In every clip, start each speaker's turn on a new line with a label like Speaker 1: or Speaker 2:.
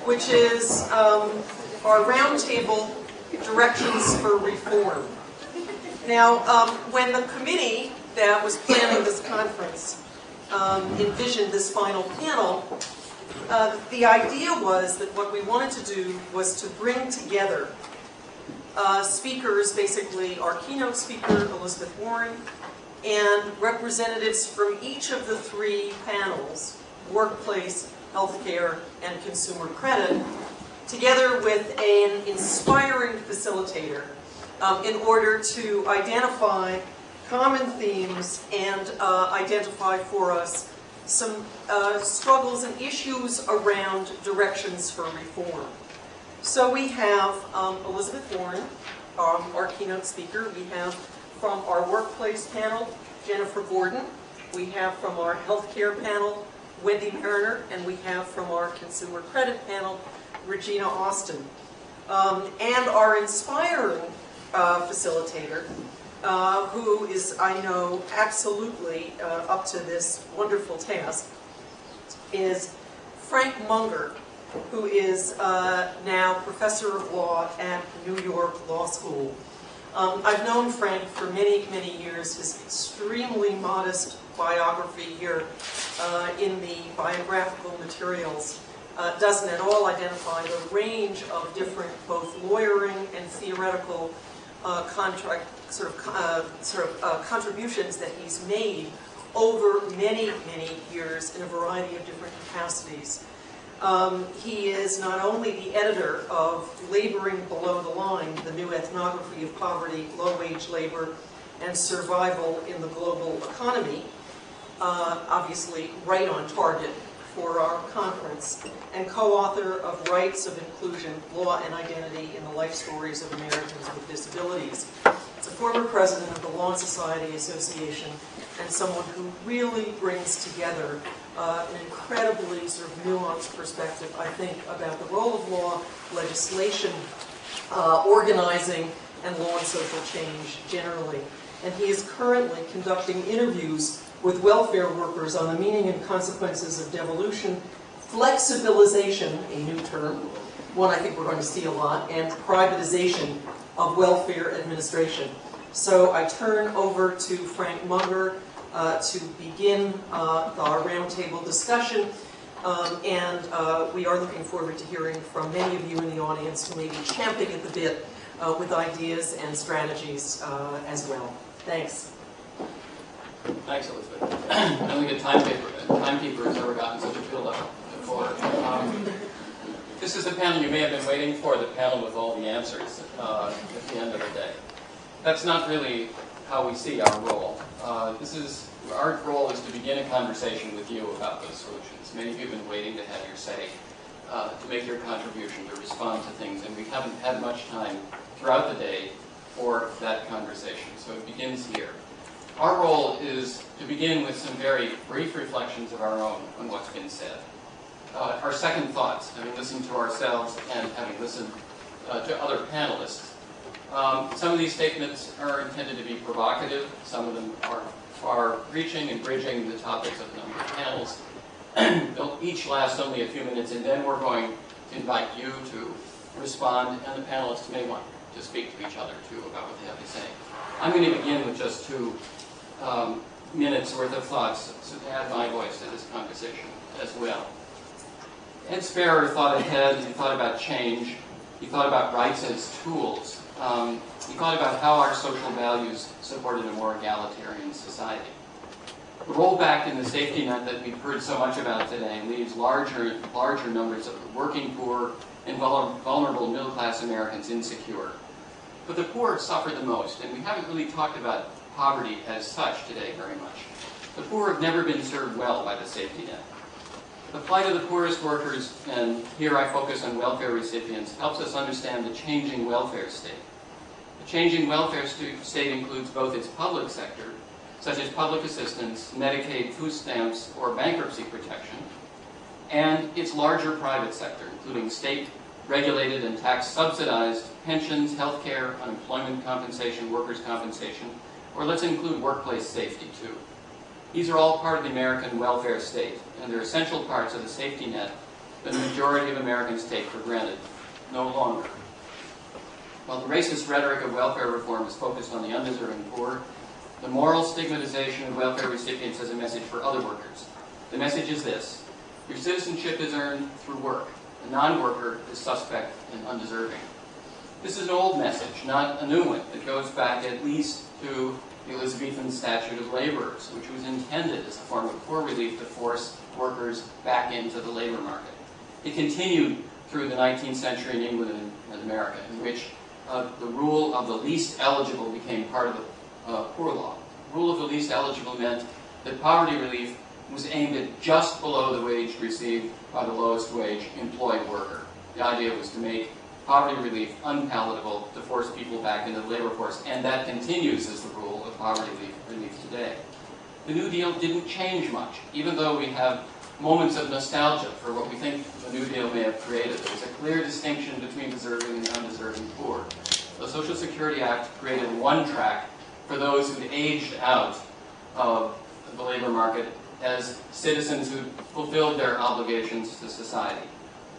Speaker 1: which is our roundtable directions for reform. Now, when the committee that was planning this conference envisioned this final panel, the idea was that what we wanted to do was to bring together speakers, basically our keynote speaker, Elizabeth Warren, and representatives from each of the three panels, workplace, healthcare, and consumer credit, together with an inspiring facilitator in order to identify common themes and identify for us some struggles and issues around directions for reform. So we have Elizabeth Warren, our keynote speaker. We have from our workplace panel, Jennifer Gordon. We have from our healthcare panel, Wendy Mariner. And we have from our consumer credit panel, Regina Austin. And our inspiring facilitator, who is, I know, absolutely up to this wonderful task, is Frank Munger, who is now professor of law at New York Law School. I've known Frank for many, many years. His extremely modest biography here in the biographical materials doesn't at all identify the range of different both lawyering and theoretical contributions that he's made over many, many years in a variety of different capacities. He is not only the editor of Laboring Below the Line, the new ethnography of poverty, low-wage labor, and survival in the global economy, obviously right on target for our conference, and co-author of Rights of Inclusion, Law and Identity in the Life Stories of Americans with Disabilities. He's a former president of the Law and Society Association, and someone who really brings together an incredibly sort of nuanced perspective, I think, about the role of law, legislation, organizing, and law and social change generally. And he is currently conducting interviews with welfare workers on the meaning and consequences of devolution, flexibilization, a new term, one I think we're going to see a lot, and privatization of welfare administration. So I turn over to Frank Munger to begin our roundtable discussion, and we are looking forward to hearing from many of you in the audience who may be champing at the bit with ideas and strategies as well. Thanks.
Speaker 2: Thanks, Elizabeth. I don't think a timekeeper has ever gotten such a build-up before. This is the panel you may have been waiting for, the panel with all the answers at the end of the day. That's not really how we see our role. Our role is to begin a conversation with you about those solutions. Many of you have been waiting to have your say, to make your contribution, to respond to things, and we haven't had much time throughout the day for that conversation, so it begins here. Our role is to begin with some very brief reflections of our own on what's been said. Our second thoughts, having listened to ourselves and having listened to other panelists. Some of these statements are intended to be provocative. Some of them are far-reaching and bridging the topics of a number of panels. They'll each last only a few minutes, and then we're going to invite you to respond, and the panelists may want to speak to each other, too, about what they have to say. I'm going to begin with just 2 minutes worth of thoughts to add my voice to this conversation as well. Ed Sparrow thought ahead, he thought about change, he thought about rights as tools, he thought about how our social values supported a more egalitarian society. The rollback in the safety net that we've heard so much about today leaves larger numbers of the working poor and vulnerable middle-class Americans insecure. But the poor suffer the most, and we haven't really talked about poverty as such today very much. The poor have never been served well by the safety net. The plight of the poorest workers, and here I focus on welfare recipients, helps us understand the changing welfare state. The changing welfare state includes both its public sector, such as public assistance, Medicaid, food stamps, or bankruptcy protection, and its larger private sector, including state-regulated and tax-subsidized pensions, health care, unemployment compensation, workers' compensation, or let's include workplace safety too. These are all part of the American welfare state, and they're essential parts of the safety net that the majority of Americans take for granted no longer. While the racist rhetoric of welfare reform is focused on the undeserving poor, the moral stigmatization of welfare recipients has a message for other workers. The message is this: your citizenship is earned through work. A non-worker is suspect and undeserving. This is an old message, not a new one. It goes back at least to the Elizabethan Statute of Laborers, which was intended as a form of poor relief to force workers back into the labor market. It continued through the 19th century in England and America, in which the rule of the least eligible became part of the poor law. The rule of the least eligible meant that poverty relief was aimed at just below the wage received by the lowest wage employed worker. The idea was to make poverty relief unpalatable, to force people back into the labor force, and that continues as the rule of poverty relief today. The New Deal didn't change much, even though we have moments of nostalgia for what we think the New Deal may have created. There's a clear distinction between deserving and undeserving poor. The Social Security Act created one track for those who aged out of the labor market as citizens who fulfilled their obligations to society.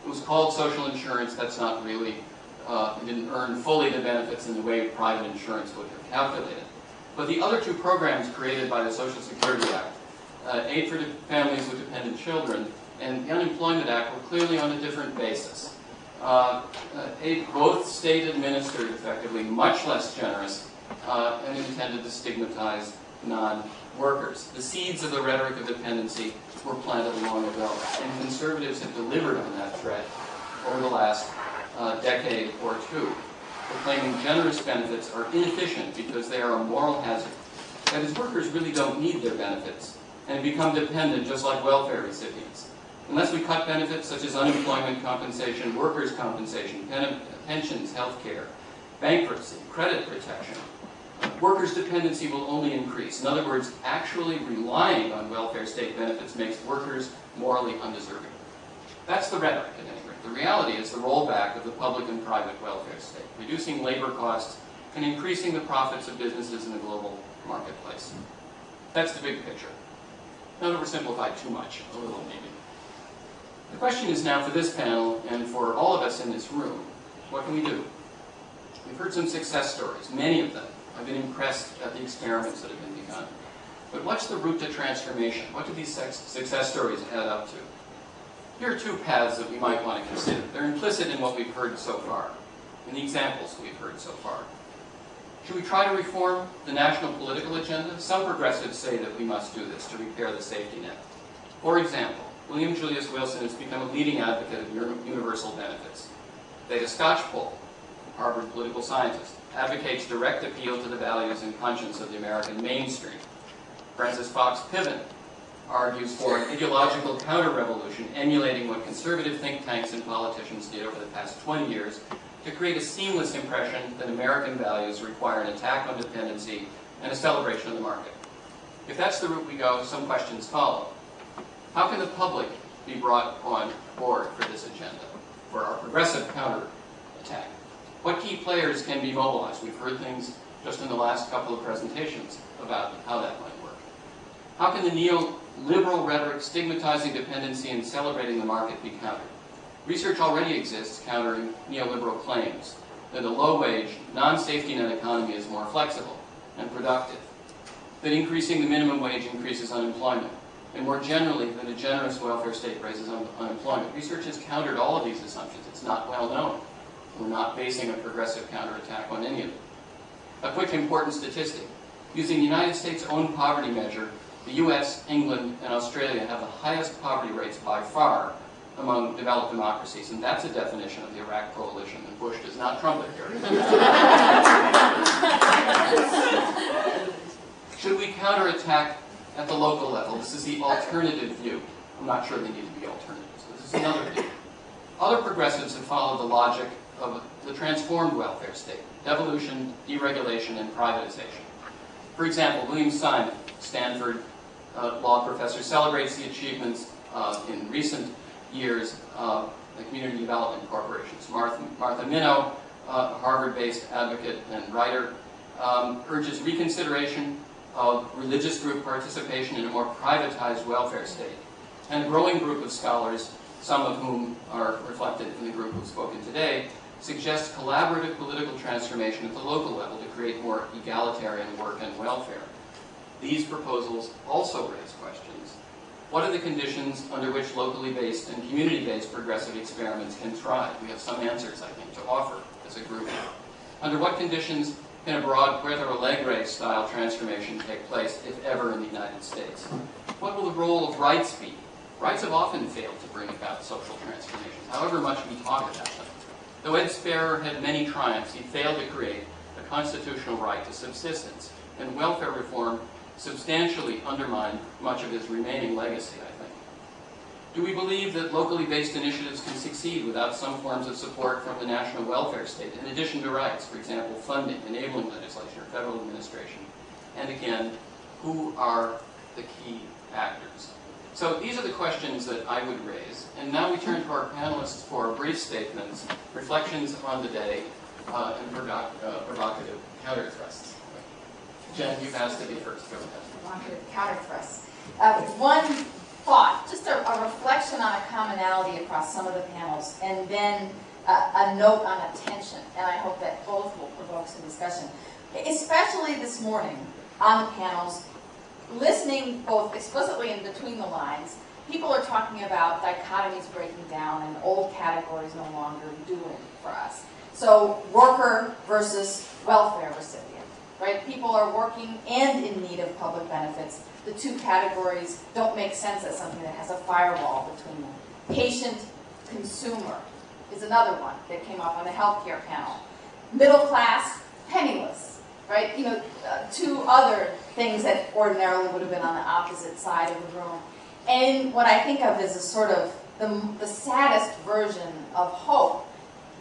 Speaker 2: It was called social insurance. That's not really, it didn't earn fully the benefits in the way private insurance would have calculated. But the other two programs created by the Social Security Act, Aid for Families with Dependent Children and the Unemployment Act, were clearly on a different basis. Aid, both state administered effectively, much less generous, and intended to stigmatize non-workers. The seeds of the rhetoric of dependency were planted long ago, and conservatives have delivered on that threat over the last decade or two, proclaiming generous benefits are inefficient because they are a moral hazard. That is, workers really don't need their benefits and become dependent just like welfare recipients. Unless we cut benefits such as unemployment compensation, workers' compensation, pensions, health care, bankruptcy, credit protection, workers' dependency will only increase. In other words, actually relying on welfare state benefits makes workers morally undeserving. That's the rhetoric, at any rate. The reality is the rollback of the public and private welfare state, reducing labor costs and increasing the profits of businesses in the global marketplace. That's the big picture. Not oversimplified too much, a little maybe. The question is now for this panel and for all of us in this room, what can we do? We've heard some success stories, many of them. I've been impressed at the experiments that have been begun. But what's the route to transformation? What do these success stories add up to? Here are two paths that we might want to consider. They're implicit in what we've heard so far, in the examples we've heard so far. Should we try to reform the national political agenda? Some progressives say that we must do this to repair the safety net. For example, William Julius Wilson has become a leading advocate of universal benefits. Theda Skocpol, Harvard political scientist, advocates direct appeal to the values and conscience of the American mainstream. Frances Fox Piven argues for an ideological counter-revolution emulating what conservative think tanks and politicians did over the past 20 years to create a seamless impression that American values require an attack on dependency and a celebration of the market. If that's the route we go, some questions follow. How can the public be brought on board for this agenda, for our progressive counter-attack? What key players can be mobilized? We've heard things just in the last couple of presentations about how that might work. How can the neoliberal rhetoric stigmatizing dependency and celebrating the market be countered? Research already exists countering neoliberal claims that a low-wage, non-safety net economy is more flexible and productive, that increasing the minimum wage increases unemployment, and more generally, that a generous welfare state raises unemployment. Research has countered all of these assumptions. It's not well known. We're not basing a progressive counterattack on any of it. A quick important statistic. Using the United States' own poverty measure, the US, England, and Australia have the highest poverty rates by far among developed democracies, and that's a definition of the Iraq coalition, and Bush does not trump it here. Should we counterattack at the local level? This is the alternative view. I'm not sure they need to be alternatives. This is another view. Other progressives have followed the logic of the transformed welfare state: devolution, deregulation, and privatization. For example, William Simon, Stanford law professor, celebrates the achievements in recent years of the community development corporations. Martha Minow, a Harvard-based advocate and writer, urges reconsideration of religious group participation in a more privatized welfare state. And a growing group of scholars some of whom are reflected in the group who've spoken today, suggest collaborative political transformation at the local level to create more egalitarian work and welfare. These proposals also raise questions. What are the conditions under which locally based and community-based progressive experiments can thrive? We have some answers, I think, to offer as a group. Under what conditions can a broad Puerto Alegre style transformation take place, if ever, in the United States? What will the role of rights be? Rights have often failed to bring about social transformations, however much we talk about them. Though Ed Sperrer had many triumphs, he failed to create a constitutional right to subsistence, and welfare reform substantially undermined much of his remaining legacy, I think. Do we believe that locally based initiatives can succeed without some forms of support from the national welfare state, in addition to rights, for example, funding, enabling legislation, or federal administration? And again, who are the key actors? So these are the questions that I would raise. And now we turn to our panelists for brief statements, reflections on the day, and provocative counter-thrusts. Jen, you've asked to be first. Go ahead.
Speaker 3: Provocative counter-thrusts. One thought, just a reflection on a commonality across some of the panels, and then a note on attention. And I hope that both will provoke some discussion. Especially this morning on the panels, listening both explicitly and between the lines, people are talking about dichotomies breaking down and old categories no longer doing for us. So worker versus welfare recipient, right? People are working and in need of public benefits. The two categories don't make sense as something that has a firewall between them. Patient, consumer is another one that came up on the healthcare panel. Middle class, penniless, right? You know, two other things that ordinarily would have been on the opposite side of the room. And what I think of as a sort of the saddest version of hope,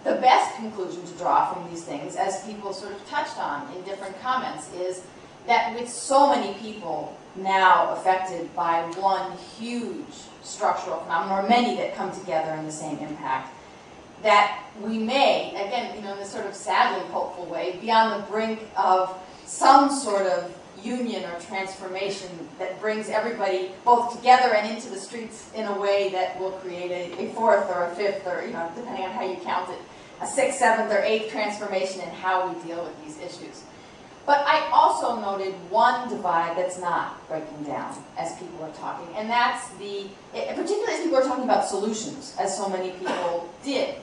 Speaker 3: the best conclusion to draw from these things, as people sort of touched on in different comments, is that with so many people now affected by one huge structural phenomenon, or many that come together in the same impact, that we may, again, you know, in this sort of sadly hopeful way, be on the brink of some sort of union or transformation that brings everybody both together and into the streets in a way that will create a fourth or a fifth, or, you know, depending on how you count it, a sixth, seventh, or eighth transformation in how we deal with these issues. But I also noted one divide that's not breaking down as people are talking, and that's particularly as people are talking about solutions, as so many people did.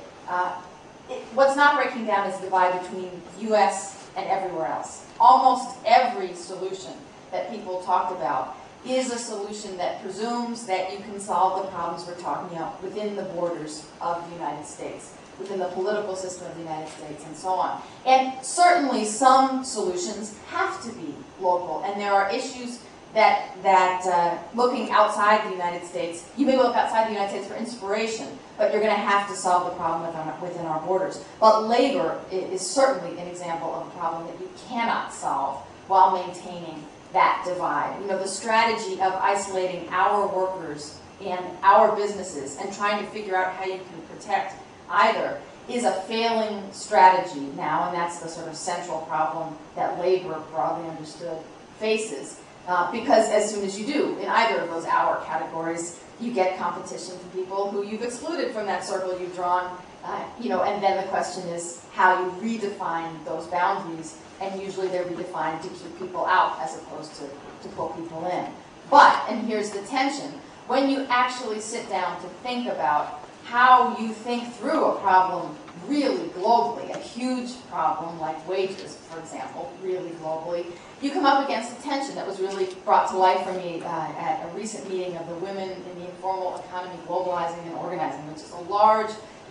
Speaker 3: What's not breaking down is the divide between U.S. and everywhere else. Almost every solution that people talked about is a solution that presumes that you can solve the problems we're talking about within the borders of the United States, within the political system of the United States, and so on. And certainly some solutions have to be local, and there are issues that looking outside the United States, you may look outside the United States for inspiration, but you're going to have to solve the problem within our borders. But labor is certainly an example of a problem that you cannot solve while maintaining that divide. You know, the strategy of isolating our workers and our businesses and trying to figure out how you can protect either is a failing strategy now, and that's the sort of central problem that labor, broadly understood, faces. Because as soon as you do, in either of those our categories, you get competition from people who you've excluded from that circle you've drawn, you know, and then the question is how you redefine those boundaries, and usually they're redefined to keep people out as opposed to pull people in. But, and here's the tension, when you actually sit down to think about how you think through a problem really globally, a huge problem like wages, for example, really globally, you come up against a tension that was really brought to life for me at a recent meeting of the Women in the Informal Economy Globalizing and Organizing, which is a large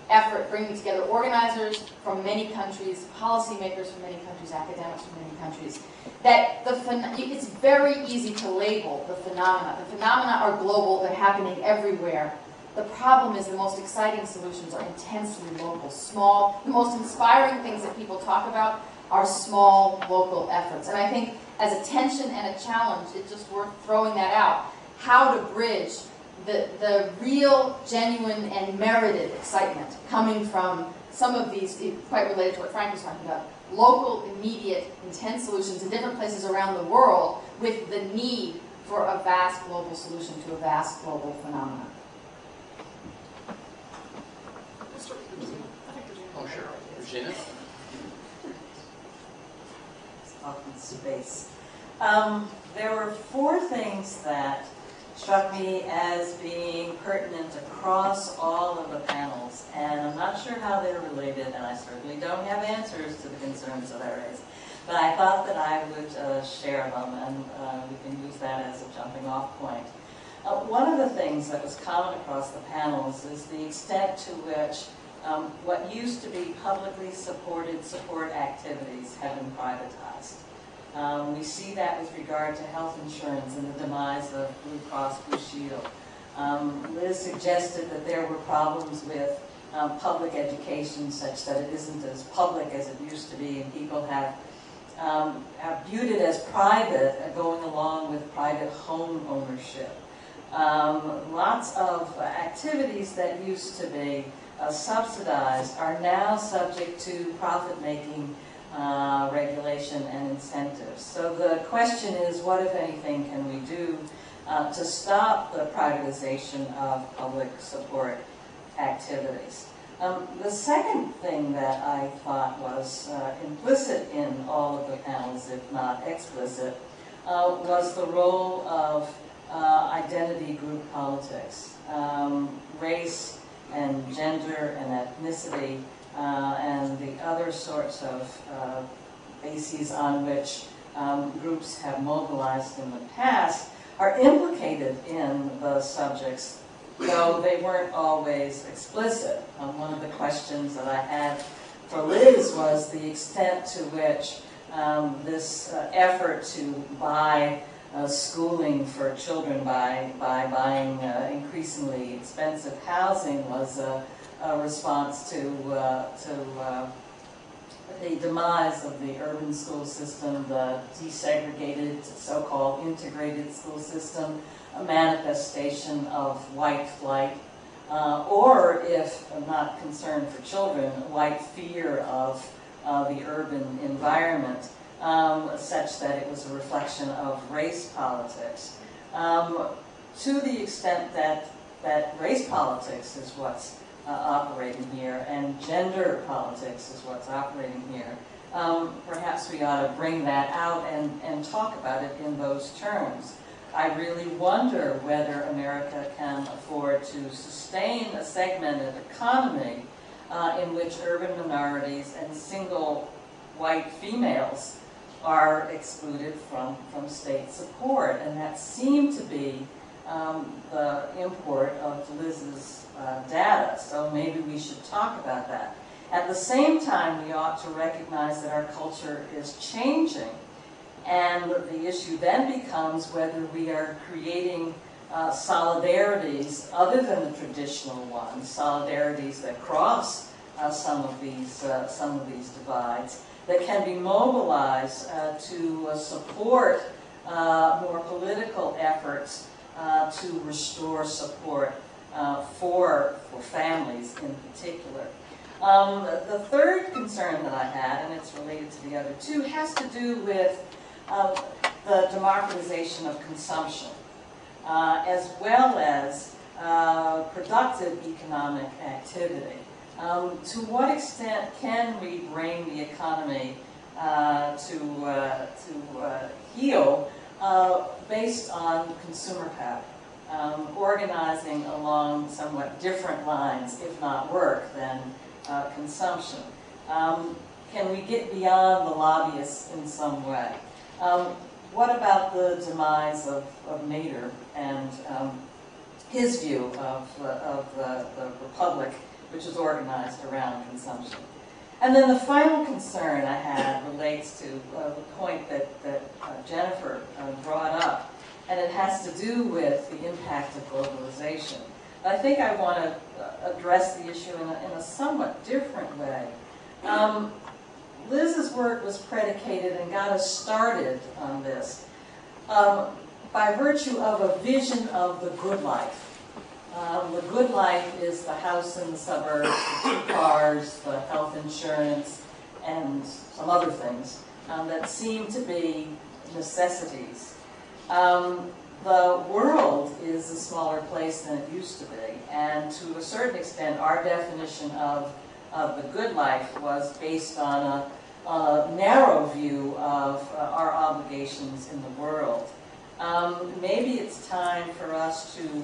Speaker 3: effort bringing together organizers from many countries, policymakers from many countries, academics from many countries. That it's very easy to label the phenomena. The phenomena are global, they're happening everywhere. The problem is the most exciting solutions are intensely local, small. The most inspiring things that people talk about are small local efforts. And I think as a tension and a challenge, it's just worth throwing that out. How to bridge the real, genuine, and merited excitement coming from some of these, quite related to what Frank was talking about, local, immediate, intense solutions in different places around the world with the need for a vast global solution to a vast global phenomenon.
Speaker 2: Gina?
Speaker 4: Off in space. There were 4 things that struck me as being pertinent across all of the panels, and I'm not sure how they're related, and I certainly don't have answers to the concerns that I raised. But I thought that I would share them, and we can use that as a jumping off point. One of the things that was common across the panels is the extent to which what used to be publicly supported support activities have been privatized. We see that with regard to health insurance and the demise of Blue Cross Blue Shield. Liz suggested that there were problems with public education such that it isn't as public as it used to be, and people have viewed it as private, going along with private home ownership. Lots of activities that used to be subsidized are now subject to profit-making regulation and incentives. So the question is, what, if anything, can we do to stop the privatization of public support activities? The second thing that I thought was implicit in all of the panels, if not explicit, was the role of identity group politics. Race and gender and ethnicity and the other sorts of bases on which groups have mobilized in the past are implicated in the subjects, though they weren't always explicit. One of the questions that I had for Liz was the extent to which this effort to buy schooling for children by buying increasingly expensive housing was a response to the demise of the urban school system, the desegregated, so-called integrated school system, a manifestation of white flight, or, if not concern for children, white fear of the urban environment, such that it was a reflection of race politics. To the extent that race politics is what's operating here, and gender politics is what's operating here, perhaps we ought to bring that out and talk about it in those terms. I really wonder whether America can afford to sustain a segmented economy in which urban minorities and single white females are excluded from state support. And that seemed to be the import of Liz's data, so maybe we should talk about that. At the same time, we ought to recognize that our culture is changing, and the issue then becomes whether we are creating solidarities other than the traditional ones, solidarities that cross some of these divides, that can be mobilized to support more political efforts to restore support for families in particular. The third concern that I had, and it's related to the other two, has to do with the democratization of consumption, as well as productive economic activity. To what extent can we bring the economy to heal based on consumer power, organizing along somewhat different lines, if not work, than consumption? Can we get beyond the lobbyists in some way? What about the demise of Nader and his view of the republic, which is organized around consumption? And then the final concern I had relates to the point that Jennifer brought up, and it has to do with the impact of globalization. I think I want to address the issue in a somewhat different way. Liz's work was predicated and got us started on this by virtue of a vision of the good life. The good life is the house in the suburbs, the 2 cars, the health insurance, and some other things that seem to be necessities. The world is a smaller place than it used to be, and to a certain extent, our definition of of the good life was based on a narrow view of our obligations in the world. Maybe it's time for us to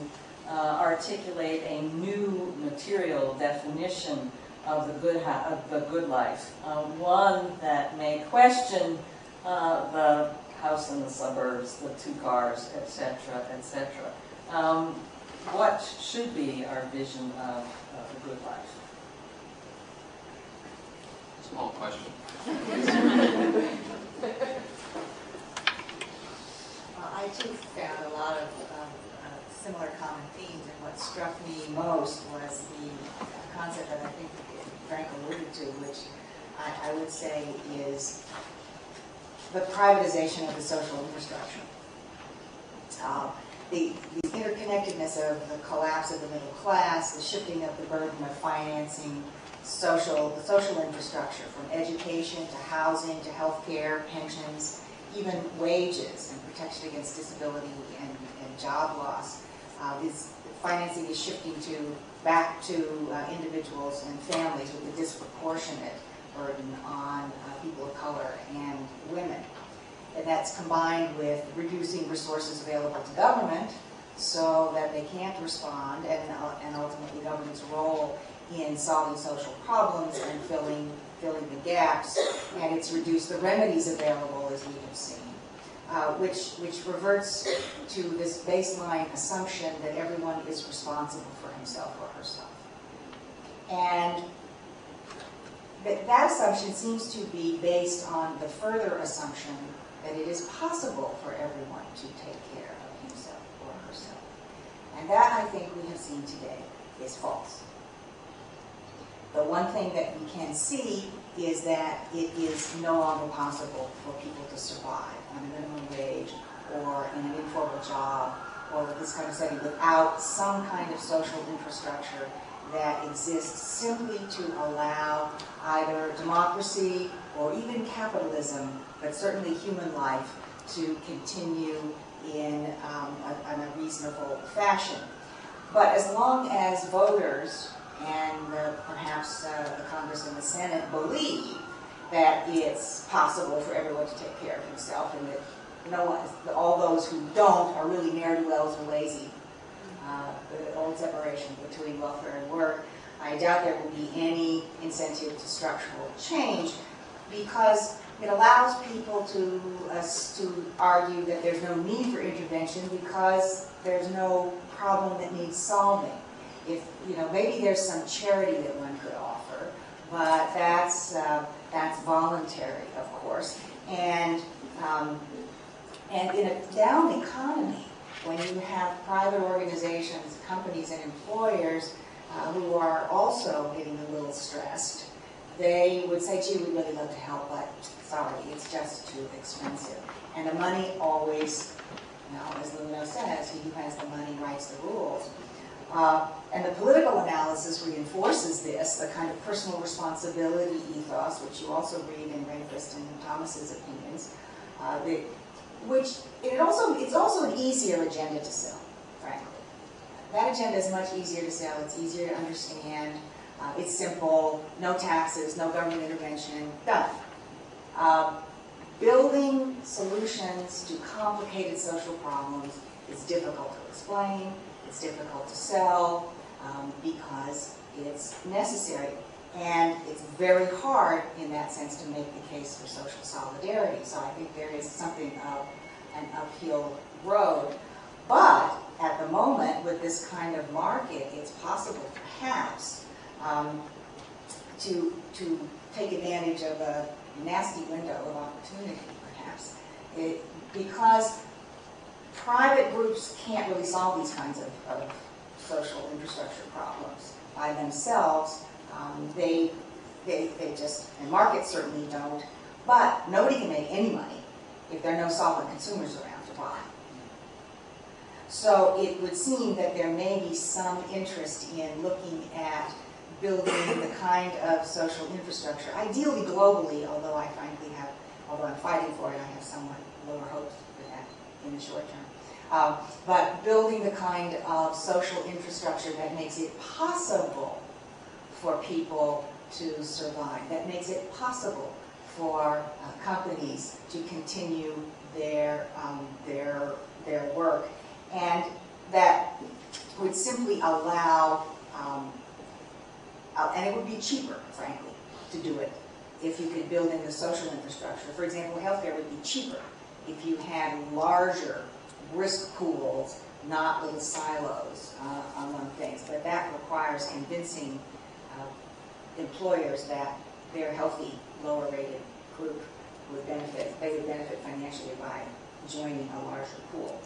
Speaker 4: articulate a new material definition of the good life, one that may question the house in the suburbs, the 2 cars, etc., etc. What should be our vision of the good life?
Speaker 2: Small question.
Speaker 5: I too found a lot of similar common themes, and what struck me most was the concept that I think Frank alluded to, which I would say is the privatization of the social infrastructure. The interconnectedness of the collapse of the middle class, the shifting of the burden of financing the social infrastructure, from education to housing to healthcare, pensions, even wages and protection against disability and job loss. This financing is shifting back to individuals and families with a disproportionate burden on people of color and women. And that's combined with reducing resources available to government so that they can't respond, and ultimately government's role in solving social problems and filling the gaps, and it's reduced the remedies available, as we have seen, which reverts to this baseline assumption that everyone is responsible for himself or herself. And that assumption seems to be based on the further assumption that it is possible for everyone to take care of himself or herself. And that, I think, we have seen today is false. The one thing that we can see is that it is no longer possible for people to survive on a minimum wage or in an informal job or this kind of setting without some kind of social infrastructure that exists simply to allow either democracy or even capitalism, but certainly human life, to continue in a reasonable fashion. But as long as voters and perhaps the Congress and the Senate believe that it's possible for everyone to take care of himself, and that all those who don't are really ne'er-do-wells or lazy, the old separation between welfare and work, I doubt there will be any incentive to structural change, because it allows people to argue that there's no need for intervention because there's no problem that needs solving. If, maybe there's some charity that one could offer, but that's voluntary, of course. And in a down economy, when you have private organizations, companies, and employers who are also getting a little stressed, they would say, gee, we'd really love to help, but sorry, it's just too expensive. And the money always, as Luno says, he who has the money writes the rules. And the political analysis reinforces this, the kind of personal responsibility ethos, which you also read in Rehnquist and Thomas's opinions, it's also an easier agenda to sell, frankly. That agenda is much easier to sell, it's easier to understand, it's simple, no taxes, no government intervention, done. Building solutions to complicated social problems is difficult to explain, it's difficult to sell, because it's necessary. And it's very hard, in that sense, to make the case for social solidarity. So I think there is something of an uphill road. But at the moment, with this kind of market, it's possible, perhaps, to take advantage of a nasty window of opportunity, perhaps. Because private groups can't really solve these kinds of social infrastructure problems by themselves. They just, and markets certainly don't, but nobody can make any money if there are no solvent consumers around to buy. So it would seem that there may be some interest in looking at building the kind of social infrastructure, ideally globally, although I'm fighting for it, I have somewhat lower hopes for that in the short term. But building the kind of social infrastructure that makes it possible for people to survive, that makes it possible for companies to continue their work, and that would simply allow, and it would be cheaper, frankly, to do it if you could build in the social infrastructure. For example, healthcare would be cheaper if you had larger risk pools, not little silos among things. But that requires convincing employers that their healthy, lower-rated group would benefit. They would benefit financially by joining a larger pool.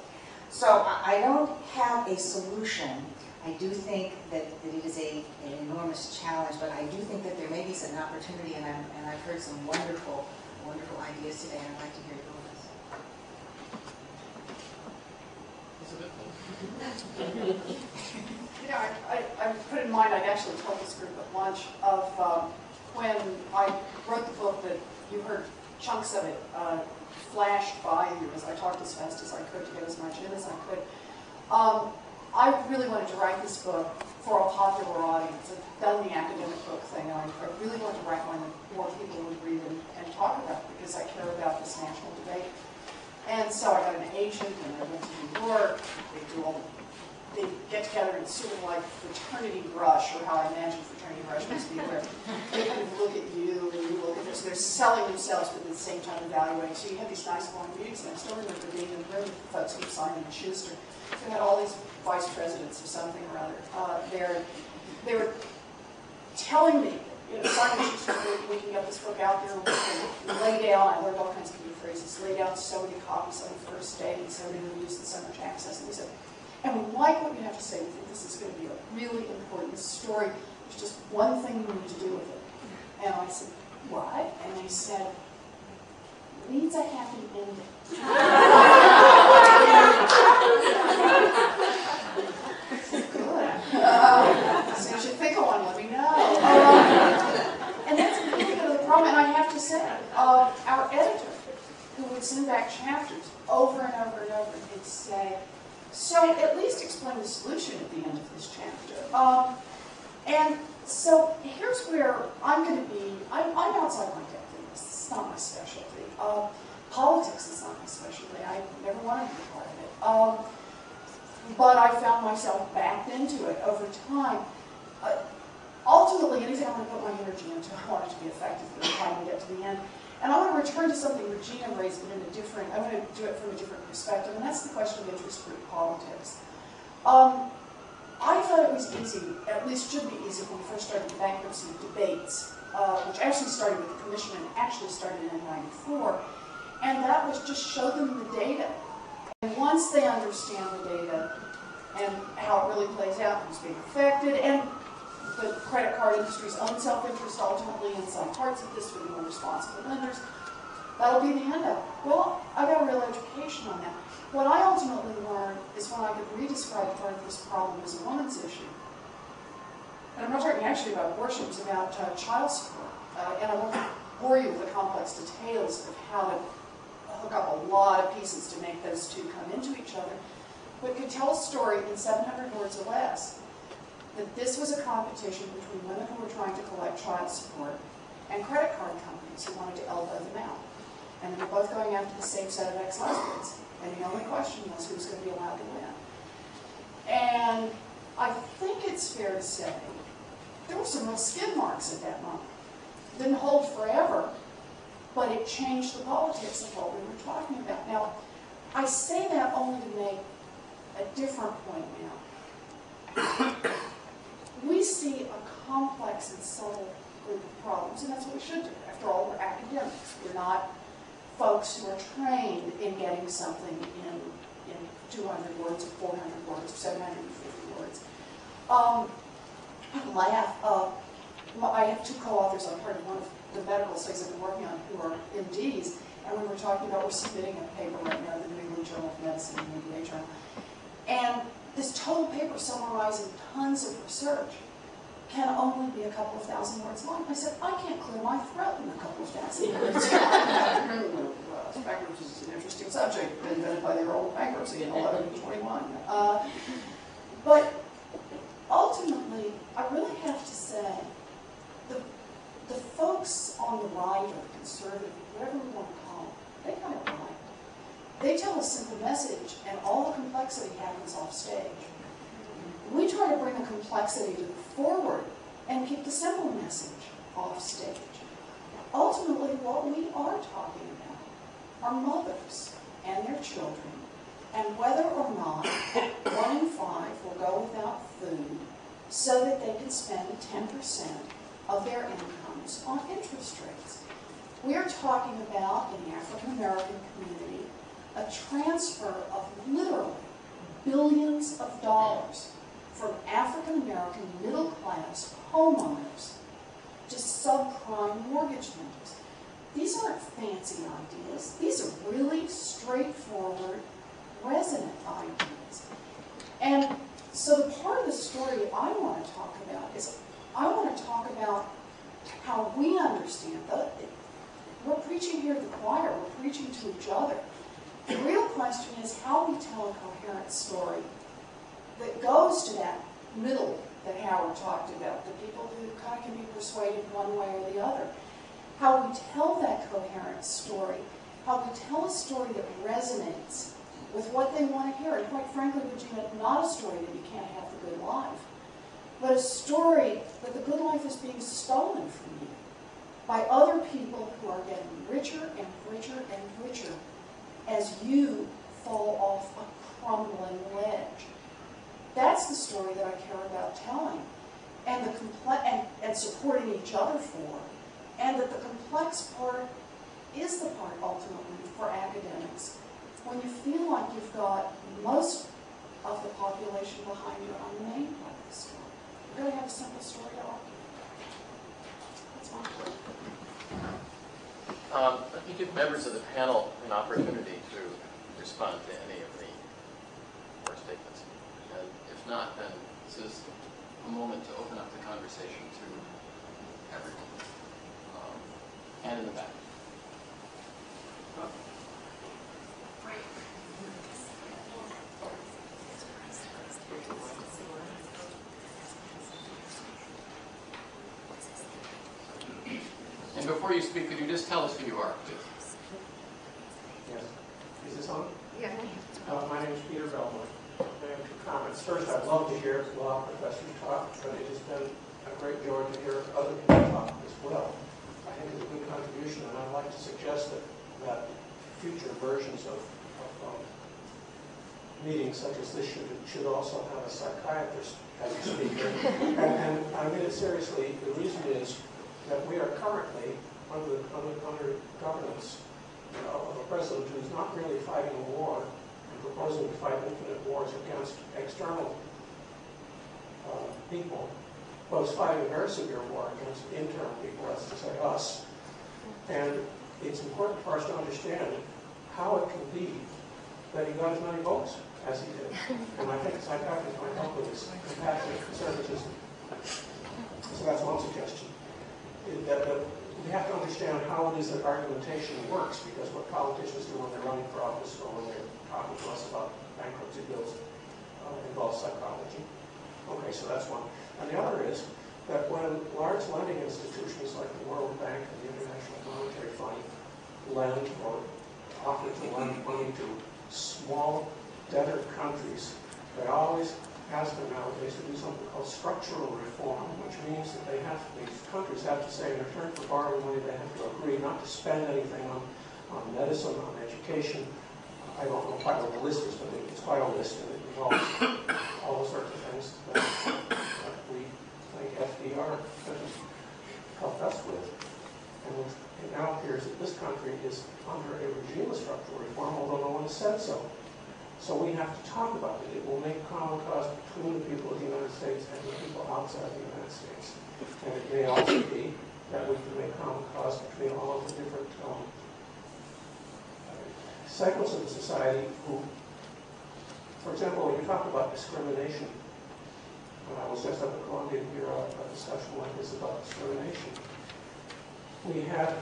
Speaker 5: So I don't have a solution. I do think that it is an enormous challenge, but I do think that there may be an opportunity, and I've heard some wonderful, wonderful ideas today, and I'd like to hear yours.
Speaker 6: I put in mind, I'd actually told this group at lunch of when I wrote the book that you heard chunks of it flashed by you as I talked as fast as I could to get as much in as I could. I really wanted to write this book for a popular audience. I've done the academic book thing, and I really wanted to write one that more people would read and talk about, because I care about this national debate. And so I got an agent, and I went to New York. They get together in sort of like fraternity brush, or how I imagine fraternity brush must be, where they kind of look at you and you look at them. So they're selling themselves, but at the same time evaluating. So you have these nice long meetings, and I still remember being in the room with the folks who Simon & Schuster. They had all these vice presidents of something or other there. They were telling me, Simon & Schuster, we can get this book out there, we can lay down, I learned all kinds of new phrases, lay down so many copies on the first day, and so many reviews and so much access. And we said, and we like what you have to say. We think this is going to be a really important story. There's just one thing you need to do with it. And I said, what? And they said, it needs a happy ending. Good. As soon as you think of one, let me know. And that's a little bit of the problem. And I have to say, our editor, who would send back chapters over and over and over, he'd say, so at least explain the solution at the end of this chapter. And so here's where I'm going to be, I'm outside my depth in this. It's not my specialty. Politics is not my specialty. I never wanted to be part of it. But I found myself backed into it over time. Ultimately, anything I'm going to put my energy into, I want it to be effective by the time we get to the end. And I want to return to something Regina raised, but in a different, I want to do it from a different perspective, and that's the question of interest group politics. I thought it was easy, at least should be easy, when we first started the bankruptcy debates, which actually started with the commission and actually started in '94, and that was just show them the data. And once they understand the data and how it really plays out, who's being affected, and the credit card industry's own self-interest ultimately in some parts of this for the more responsible lenders, that'll be the end of it. Well, I got a real education on that. What I ultimately learned is when I could re-describe part of this problem as a woman's issue. And I'm not talking actually about abortion, it's about child support. And I won't bore you with the complex details of how to hook up a lot of pieces to make those two come into each other, but could tell a story in 700 words or less. That this was a competition between women who were trying to collect child support and credit card companies who wanted to elbow them out. And they were both going after the same set of ex-husbands. And the only question was who was going to be allowed to win. And I think it's fair to say there were some real skid marks at that moment. It didn't hold forever, but it changed the politics of what we were talking about. Now, I say that only to make a different point now. We see a complex and subtle group of problems, and that's what we should do. After all, we're academics. We're not folks who are trained in getting something in 200 words or 400 words or 750 words. I laugh. I have two co-authors. I'm part of one of the medical studies I've been working on who are MDs, and we were talking about, we're submitting a paper right now in the New England Journal of Medicine and the ABA Journal. And this total paper summarizing tons of research can only be a couple of thousand words long. I said, I can't clear my throat in a couple of thousand words. Bankruptcy is an interesting subject, invented by the Earl of Bankruptcy in 1121. But ultimately, I really have to say folks on the right or conservative, whatever we want to call them, they kind of right. They tell a simple message, and all the complexity happens off stage. We try to bring the complexity to the forward and keep the simple message off stage. Ultimately, what we are talking about are mothers and their children, and whether or not 1 in 5 will go without food so that they can spend 10% of their incomes on interest rates. We are talking about, in the African American community, a transfer of literally billions of dollars from African American middle class homeowners to subprime mortgage lenders. These aren't fancy ideas. These are really straightforward, resonant ideas. And so the part of the story I want to talk about is I want to talk about how we understand that we're preaching here to the choir, we're preaching to each other. The real question is how we tell a coherent story that goes to that middle that Howard talked about, the people who kind of can be persuaded one way or the other. How we tell that coherent story, how we tell a story that resonates with what they want to hear. And quite frankly, Regina, not a story that you can't have the good life, but a story that the good life is being stolen from you by other people who are getting richer and richer and richer as you fall off a crumbling ledge. That's the story that I care about telling, and and supporting each other for, and that the complex part is the part ultimately for academics. When you feel like you've got most of the population behind you on the main part of the story, you really have a simple story to argue. That's my point.
Speaker 7: Let me give members of the panel an opportunity to respond to any of the four statements.
Speaker 2: And if not, then this is a moment to open up the conversation to everyone. And in the back. And before you speak, could you just tell us who you are, please?
Speaker 8: Yes. Is this on?
Speaker 1: Yeah.
Speaker 8: My name is Peter Belmont. I have 2 comments. First, I'd love to hear law professors talk, but it has been a great joy to hear other people talk as well. I think it's a good contribution, and I'd like to suggest that future versions of meetings such as this should also have a psychiatrist as a speaker. and I mean it seriously. The reason is that we are currently under governance of a president who's not really fighting a war and proposing to fight infinite wars against external people, but is fighting a very severe war against internal people, that's to say us. And it's important for us to understand how it can be that he got as many votes as he did. And I think psychiatrists might help with this compassionate conservatism. So that's one suggestion. That we have to understand how it is that argumentation works, because what politicians do when they're running for office or when they're talking to us about bankruptcy bills involves psychology. Okay, so that's one. And the other is that when large lending institutions like the World Bank and the International Monetary Fund lend or offer to lend money to small debtor countries, they always ask them nowadays to do something called structural reform, which means that these countries have to say in return for borrowing money, they have to agree not to spend anything on medicine, on education. I don't know quite what the list is, but it's quite a list, and it involves all sorts of things that we think FDR helped us with. And it now appears that this country is under a regime of structural reform, although no one has said so. So we have to talk about it. It will make common cause between the people of the United States and the people outside the United States. And it may also be that we can make common cause between all of the different segments of the society who, for example, when you talk about discrimination, when I was just up at Columbia to hear a discussion like this about discrimination, we had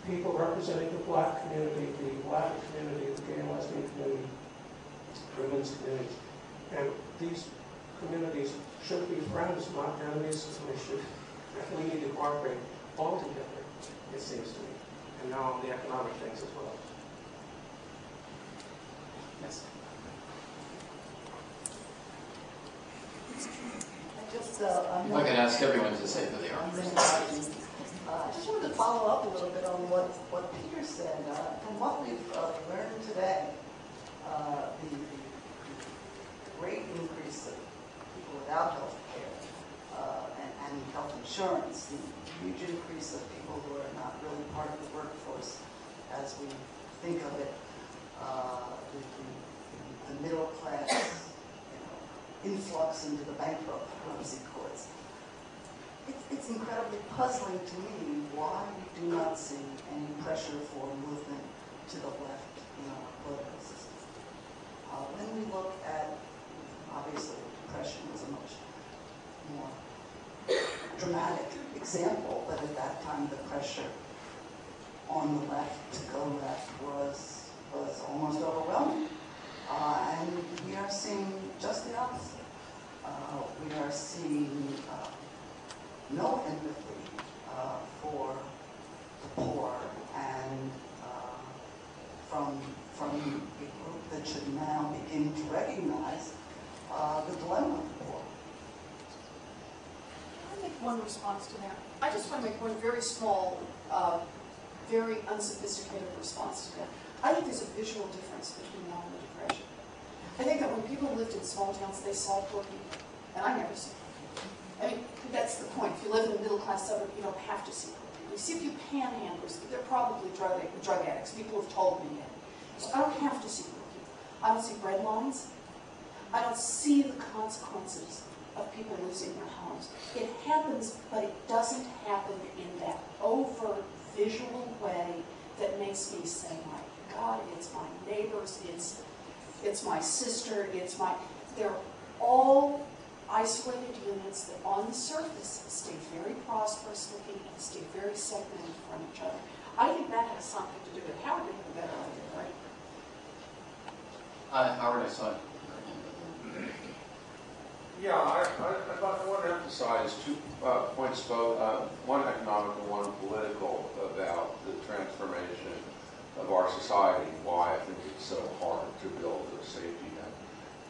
Speaker 8: people representing the black community, the Latin community, the gay and lesbian community, women's communities. And these communities should be friends, not enemies, and we need to cooperate all together it seems to me. And now on the economic things as well.
Speaker 2: Yes.
Speaker 9: Just,
Speaker 2: If I could ask everyone to say who they are.
Speaker 9: I just wanted to follow up a little bit on what Peter said. From what we've learned today, the great increase of people without health care and health insurance, the huge increase of people who are not really part of the workforce as we think of it, the middle class, influx into the bankruptcy courts. It's incredibly puzzling to me why we do not see any pressure for movement to the left in our political system. When we look at, obviously, depression was a much more dramatic example, but at that time the pressure on the left to go left was almost overwhelming. And we are seeing just the opposite. We are seeing no empathy for the poor and from a group that should now begin to recognize the dilemma of the poor.
Speaker 6: Can I make one response to that? I just want to make one very small, very unsophisticated response to that. I think there's a visual difference between now and the Depression. I think that when people lived in small towns, they saw poor people, and I never saw poor people. I mean, that's the point. If you live in a middle-class suburb, you don't have to see poor people. You see a few panhandlers, but they're probably drug addicts. People have told me that. So I don't have to see poor people. I don't see bread lines. I don't see the consequences of people losing their homes. It happens, but it doesn't happen in that overt visual way that makes me say, my God, it's my neighbors, it's my sister, they're all isolated units that on the surface stay very prosperous looking and stay very segmented from each other. I think that has something to do with it. Howard may have a better idea, right?
Speaker 2: Howard, I saw it.
Speaker 10: Yeah, I want to emphasize 2 points, both one economic and one political, about the transformation of our society and why I think it's so hard to build a safety net.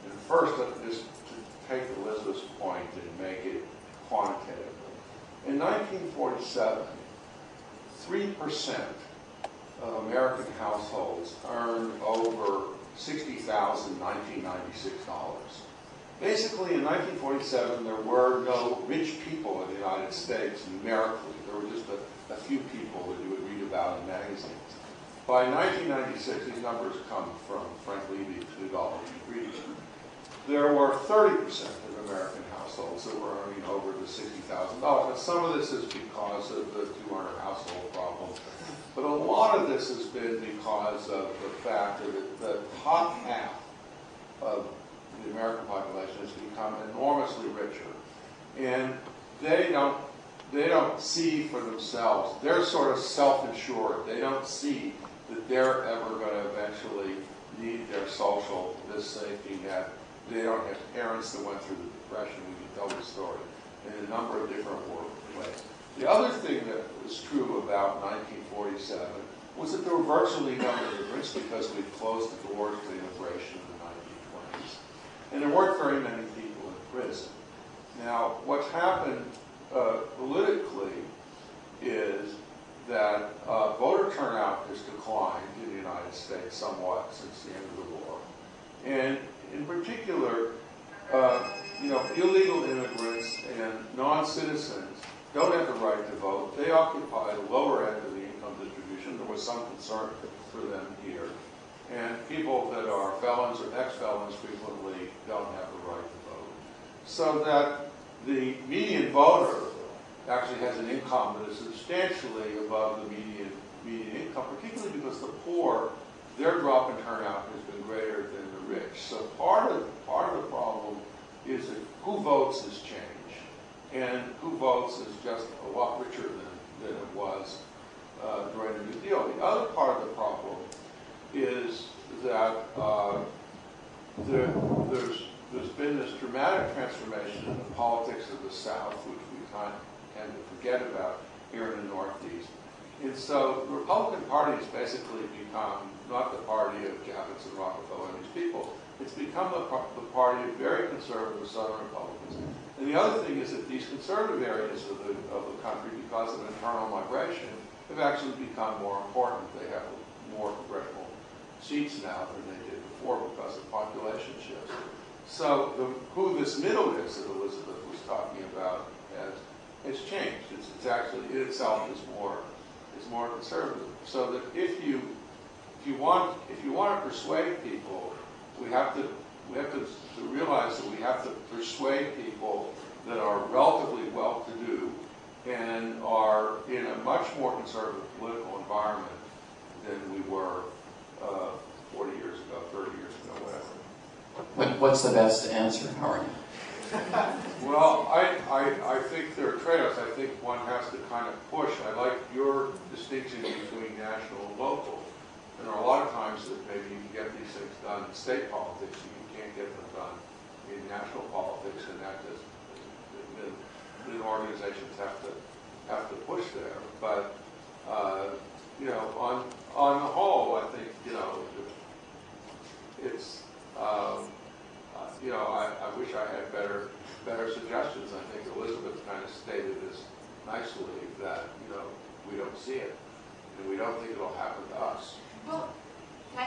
Speaker 10: And first, just to take Elizabeth's point and make it quantitative. In 1947, 3% of American households earned over $60,000 $1996. Basically, in 1947, there were no rich people in the United States numerically. There were just a few people that you would read about in magazines. By 1996, these numbers come from Frank Levy, $2 ingredient. There were 30% of American households that were earning over the $60,000. But some of this is because of the 200 household problem. But a lot of this has been because of the fact that the top half of the American population has become enormously richer. And they don't see for themselves. They're sort of self-insured. They don't see that they're ever going to eventually need their this safety net. They don't have parents that went through the Depression. We can tell the story in a number of different ways. The other thing that was true about 1947 was that there were virtually no immigrants because we closed the doors to immigration in the 1920s. And there weren't very many people in prison. Now, what's happened politically is that voter turnout has declined in the United States somewhat since the end of the war. And in particular, illegal immigrants and non-citizens don't have the right to vote. They occupy the lower end of the income distribution. There was some concern for them here. And people that are felons or ex-felons frequently don't have the right to vote. So that the median voter actually has an income that is substantially above the median income, particularly because the poor, their drop in turnout has been greater than the rich. So part of the problem is that who votes has changed, and who votes is just a lot richer than it was during the New Deal. The other part of the problem is that there's been this dramatic transformation in the politics of the South, which we tend to forget about here in the Northeast. And so the Republican Party has basically become not the party of Javits and Rockefeller and these people. It's become the party of very conservative Southern Republicans. And the other thing is that these conservative areas of the country, because of internal migration, have actually become more important. They have more congressional seats now than they did before because of population shifts. So who this middle is that Elizabeth was talking about has changed. It's actually, it itself is more conservative. So that if you want to persuade people, we have to realize that we have to persuade people that are relatively well-to-do and are in a much more conservative political environment than we were 40 years ago, 30 years ago, whatever.
Speaker 2: What's the best answer, Howard?
Speaker 10: Well, I think there are trade-offs. I think one has to kind of push. I like your distinction between national and local. And there are a lot of times that maybe you can get these things done in state politics, and you can't get them done in national politics, and that just the organizations have to push there. But you know, on the whole, I think it's you know, I wish I had better suggestions. I think Elizabeth kind of stated this nicely, that we don't see it, and we don't think it'll happen to us.
Speaker 3: Well,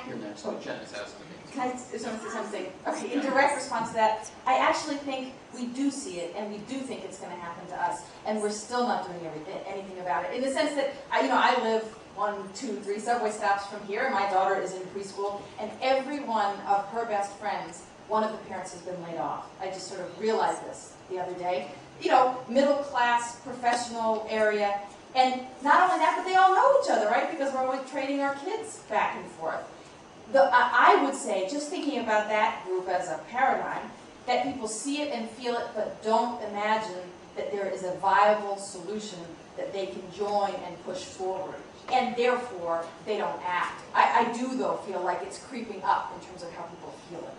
Speaker 2: Your next Jen is asking me.
Speaker 3: can I say something? Okay, in direct response to that, I actually think we do see it, and we do think it's going to happen to us, and we're still not doing anything about it. In the sense that I live 1, 2, 3 subway stops from here, and my daughter is in preschool, and every one of her best friends, one of the parents has been laid off. I just sort of realized this the other day. Middle class, professional area, and not only that, but they all know each other, right? Because we're always trading our kids back and forth. I would say, just thinking about that group as a paradigm, that people see it and feel it, but don't imagine that there is a viable solution that they can join and push forward. And therefore, they don't act. I do, though, feel like it's creeping up in terms of how people feel it.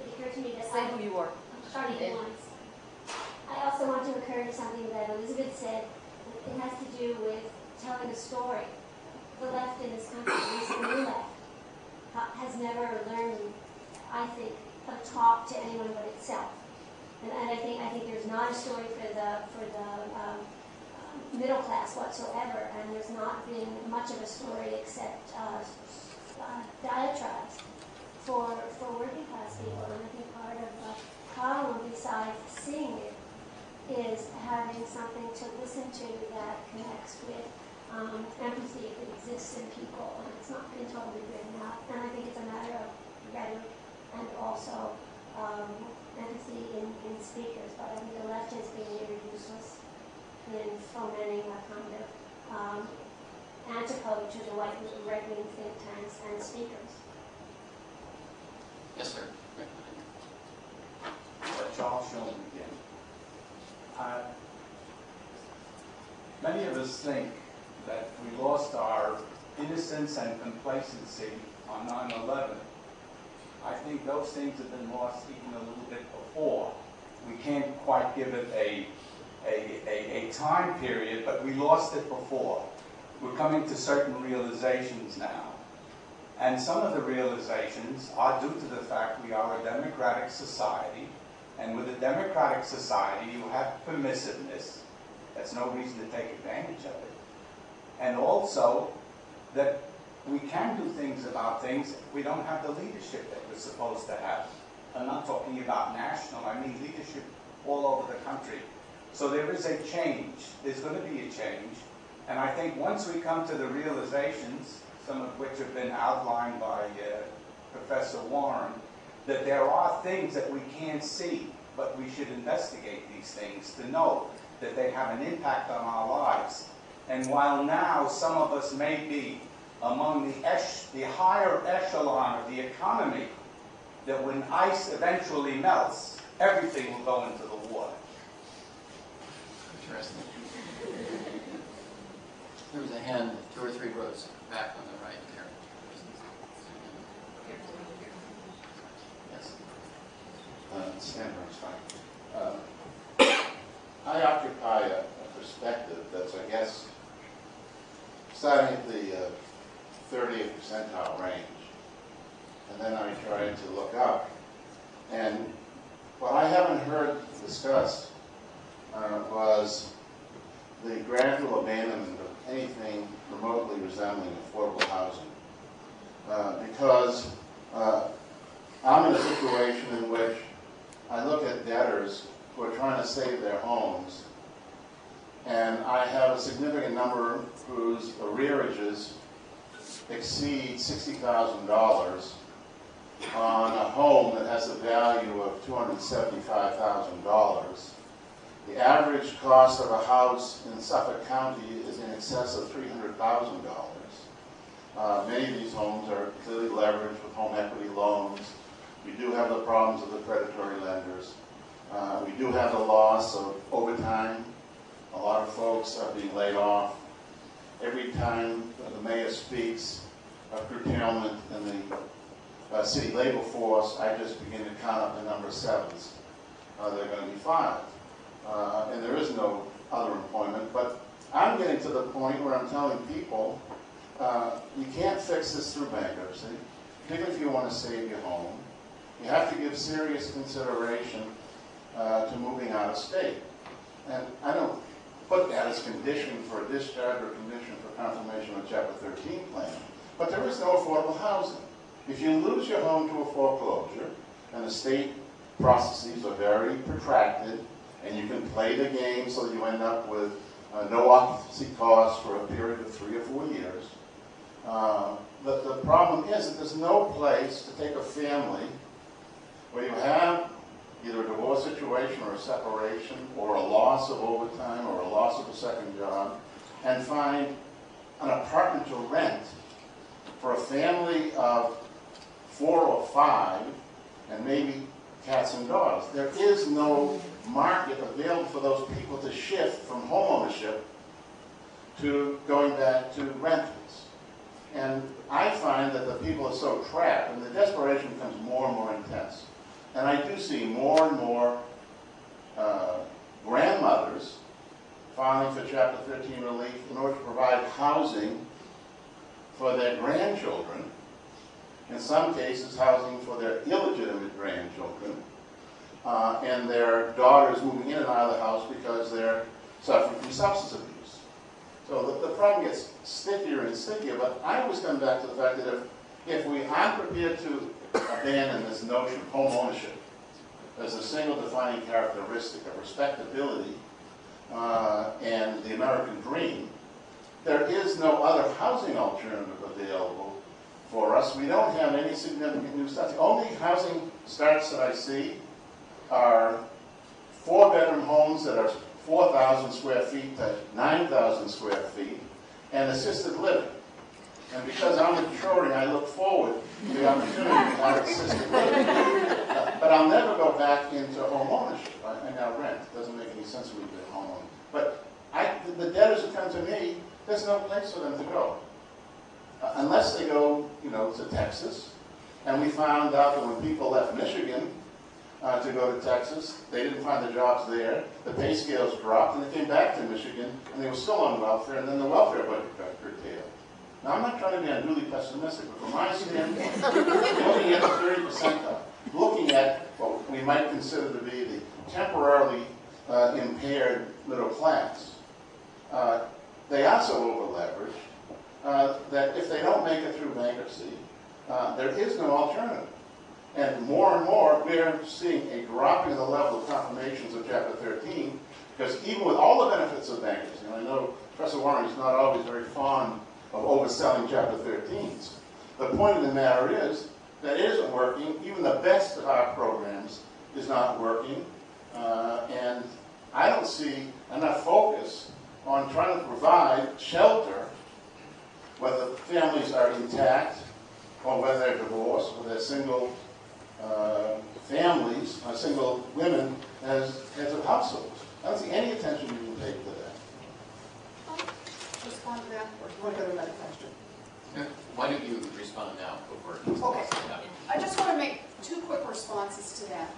Speaker 11: It occurred to me that
Speaker 3: Say who you are.
Speaker 11: I'm starting at once. I also want to encourage something that Elizabeth said. It has to do with telling a story. The left in this country, at least the new left, has never learned, I think, how to talk to anyone but itself. And I think there's not a story for the middle class whatsoever, and there's not been much of a story except diatribes for working class people. And I think part of the problem, besides seeing it, is having something to listen to that connects with empathy that exists in people, and it's not been totally written out. And I think it's a matter of rhetoric and also empathy in speakers. But I think the left has been nearly useless in fomenting a kind of antipode to the right-wing think tanks and speakers.
Speaker 2: Yes, sir.
Speaker 12: Charles Sheldon again. Many of us think that we lost our innocence and complacency on 9/11. I think those things have been lost even a little bit before. We can't quite give it a time period, but we lost it before. We're coming to certain realizations now. And some of the realizations are due to the fact we are a democratic society. And with a democratic society, you have permissiveness. That's no reason to take advantage of it. And also that we can do things about things if we don't have the leadership that we're supposed to have. I'm not talking about national, I mean leadership all over the country. So there is a change. There's going to be a change. And I think once we come to the realizations, some of which have been outlined by Professor Warren, that there are things that we can't see, but we should investigate these things to know that they have an impact on our lives. And while now some of us may be among the higher echelon of the economy, that when ice eventually melts, everything will go into the water.
Speaker 2: Interesting. There was a hand 2 or 3 rows back on the right there. Yes.
Speaker 13: Stan Bernstein. I occupy a perspective that's a I guess, starting at the 30th percentile range. And then I tried to look up. And what I haven't heard discussed was the gradual abandonment of anything remotely resembling affordable housing. Because I'm in a situation in which I look at debtors who are trying to save their homes, and I have a significant number whose arrearages exceed $60,000 on a home that has a value of $275,000. The average cost of a house in Suffolk County is in excess of $300,000. Many of these homes are clearly leveraged with home equity loans. We do have the problems of the predatory lenders. We do have the loss of overtime. A lot of folks are being laid off. Every time the mayor speaks of curtailment in the city labor force, I just begin to count up the number of sevens. There are going to be 5. And there is no other employment. But I'm getting to the point where I'm telling people, you can't fix this through bankruptcy, particularly if you want to save your home. You have to give serious consideration to moving out of state. And I don't put that as condition for a discharge or condition for confirmation of Chapter 13 plan. But there is no affordable housing. If you lose your home to a foreclosure, and the state processes are very protracted, and you can play the game so that you end up with no occupancy costs for a period of 3 or 4 years. The problem is that there's no place to take a family where you have either a divorce situation or a separation or a loss of overtime or a loss of a second job and find an apartment to rent for a family of 4 or 5 and maybe cats and dogs. There is no market available for those people to shift from homeownership to going back to rentals. And I find that the people are so trapped and the desperation becomes more and more intense. And I do see more and more grandmothers filing for Chapter 13 relief in order to provide housing for their grandchildren, in some cases housing for their illegitimate grandchildren, and their daughters moving in and out of the house because they're suffering from substance abuse. So the problem gets stickier and stickier, but I always come back to the fact that if we aren't prepared to abandon this notion of home ownership as a single defining characteristic of respectability and the American dream, there is no other housing alternative available for us. We don't have any significant new starts. The only housing starts that I see are 4-bedroom homes that are 4,000 square feet to 9,000 square feet and assisted living. And because I'm maturing, I look forward to the opportunity to have assisted living. But I'll never go back into home ownership. I now rent. It doesn't make any sense for me to be a homeowner. But the debtors who come to me, there's no place for them to go. Unless they go, to Texas. And we found out that when people left Michigan to go to Texas, they didn't find the jobs there. The pay scales dropped, and they came back to Michigan, and they were still on welfare, and then the welfare budget got curtailed. Now, I'm not trying to be unduly pessimistic, but from my standpoint, looking at the 30%, looking at what we might consider to be the temporarily impaired middle class, they are so over-leveraged that if they don't make it through bankruptcy, there is no alternative. And more, we're seeing a dropping of the level of confirmations of Chapter 13, because even with all the benefits of bankruptcy, and I know Professor Warren is not always very fond of overselling Chapter 13s, the point of the matter is that it isn't working. Even the best of our programs is not working. And I don't see enough focus on trying to provide shelter, whether families are intact or whether they're divorced, or they're single families, or single women as heads of households. I don't see any attention you can take to that.
Speaker 6: Respond to that, or do you want to go to another question?
Speaker 2: Why don't you respond now before?
Speaker 6: Okay. I just want to make 2 quick responses to that.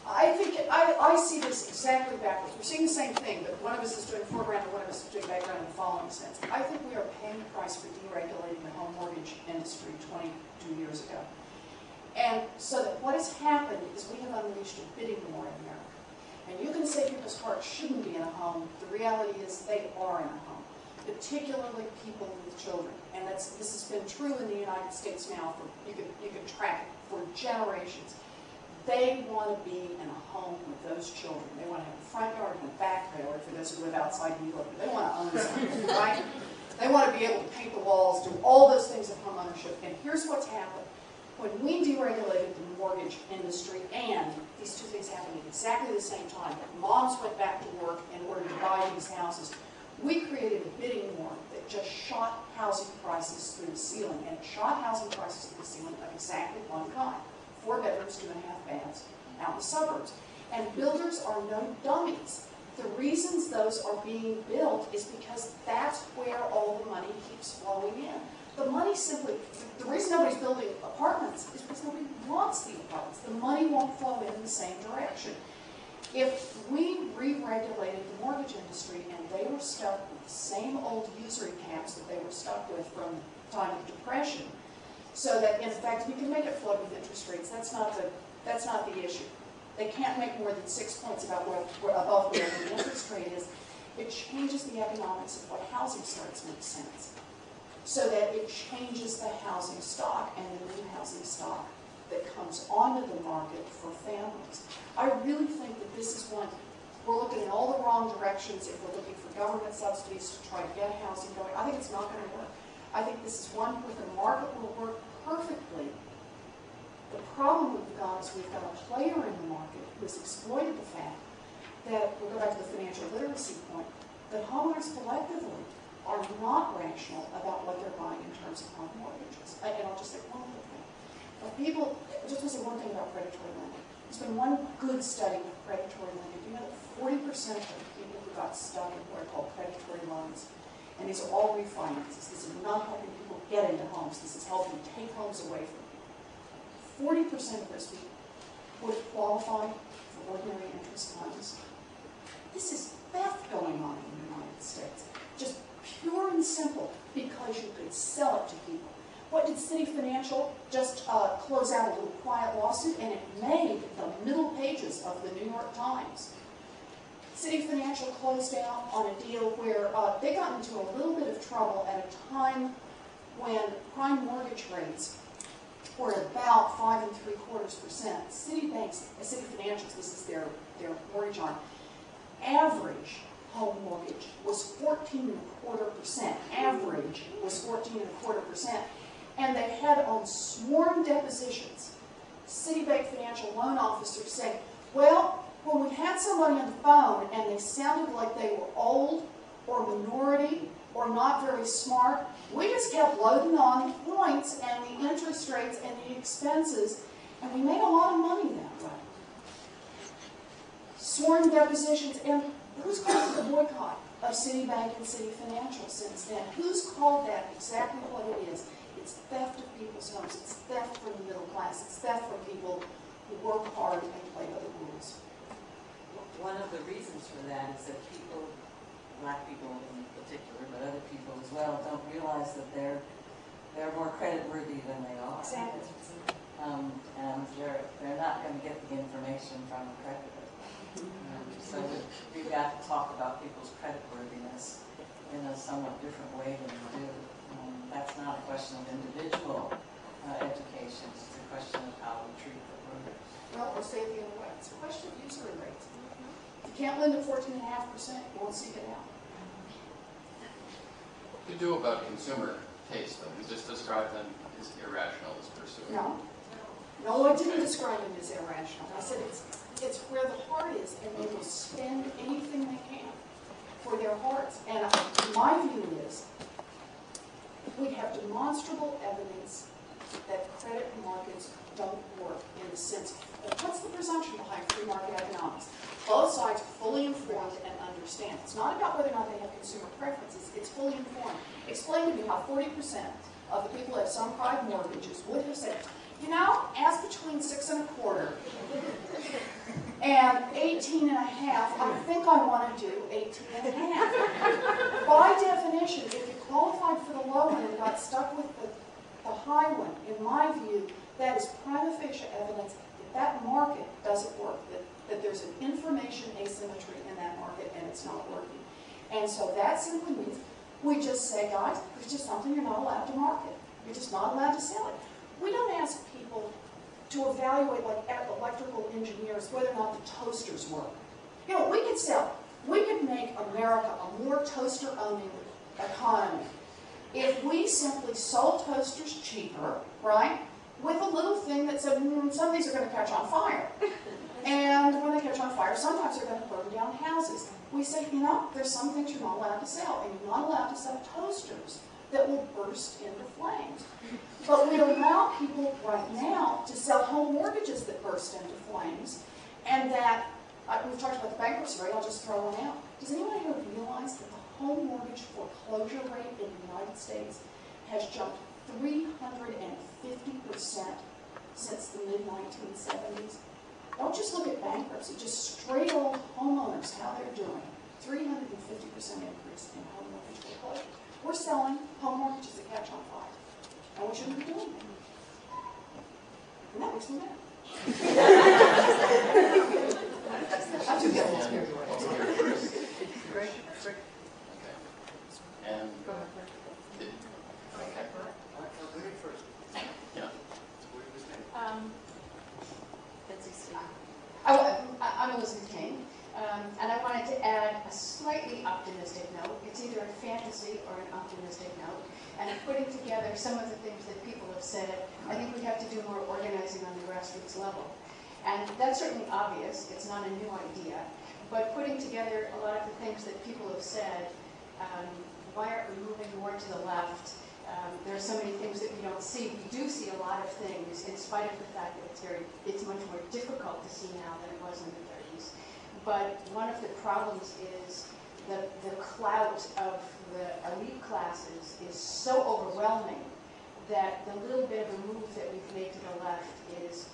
Speaker 6: I think I see this exactly backwards. We're seeing the same thing, but one of us is doing $4 grand and one sense. I think we are paying the price for deregulating the home mortgage industry 22 years ago. And so that what has happened is we have unleashed a bidding war in America. And you can say people's hearts shouldn't be in a home. The reality is they are in a home, particularly people with children. And this has been true in the United States now for, you can track it, for generations. They want to be in a home with those children. They want to have a front yard and a backyard for those who live outside New York. But they want to own something, right? They want to be able to paint the walls, do all those things of home ownership. And here's what's happened. When we deregulated the mortgage industry, and these two things happened at exactly the same time, moms went back to work in order to buy these houses, we created a bidding war that just shot housing prices through the ceiling. And it shot housing prices through the ceiling of exactly one kind. 4 bedrooms, 2.5 baths, out in the suburbs. And builders are no dummies. The reasons those are being built is because that's where all the money keeps flowing in. The money simply, the reason nobody's building apartments is because nobody wants the apartments. The money won't flow in the same direction. If we re-regulated the mortgage industry and they were stuck with the same old usury caps that they were stuck with from the time of the Depression, so that in fact you can make it float with interest rates, that's not the issue. They can't make more than 6 points above where the interest rate is. It changes the economics of what housing starts make sense. So that it changes the housing stock and the new housing stock that comes onto the market for families. I really think that this is one, we're looking in all the wrong directions if we're looking for government subsidies to try to get housing going. I think it's not going to work. I think this is one where the market will work perfectly. The problem we've got is we've got a player in the market who has exploited the fact that, we'll go back to the financial literacy point, that homeowners collectively are not rational about what they're buying in terms of home mortgages. And I'll just say one other thing. People, just to say one thing about predatory lending. There's been one good study of predatory lending. You know that 40% of the people who got stuck in what are called predatory loans, and these are all refinances. This is not helping people get into homes. This is helping take homes away from people. 40% of those people would qualify for ordinary interest loans. This is theft going on in the United States. Just pure and simple, because you could sell it to people. What did City Financial just close out a little quiet lawsuit, and it made the middle pages of the New York Times. City Financial closed out on a deal where they got into a little bit of trouble at a time when prime mortgage rates were about 5.75%. Citibank's, City Financial's, this is their mortgage arm, average home mortgage was 14.25%. Average was 14.25%. And they had on sworn depositions, Citibank financial loan officers saying, well, when we had somebody on the phone and they sounded like they were old or minority or not very smart, we just kept loading on the points and the interest rates and the expenses, and we made a lot of money that way. Sworn depositions, and who's called the boycott of Citibank and City Financial since then? Who's called that exactly what it is? It's theft of people's homes. It's theft from the middle class. It's theft from people who work hard and play by the rules.
Speaker 4: One of the reasons for that is that people, black people in particular, but other people as well, don't realize that they're more creditworthy than they are.
Speaker 6: Exactly.
Speaker 4: And they're not going to get the information from a creditor. So we've got to talk about people's creditworthiness in a somewhat different way than we do. That's not a question of individual education. It's a question of how we treat the workers.
Speaker 6: Well, or say it the other way. It's a question of usury rates. If you can't lend at 14.5%, you won't seek it out.
Speaker 2: What do you do about consumer taste, though? You just described them as irrational, as pursuing.
Speaker 6: No. No, I didn't describe them as irrational. I said it's where the heart is, and they will spend anything they can for their hearts. And my view is, we have demonstrable evidence that credit markets don't work in the sense of, what's the presumption behind free market economics? Both sides are fully informed and understand. It's not about whether or not they have consumer preferences, it's fully informed. Explain to me how 40% of the people who have some private mortgages would have said, you know, as between 6.25 and 18.5, I think I want to do 18.5. By definition, there's an information asymmetry in that market and it's not working. And so that simply means we just say, guys, there's just something you're not allowed to market. You're just not allowed to sell it. We don't ask people to evaluate, like electrical engineers, whether or not the toasters work. You know, we could make America a more toaster-owning economy if we simply sold toasters cheaper, right, with a little thing that said, some of these are going to catch on fire. And when they catch on fire, sometimes they're going to burn down houses. We say, you know, there's some things you're not allowed to sell, and you're not allowed to sell toasters that will burst into flames. But we allow people right now to sell home mortgages that burst into flames, and that, we've talked about the bankruptcy rate, I'll just throw one out. Does anyone here realize that the home mortgage foreclosure rate in the United States has jumped 350% since the mid-1970s? Don't just look at bankruptcy, just straight old homeowners, how they're doing. 350% increase in home mortgage foreclosure. We're selling home mortgages that catch on fire. And we shouldn't be doing that. And that makes me mad. I do get a little scared.
Speaker 2: Okay. And yeah.
Speaker 14: I'm Elizabeth Kane, and I wanted to add a slightly optimistic note. It's either a fantasy or an optimistic note. And putting together some of the things that people have said, I think we have to do more organizing on the grassroots level. And that's certainly obvious. It's not a new idea. But putting together a lot of the things that people have said, why aren't we moving more to the left? There are so many things that we don't see. We do see a lot of things, in spite of the fact that it's much more difficult to see now than it was in the 30s. But one of the problems is the clout of the elite classes is so overwhelming that the little bit of a move that we've made to the left is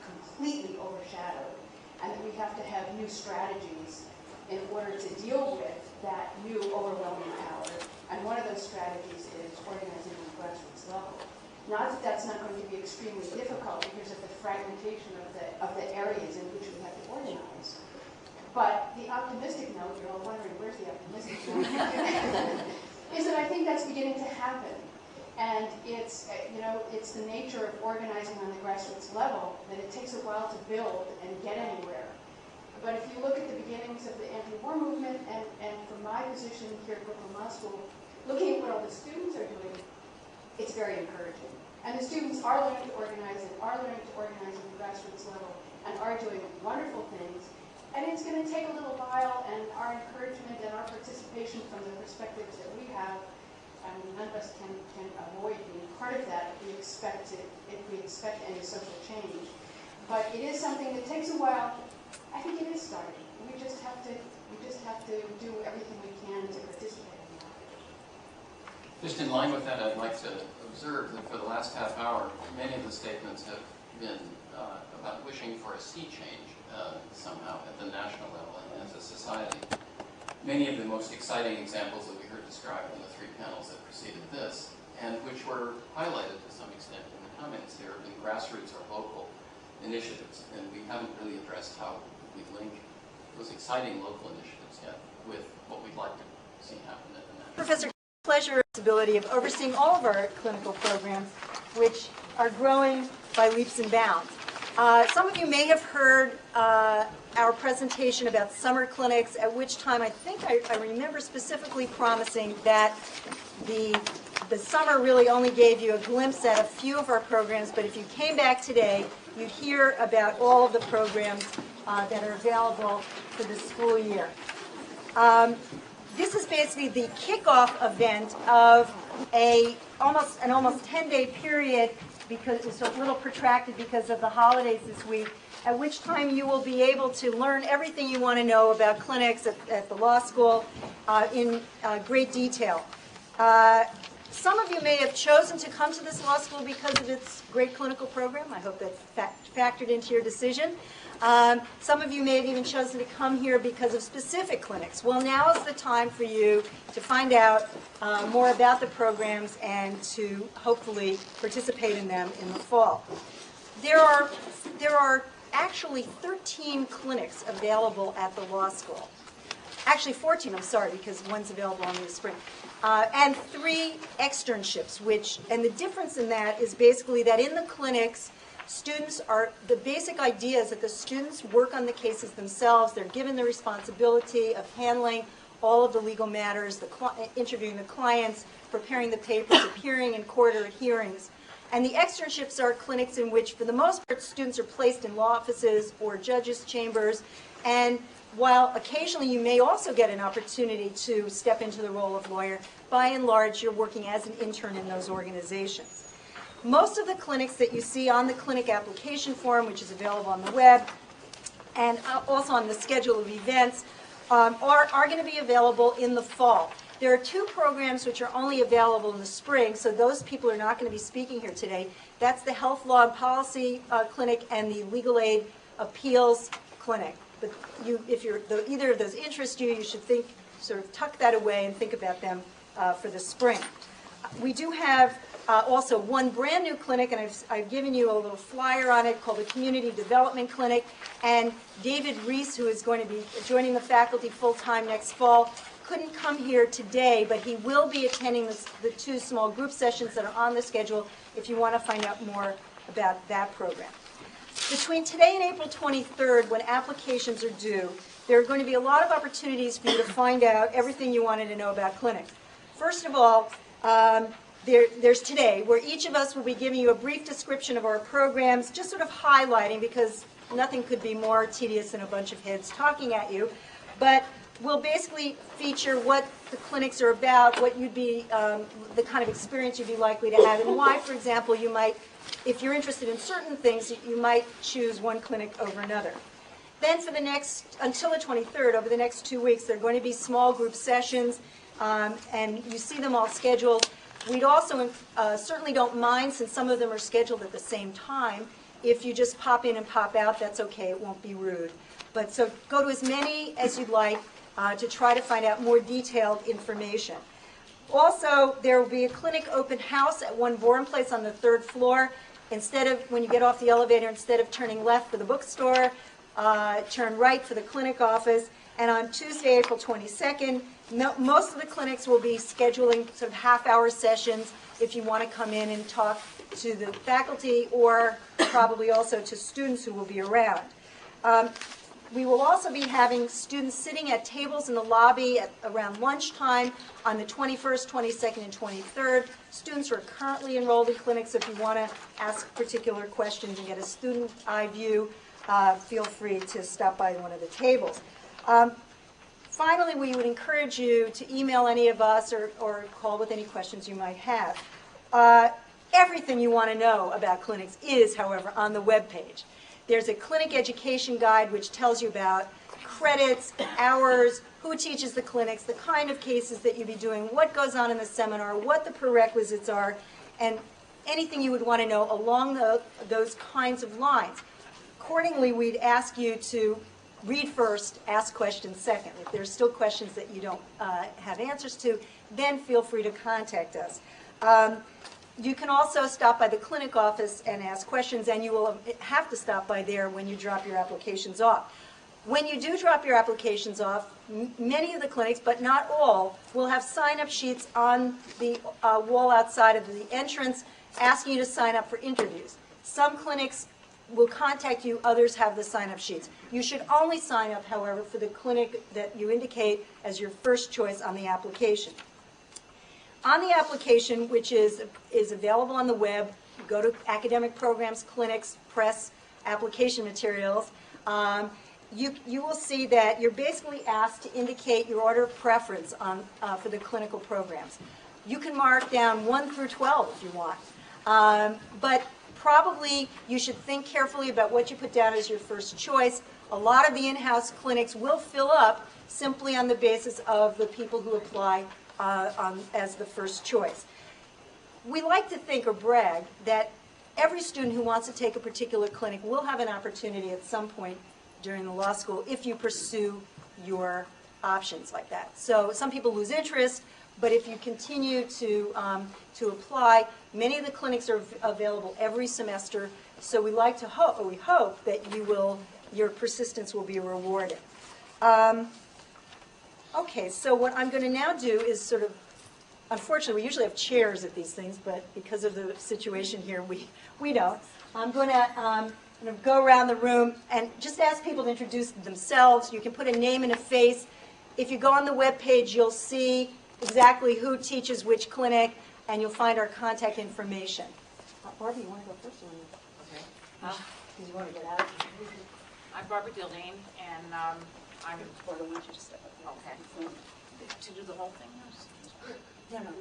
Speaker 14: completely overshadowed, and that we have to have new strategies in order to deal with that new overwhelming power. And one of those strategies is organizing on the grassroots level. Not that that's not going to be extremely difficult because of the fragmentation of the areas in which we have to organize. But the optimistic note, you're all wondering, where's the optimistic note? Is that I think that's beginning to happen. And it's, it's the nature of organizing on the grassroots level that it takes a while to build and get anywhere. But if you look at the beginnings of the anti-war movement, and from my position here at Brooklyn Law School, looking at what all the students are doing, it's very encouraging. And the students are learning to organize and are learning to organize at the grassroots level and are doing wonderful things. And it's going to take a little while, and our encouragement and our participation from the perspectives that we have, I mean, none of us can avoid being part of that if we expect any social change. But it is something that takes a while. I think it is starting. We just have to do everything we can to participate in that.
Speaker 2: Just in line with that, I'd like to observe that for the last half hour, many of the statements have been about wishing for a sea change somehow at the national level and as a society. Many of the most exciting examples that we heard described in the three panels that preceded this, and which were highlighted to some extent in the comments here, have been grassroots or local initiatives, and we haven't really addressed how we link those exciting local initiatives yet with what we'd like to see happen at the national level.
Speaker 15: Professor, pleasure responsibility of overseeing all of our clinical programs, which are growing by leaps and bounds. Some of you may have heard our presentation about summer clinics, at which time I think I remember specifically promising that the summer really only gave you a glimpse at a few of our programs, but if you came back today, you'd hear about all of the programs that are available for the school year. This is basically the kickoff event of an almost 10-day period, because it's a little protracted because of the holidays this week, at which time you will be able to learn everything you want to know about clinics at the law school in great detail. Some of you may have chosen to come to this law school because of its great clinical program. I hope that's factored into your decision. Some of you may have even chosen to come here because of specific clinics. Well, now is the time for you to find out more about the programs and to hopefully participate in them in the fall. There are actually 13 clinics available at the law school. Actually 14, I'm sorry, because one's available only this spring. And 3 externships, and the difference in that is basically that in the clinics, the basic idea is that the students work on the cases themselves. They're given the responsibility of handling all of the legal matters, interviewing the clients, preparing the papers, appearing in court or at hearings. And the externships are clinics in which, for the most part, students are placed in law offices or judges' chambers. And while occasionally you may also get an opportunity to step into the role of lawyer, by and large, you're working as an intern in those organizations. Most of the clinics that you see on the clinic application form, which is available on the web, and also on the schedule of events, are going to be available in the fall. There are 2 programs which are only available in the spring, so those people are not going to be speaking here today. That's the Health Law and Policy Clinic and the Legal Aid Appeals Clinic. But if either of those interest you, you should sort of tuck that away and think about them for the spring. We do have also one brand new clinic, and I've given you a little flyer on it, called the Community Development Clinic. And David Reese, who is going to be joining the faculty full-time next fall, couldn't come here today, but he will be attending the 2 small group sessions that are on the schedule if you want to find out more about that program. Between today and April 23rd, when applications are due, there are going to be a lot of opportunities for you to find out everything you wanted to know about clinics. First of all, there's today, where each of us will be giving you a brief description of our programs, just sort of highlighting, because nothing could be more tedious than a bunch of heads talking at you. But we'll basically feature what the clinics are about, what you'd be, the kind of experience you'd be likely to have, and why, for example, you might, if you're interested in certain things, you might choose one clinic over another. Then for until the 23rd, over the next 2 weeks, there are going to be small group sessions, and you see them all scheduled. We'd also certainly don't mind, since some of them are scheduled at the same time, if you just pop in and pop out, that's okay, it won't be rude. But so go to as many as you'd like to try to find out more detailed information. Also, there will be a clinic open house at 1 Bourne Place on the 3rd floor. When you get off the elevator, instead of turning left for the bookstore, turn right for the clinic office. And on Tuesday, April 22nd, most of the clinics will be scheduling sort of half-hour sessions if you want to come in and talk to the faculty, or probably also to students who will be around. We will also be having students sitting at tables in the lobby around lunchtime on the 21st, 22nd, and 23rd. Students are currently enrolled in clinics, so if you want to ask particular questions and get a student eye view, feel free to stop by one of the tables. Finally, we would encourage you to email any of us or call with any questions you might have. Everything you want to know about clinics is, however, on the webpage. There's a clinic education guide which tells you about credits, hours, who teaches the clinics, the kind of cases that you'll be doing, what goes on in the seminar, what the prerequisites are, and anything you would want to know along those kinds of lines. Accordingly, we'd ask you to read first, ask questions second. If there's still questions that you don't have answers to, then feel free to contact us. You can also stop by the clinic office and ask questions, and you will have to stop by there when you drop your applications off. When you do drop your applications off, many of the clinics, but not all, will have sign-up sheets on the wall outside of the entrance asking you to sign up for interviews. Some clinics will contact you, others have the sign-up sheets. You should only sign up, however, for the clinic that you indicate as your first choice on the application. On the application, which is available on the web, go to academic programs, clinics, press, application materials, you will see that you're basically asked to indicate your order of preference for the clinical programs. You can mark down 1 through 12 if you want, but probably you should think carefully about what you put down as your first choice. A lot of the in-house clinics will fill up simply on the basis of the people who apply as the first choice. We like to think or brag that every student who wants to take a particular clinic will have an opportunity at some point during the law school if you pursue your options like that. So some people lose interest, but if you continue to apply, many of the clinics are available every semester, So we hope that your persistence will be rewarded. Okay, so what I'm going to now do is sort of, unfortunately, we usually have chairs at these things, but because of the situation here, we don't. I'm going to go around the room and just ask people to introduce themselves. You can put a name and a face. If you go on the webpage, you'll see exactly who teaches which clinic, and you'll find our contact information. Barbara, you want to go first?
Speaker 16: Okay.
Speaker 15: Because you want to get out.
Speaker 16: I'm Barbara Dildane, and I'm...
Speaker 15: Or I want you to step up.
Speaker 16: Okay. To do the whole thing?
Speaker 15: No, no,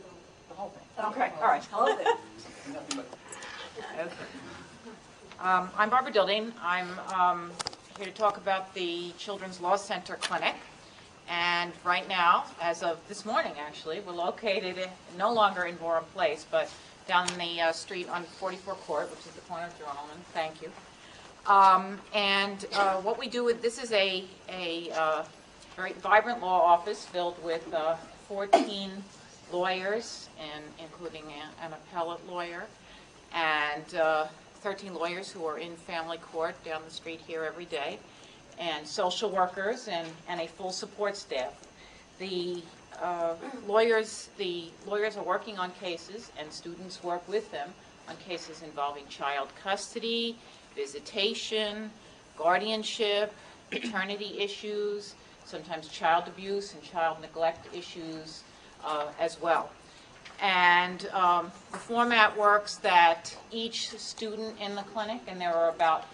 Speaker 16: the whole thing. Okay, all right.
Speaker 15: Hello there.
Speaker 16: Okay. I'm Barbara Dildane. I'm here to talk about the Children's Law Center Clinic. And right now, as of this morning actually, we're located no longer in Borum Place, but down the street on 44 Court, which is the corner of Droneman. Thank you. What we do with this is a very vibrant law office filled with 14 lawyers, and including an appellate lawyer, and 13 lawyers who are in family court down the street here every day, and social workers and a full support staff. The lawyers are working on cases, and students work with them on cases involving child custody, visitation, guardianship, paternity issues, sometimes child abuse and child neglect issues as well. And the format works that each student in the clinic, and there are about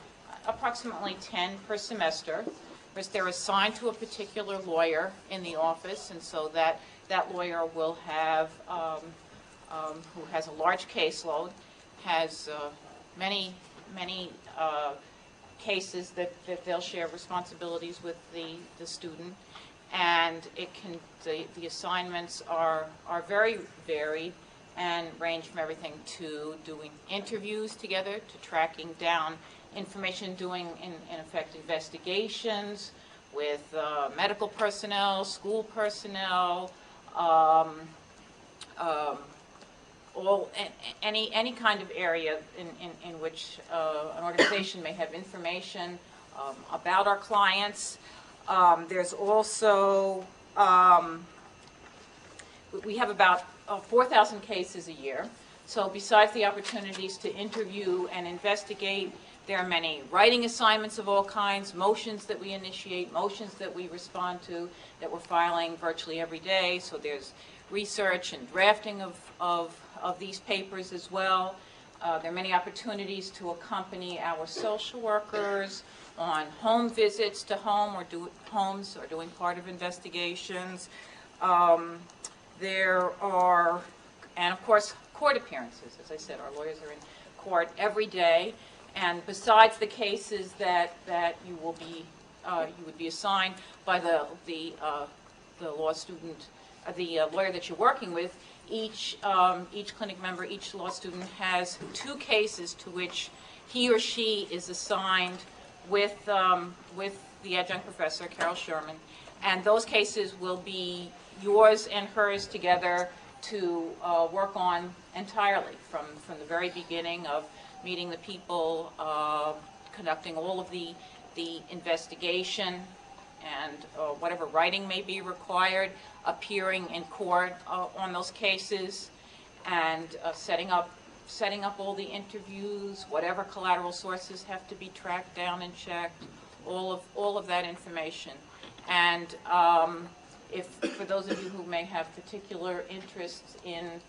Speaker 16: approximately 10 per semester, they're assigned to a particular lawyer in the office, and so that lawyer will have, who has a large caseload, has many cases that they'll share responsibilities with the student, and the assignments are very varied and range from everything to doing interviews together, to tracking down information, doing in effect investigations with medical personnel, school personnel, any kind of area in which an organization may have information about our clients. There's also, we have about 4,000 cases a year. So besides the opportunities to interview and investigate, there are many writing assignments of all kinds, motions that we initiate, motions that we respond to, that we're filing virtually every day. So there's research and drafting of these papers as well. There are many opportunities to accompany our social workers on home visits to homes or doing part of investigations. There are, and of course, court appearances. As I said, our lawyers are in court every day. And besides the cases that you would be assigned by the law student, the lawyer that you're working with, each clinic member, each law student has 2 cases to which he or she is assigned with the adjunct professor, Carol Sherman, and those cases will be yours and hers together to work on entirely from the very beginning of meeting the people, conducting all of the investigation, and whatever writing may be required, appearing in court on those cases, and setting up all the interviews, whatever collateral sources have to be tracked down and checked, all of that information. And if for those of you who may have particular interests in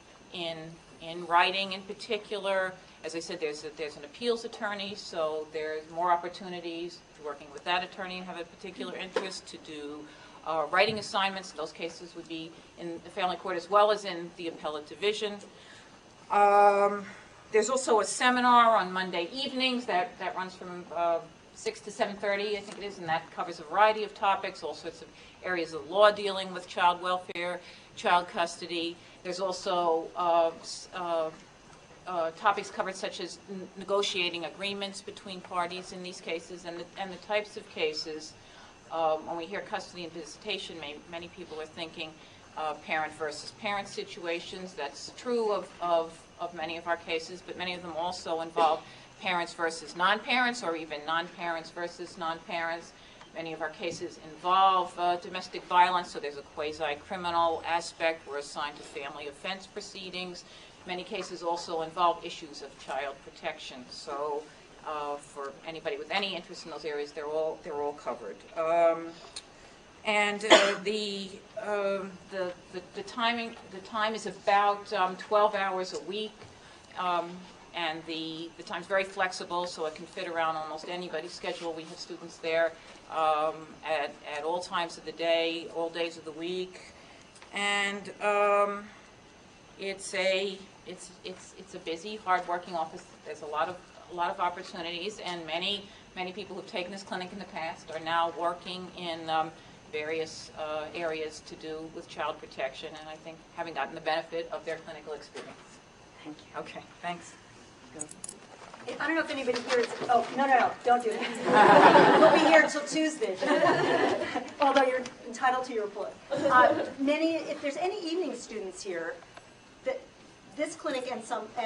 Speaker 16: writing in particular, as I said, there's an appeals attorney, so there's more opportunities working with that attorney and have a particular interest to do writing assignments. Those cases would be in the family court as well as in the appellate division. There's also a seminar on Monday evenings that runs from 6 to 7:30, I think it is, and that covers a variety of topics, all sorts of areas of law dealing with child welfare, child custody. There's also topics covered such as negotiating agreements between parties in these cases, and the types of cases. When we hear custody and visitation, many people are thinking parent versus parent situations. That's true of many of our cases, but many of them also involve parents versus non-parents, or even non-parents versus non-parents. Many of our cases involve domestic violence, so there's a quasi-criminal aspect. We're assigned to family offense proceedings. Many cases also involve issues of child protection. So for anybody with any interest in those areas, they're all covered. The time is about 12 hours a week. And the time's very flexible, so it can fit around almost anybody's schedule. We have students there at all times of the day, all days of the week, and it's a busy, hard-working office. There's a lot of opportunities, and many people who've taken this clinic in the past are now working in various areas to do with child protection, and I think having gotten the benefit of their clinical experience.
Speaker 15: Thank you. Okay, thanks. I don't know if anybody here is, oh, no, don't do it. We'll be here until Tuesday, although you're entitled to your report. If there's any evening students here, this clinic and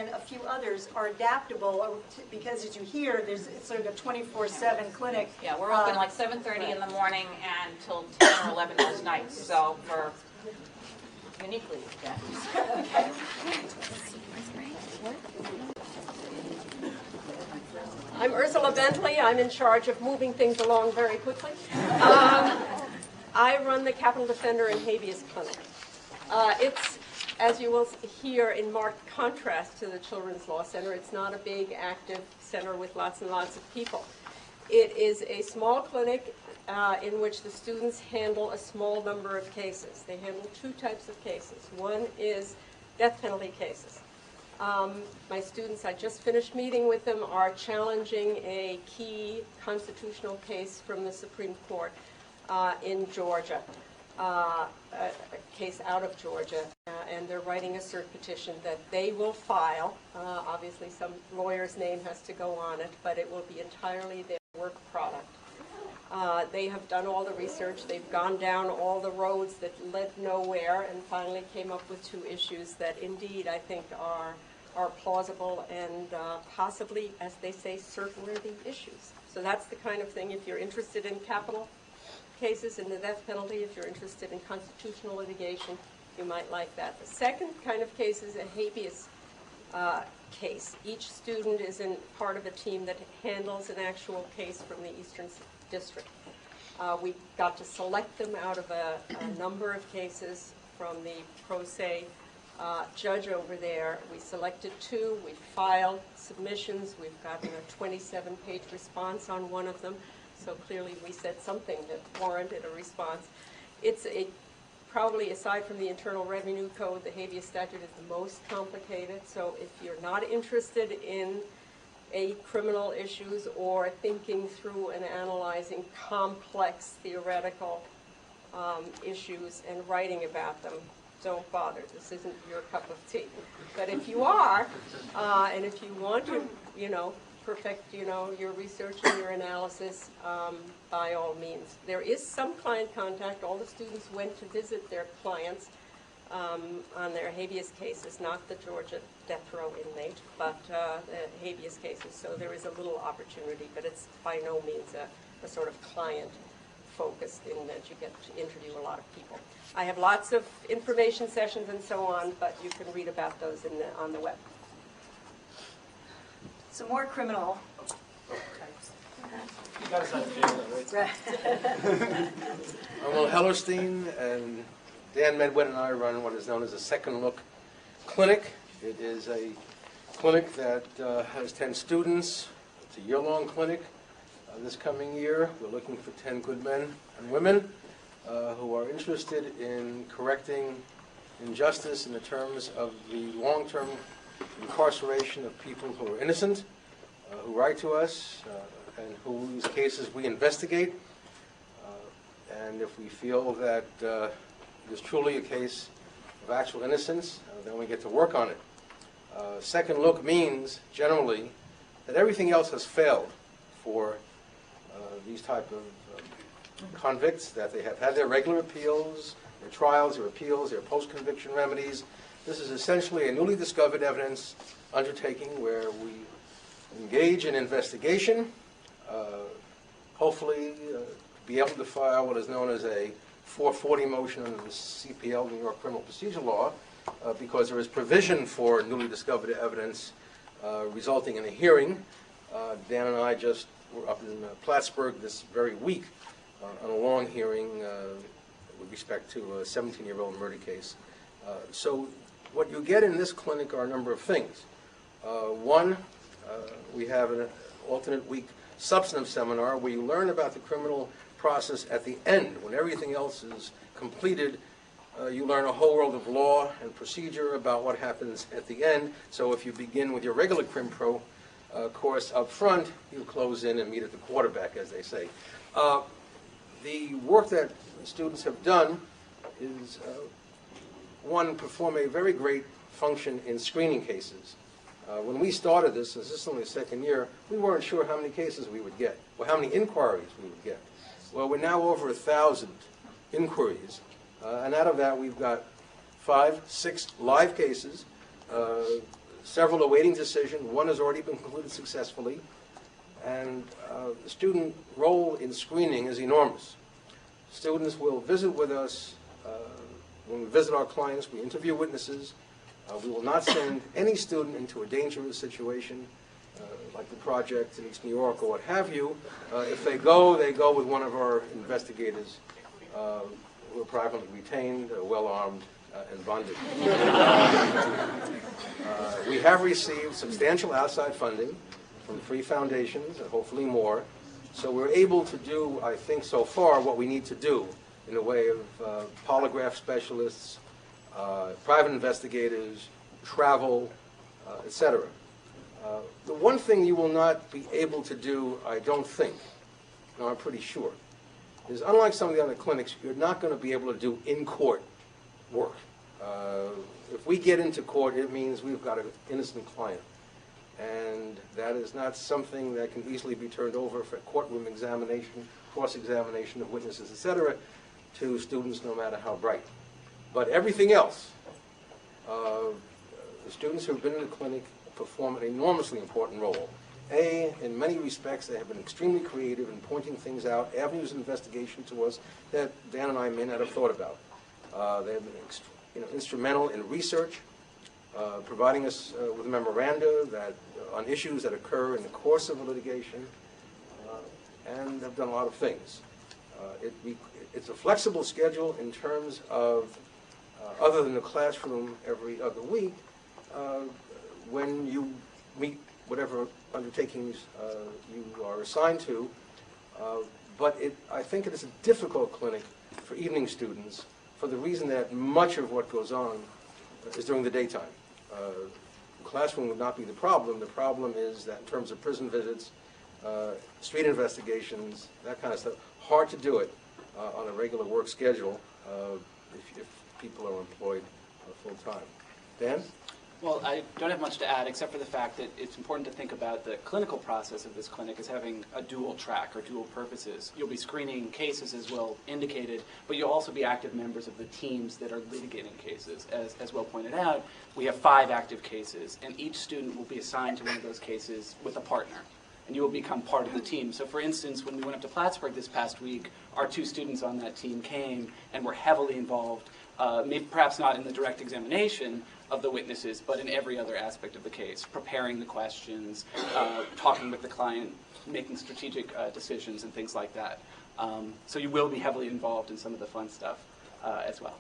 Speaker 15: a few others are adaptable because, as you hear, it's sort of a 24/7 clinic.
Speaker 16: Yeah, we're open like 7:30 in the morning and till 10 or 11 most nights, so for uniquely, yeah.
Speaker 15: Okay.
Speaker 17: I'm Ursula Bentley. I'm in charge of moving things along very quickly. I run the Capital Defender and Habeas Clinic. It's, as you will hear, in marked contrast to the Children's Law Center. It's not a big, active center with lots and lots of people. It is a small clinic in which the students handle a small number of cases. They handle two types of cases. One is death penalty cases. My students, I just finished meeting with them, are challenging a key constitutional case from the Supreme Court in Georgia, a case out of Georgia, and they're writing a cert petition that they will file. Obviously, some lawyer's name has to go on it, but it will be entirely their work product. They have done all the research. They've gone down all the roads that led nowhere and finally came up with two issues that indeed I think are plausible and possibly, as they say, cert-worthy issues. So that's the kind of thing, if you're interested in capital cases and the death penalty, if you're interested in constitutional litigation, you might like that. The second kind of case is a habeas case. Each student is in part of a team that handles an actual case from the Eastern District. We got to select them out of a number of cases from the pro se judge over there. We selected two. We filed submissions. We've gotten a 27-page response on one of them. So clearly we said something that warranted a response. It's probably, aside from the Internal Revenue Code, the habeas statute is the most complicated. So if you're not interested in criminal issues or thinking through and analyzing complex theoretical issues and writing about them, don't bother. This isn't your cup of tea. But if you are, and if you want to, perfect, your research and your analysis, by all means. There is some client contact. All the students went to visit their clients on their habeas cases, not the Georgia death row inmate, but the habeas cases. So there is a little opportunity, but it's by no means a sort of client focused in that you get to interview a lot of people. I have lots of information sessions and so on, but you can read about those on the web.
Speaker 15: Some more criminal.
Speaker 18: You guys have jail, right?
Speaker 19: I'm Will Hellerstein, and Dan Medwin and I run what is known as a Second Look Clinic. It is a clinic that has 10 students. It's a year-long clinic. This coming year, we're looking for 10 good men and women who are interested in correcting injustice in the terms of the long-term incarceration of people who are innocent, who write to us, and whose cases we investigate. And if we feel that it is truly a case of actual innocence, then we get to work on it. Second look means, generally, that everything else has failed for these type of convicts, that they have had their regular appeals, their trials, their appeals, their post-conviction remedies. This is essentially a newly discovered evidence undertaking where we engage in investigation, hopefully be able to file what is known as a 440 motion under the CPL, New York Criminal Procedure Law, because there is provision for newly discovered evidence resulting in a hearing. Dan and I just were up in Plattsburgh this very week on a long hearing with respect to a 17-year-old murder case. So what you get in this clinic are a number of things. One, we have an alternate week substantive seminar where you learn about the criminal process at the end. When everything else is completed, you learn a whole world of law and procedure about what happens at the end. So if you begin with your regular Crim Pro course up front, you close in and meet at the quarterback, as they say. The work that students have done is, one, perform a very great function in screening cases. When we started this, since this is only the second year, we weren't sure how many cases we would get, or how many inquiries we would get. Well, we're now over 1,000 inquiries, and out of that we've got 5, 6 live cases, several awaiting decision. One has already been concluded successfully, and the student role in screening is enormous. Students will visit with us. When we visit our clients, we interview witnesses. We will not send any student into a dangerous situation, like the project in East New York or what have you. If they go with one of our investigators who are privately retained, well-armed, and bonded. We have received substantial outside funding from 3 foundations, and hopefully more. So we're able to do, I think so far, what we need to do in the way of polygraph specialists, private investigators, travel, etc. The one thing you will not be able to do, I don't think, no, I'm pretty sure, is unlike some of the other clinics, you're not going to be able to do in-court work. If we get into court, it means we've got an innocent client. And that is not something that can easily be turned over for courtroom examination, cross-examination of witnesses, etc., to students no matter how bright. But everything else, the students who have been in the clinic perform an enormously important role. In many respects, they have been extremely creative in pointing things out, avenues of investigation to us that Dan and I may not have thought about. They have been instrumental in research, providing us with memoranda that on issues that occur in the course of a litigation, and have done a lot of things. It's a flexible schedule in terms of, other than the classroom every other week, when you meet whatever undertakings you are assigned to. But I think it is a difficult clinic for evening students for the reason that much of what goes on is during the daytime. The classroom would not be the problem. The problem is that in terms of prison visits, street investigations, that kind of stuff, hard to do it on a regular work schedule if people are employed full-time. Dan?
Speaker 20: Well, I don't have much to add except for the fact that it's important to think about the clinical process of this clinic as having a dual track or dual purposes. You'll be screening cases, as well indicated, but you'll also be active members of the teams that are litigating cases. As well pointed out, we have 5 active cases, and each student will be assigned to one of those cases with a partner, and you will become part of the team. So for instance, when we went up to Plattsburgh this past week, our 2 students on that team came and were heavily involved, maybe perhaps not in the direct examination of the witnesses, but in every other aspect of the case, preparing the questions, talking with the client, making strategic decisions and things like that. So you will be heavily involved in some of the fun stuff as well.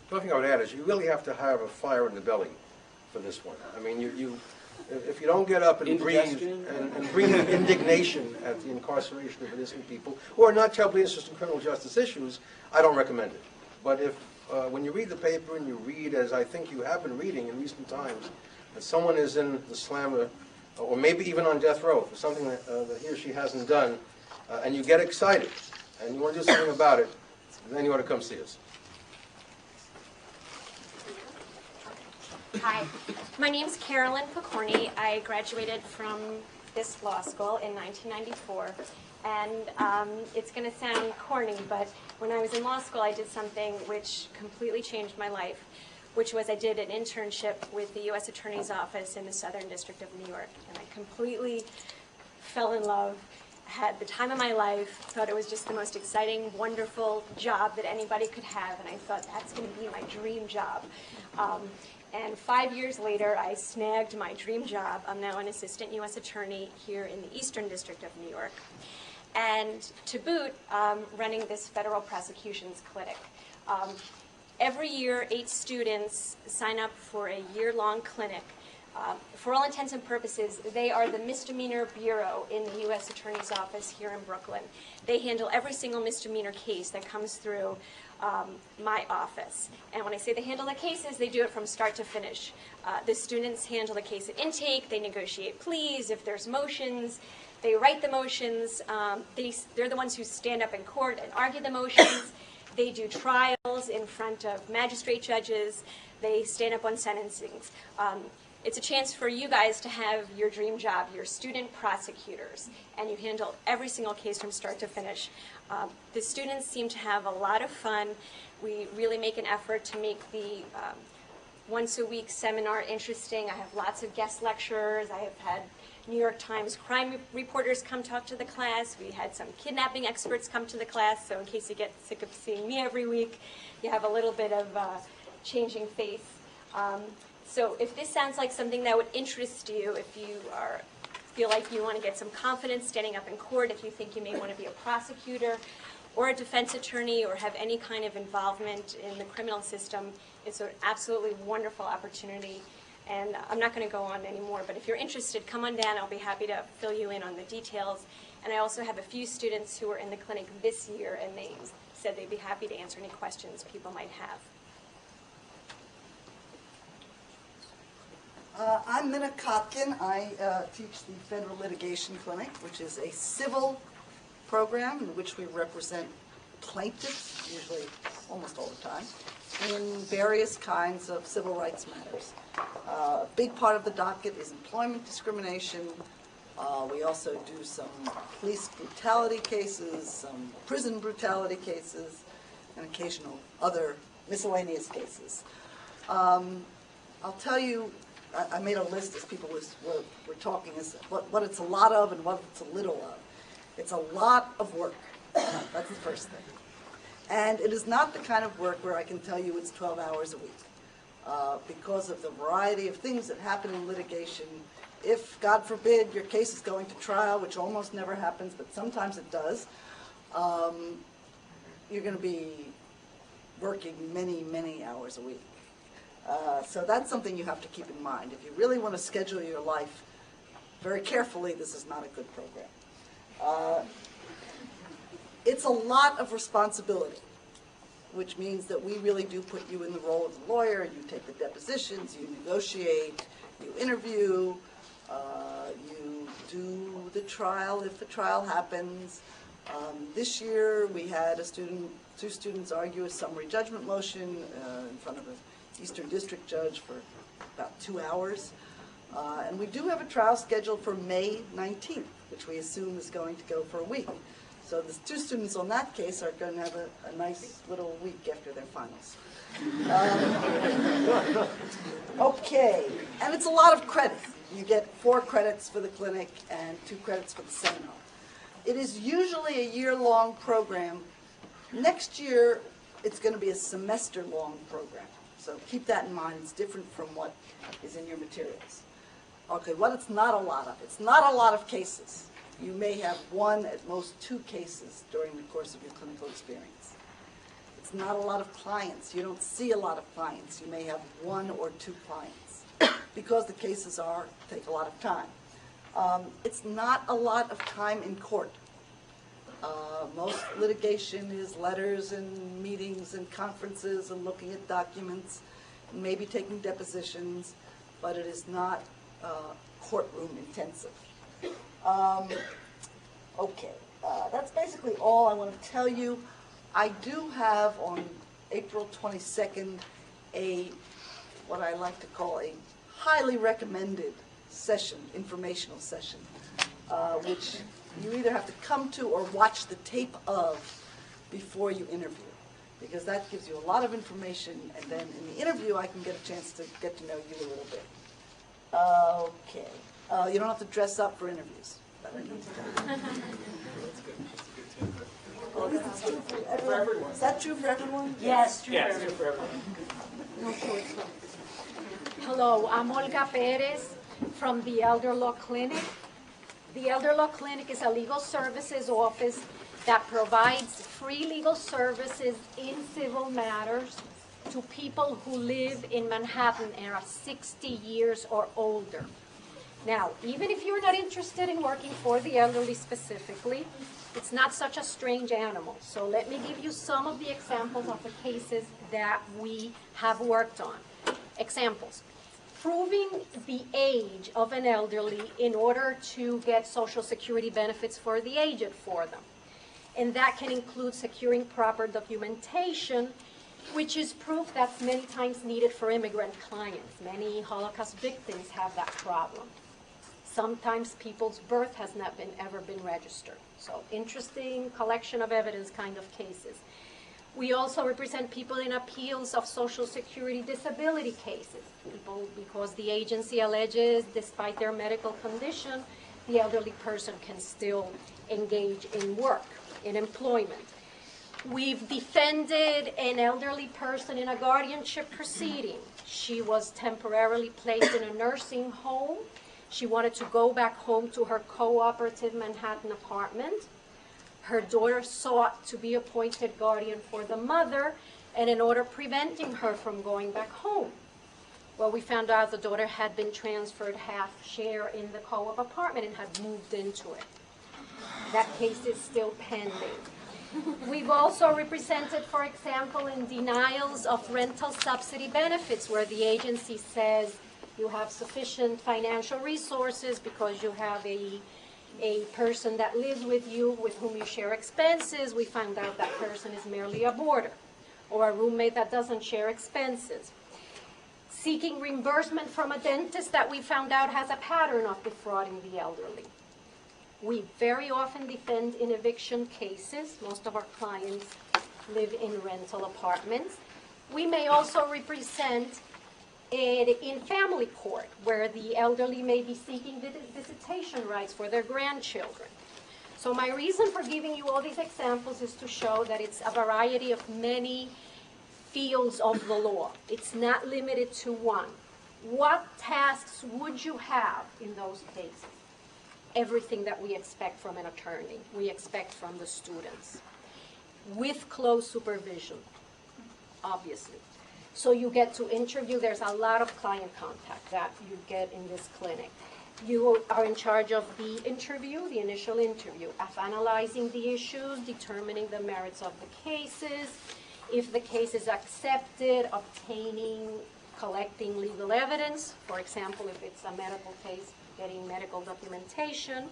Speaker 19: The only thing I would add is you really have to have a fire in the belly for this one. I mean, if you don't get up and breathe indignation at the incarceration of innocent people, who are not terribly interested in criminal justice issues, I don't recommend it. But if when you read the paper and you read, as I think you have been reading in recent times, that someone is in the slammer, or maybe even on death row for something that he or she hasn't done, and you get excited, and you want to do something about it, then you ought to come see us.
Speaker 21: Hi, my name's Carolyn Picorni. I graduated from this law school in 1994, and it's going to sound corny, but when I was in law school, I did something which completely changed my life. which was I did an internship with the U.S. Attorney's Office in the Southern District of New York. And I completely fell in love, had the time of my life, thought it was just the most exciting, wonderful job that anybody could have, and I thought that's going to be my dream job. And 5 years later, I snagged my dream job. I'm now an assistant U.S. attorney here in the Eastern District of New York. And to boot, running this federal prosecutions clinic. Every year, 8 students sign up for a year-long clinic. For all intents and purposes, they are the misdemeanor bureau in the U.S. Attorney's Office here in Brooklyn. They handle every single misdemeanor case that comes through my office. And when I say they handle the cases, they do it from start to finish. The students handle the case at intake, they negotiate pleas, if there's motions, they write the motions, they're the ones who stand up in court and argue the motions, they do trials in front of magistrate judges, they stand up on sentencings. It's a chance for you guys to have your dream job, your student prosecutors, and you handle every single case from start to finish. The students seem to have a lot of fun. We really make an effort to make the once-a-week seminar interesting. I have lots of guest lecturers. I have had New York Times crime reporters come talk to the class. We had some kidnapping experts come to the class, so in case you get sick of seeing me every week, you have a little bit of changing face. So if this sounds like something that would interest you, if you feel like you want to get some confidence standing up in court, if you think you may want to be a prosecutor or a defense attorney or have any kind of involvement in the criminal system, it's an absolutely wonderful opportunity. And I'm not going to go on anymore, but if you're interested, come on down. I'll be happy to fill you in on the details. And I also have a few students who are in the clinic this year, and they said they'd be happy to answer any questions people might have.
Speaker 9: I'm Minna Kotkin. I teach the Federal Litigation Clinic, which is a civil program in which we represent plaintiffs, usually almost all the time, in various kinds of civil rights matters. A big part of the docket is employment discrimination. We also do some police brutality cases, some prison brutality cases, and occasional other miscellaneous cases. I'll tell you, I made a list as people were talking, is what it's a lot of and what it's a little of. It's a lot of work. That's the first thing. And it is not the kind of work where I can tell you it's 12 hours a week. Because of the variety of things that happen in litigation, if, God forbid, your case is going to trial, which almost never happens, but sometimes it does, you're going to be working many, many hours a week. So that's something you have to keep in mind. If you really want to schedule your life very carefully, this is not a good program. It's a lot of responsibility, which means that we really do put you in the role of the lawyer. You take the depositions, you negotiate, you interview, you do the trial if the trial happens. This year we had two students argue a summary judgment motion in front of an Eastern District judge for about 2 hours. And we do have a trial scheduled for May 19th, which we assume is going to go for a week. So the two students on that case are going to have a nice little week after their finals. Okay, and it's a lot of credit. You get 4 credits for the clinic and 2 credits for the seminar. It is usually a year-long program. Next year, it's going to be a semester-long program. So keep that in mind. It's different from what is in your materials. Okay, what it's not a lot of. It's not a lot of cases. You may have 1, at most 2 cases during the course of your clinical experience. It's not a lot of clients. You don't see a lot of clients. You may have 1 or 2 clients because the cases take a lot of time. It's not a lot of time in court. Most litigation is letters and meetings and conferences and looking at documents and maybe taking depositions, but it is not courtroom intensive. Okay, that's basically all I want to tell you. I do have on April 22nd what I like to call a highly recommended session, informational session, which you either have to come to or watch the tape of before you interview.
Speaker 5: because that gives you a lot of information, and then in the interview, I can get a chance to get to know you a little bit. Okay. You don't have to dress up for interviews. That I need to tell you. Oh, that's true for everyone. Is that true for everyone?
Speaker 15: Yes, true
Speaker 18: Yes,
Speaker 15: for everyone.
Speaker 18: for everyone.
Speaker 21: Hello, I'm Olga Perez from the Elder Law Clinic. The Elder Law Clinic is a legal services office that provides free legal services in civil matters to people who live in Manhattan and are 60 years or older. Now, even if you're not interested in working for the elderly specifically, it's not such a strange animal. So let me give you some of the examples of the cases that we have worked on. Examples. Proving the age of an elderly in order to get Social Security benefits for the aged for them. And that can include securing proper documentation, which is proof that's many times needed for immigrant clients. Many Holocaust victims have that problem. Sometimes people's birth has not ever been registered. So interesting collection of evidence kind of cases. We also represent people in appeals of Social Security disability cases. People, because the agency alleges, despite their medical condition, the elderly person can still engage in work, in employment. We've defended an elderly person in a guardianship proceeding. She was temporarily placed in a nursing home. She wanted to go back home to her cooperative Manhattan apartment. Her daughter sought to be appointed guardian for the mother, and in order preventing her from going back home. Well, we found out the daughter had been transferred half share in the co-op apartment and had moved into it. That case is still pending. We've also represented, for example, in denials of rental subsidy benefits, where the agency says you have sufficient financial resources because you have a person that lives with you with whom you share expenses. We found out that person is merely a boarder or a roommate that doesn't share expenses. Seeking reimbursement from a dentist that we found out has a pattern of defrauding the elderly. We very often defend in eviction cases. Most of our clients live in rental apartments. We may also represent in family court, where the elderly may be seeking visitation rights for their grandchildren. So my reason for giving you all these examples is to show that it's a variety of many fields of the law. It's not limited to one. What tasks would you have in those cases? Everything that we expect from an attorney, we expect from the students, with close supervision, obviously. So you get to interview. There's a lot of client contact that you get in this clinic. You are in charge of the interview, the initial interview, of analyzing the issues, determining the merits of the cases. If the case is accepted, collecting legal evidence. For example, if it's a medical case, getting medical documentation.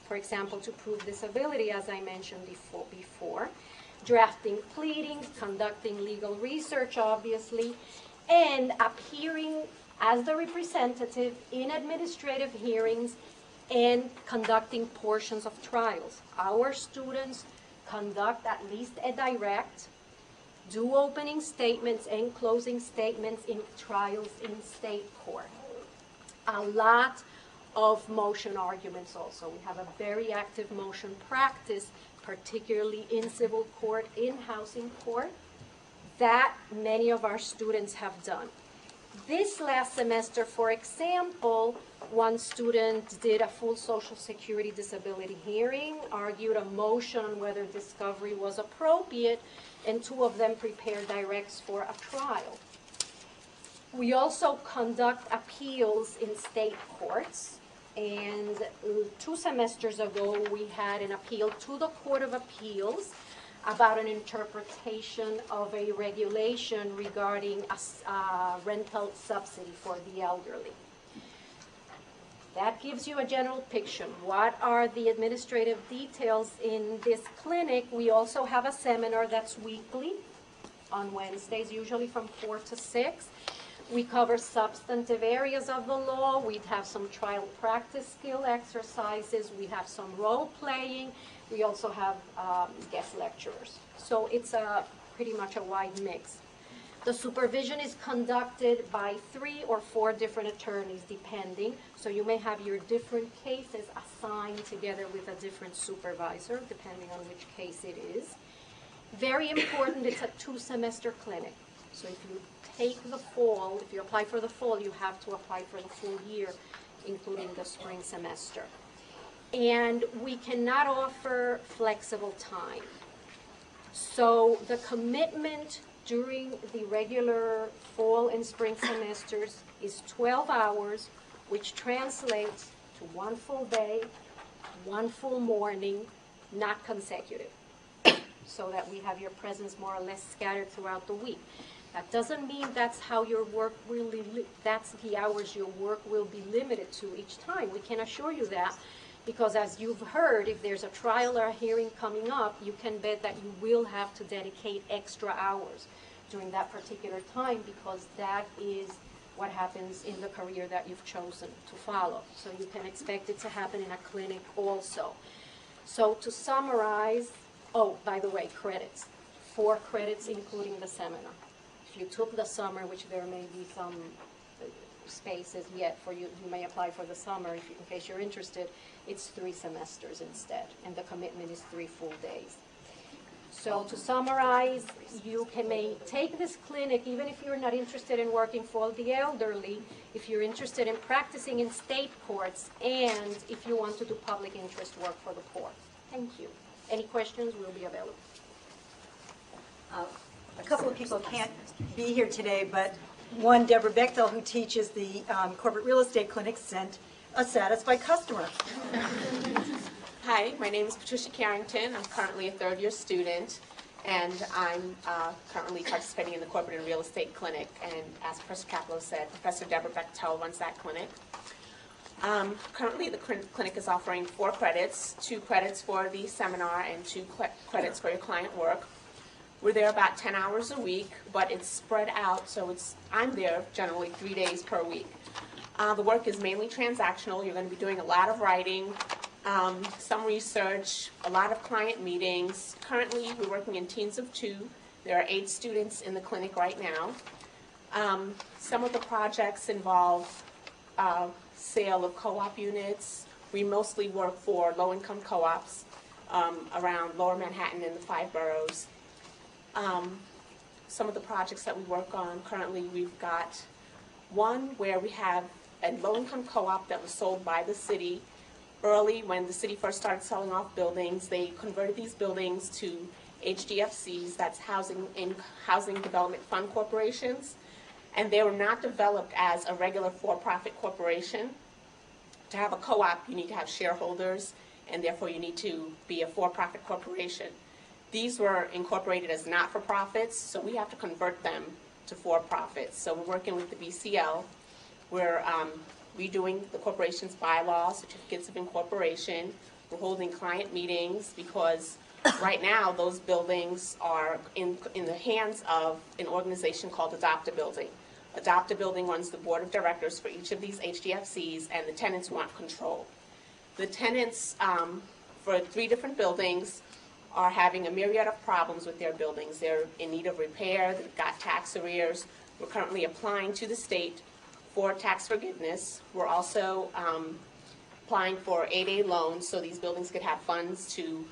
Speaker 21: For example, to prove disability, as I mentioned before. Drafting pleadings, conducting legal research, obviously, and appearing as the representative in administrative hearings and conducting portions of trials. Our students conduct at least a direct, do opening statements and closing statements in trials in state court. A lot of motion arguments also. We have a very active motion practice, particularly in civil court, in housing court, that many of our students have done. This last semester, for example, one student did a full Social Security disability hearing, argued a motion on whether discovery was appropriate, and two of them prepared directs for a trial. We also conduct appeals in state courts. And 2 semesters ago, we had an appeal to the Court of Appeals about an interpretation of a regulation regarding a rental subsidy for the elderly. That gives you a general picture. What are the administrative details in this clinic? We also have a seminar that's weekly on Wednesdays, usually from 4 to 6. We cover substantive areas of the law. We have some trial practice skill exercises. We have some role playing. We also have guest lecturers. So it's a pretty much a wide mix. The supervision is conducted by 3 or 4 different attorneys, depending. So you may have your different cases assigned together with a different supervisor, depending on which case it is. Very important, it's a 2-semester clinic. So if you take the fall, if you apply for the fall, you have to apply for the full year, including the spring semester. And we cannot offer flexible time. So the commitment during the regular fall and spring semesters is 12 hours, which translates to 1 full day, 1 full morning, not consecutive, so that we have your presence more or less scattered throughout the week. That doesn't mean that's how your work will that's the hours your work will be limited to each time. We can assure you that, because as you've heard, if there's a trial or a hearing coming up, you can bet that you will have to dedicate extra hours during that particular time, because that is what happens in the career that you've chosen to follow. So you can expect it to happen in a clinic also. So to summarize, oh, by the way, credits. 4 credits including the seminar. If you took the summer, which there may be some spaces yet for you, you may apply for the summer in case you're interested, it's 3 semesters instead, and the commitment is 3 full days. So to summarize, you may take this clinic even if you're not interested in working for the elderly, if you're interested in practicing in state courts, and if you want to do public interest work for the poor. Thank you. Any questions will be available.
Speaker 15: A couple of people can't be here today, but one, Deborah Bechtel, who teaches the corporate real estate clinic, sent a satisfied customer.
Speaker 7: Hi, my name is Patricia Carrington. I'm currently a 3rd-year student, and I'm currently participating in the corporate and real estate clinic. And as Professor Kaplow said, Professor Deborah Bechtel runs that clinic. Currently, the clinic is offering 4 credits, 2 credits for the seminar and 2 credits for your client work. We're there about 10 hours a week, but it's spread out, so I'm there generally 3 days per week. The work is mainly transactional. You're going to be doing a lot of writing, some research, a lot of client meetings. Currently, we're working in teams of 2. There are 8 students in the clinic right now. Some of the projects involve sale of co-op units. We mostly work for low-income co-ops around Lower Manhattan and the 5 boroughs. Some of the projects that we work on currently, we've got one where we have a low-income co-op that was sold by the city. Early, when the city first started selling off buildings, they converted these buildings to HDFCs, that's Housing Development Fund Corporations, and they were not developed as a regular for-profit corporation. To have a co-op, you need to have shareholders, and therefore you need to be a for-profit corporation. These were incorporated as not-for-profits, so we have to convert them to for-profits. So we're working with the BCL. We're redoing the corporation's bylaws, certificates of incorporation. We're holding client meetings because right now those buildings are in the hands of an organization called Adopt a Building. Adopt a Building runs the board of directors for each of these HDFCs, and the tenants want control. The tenants for 3 different buildings are having a myriad of problems with their buildings. They're in need of repair, they've got tax arrears. We're currently applying to the state for tax forgiveness. We're also applying for 8A loans so these buildings could have funds to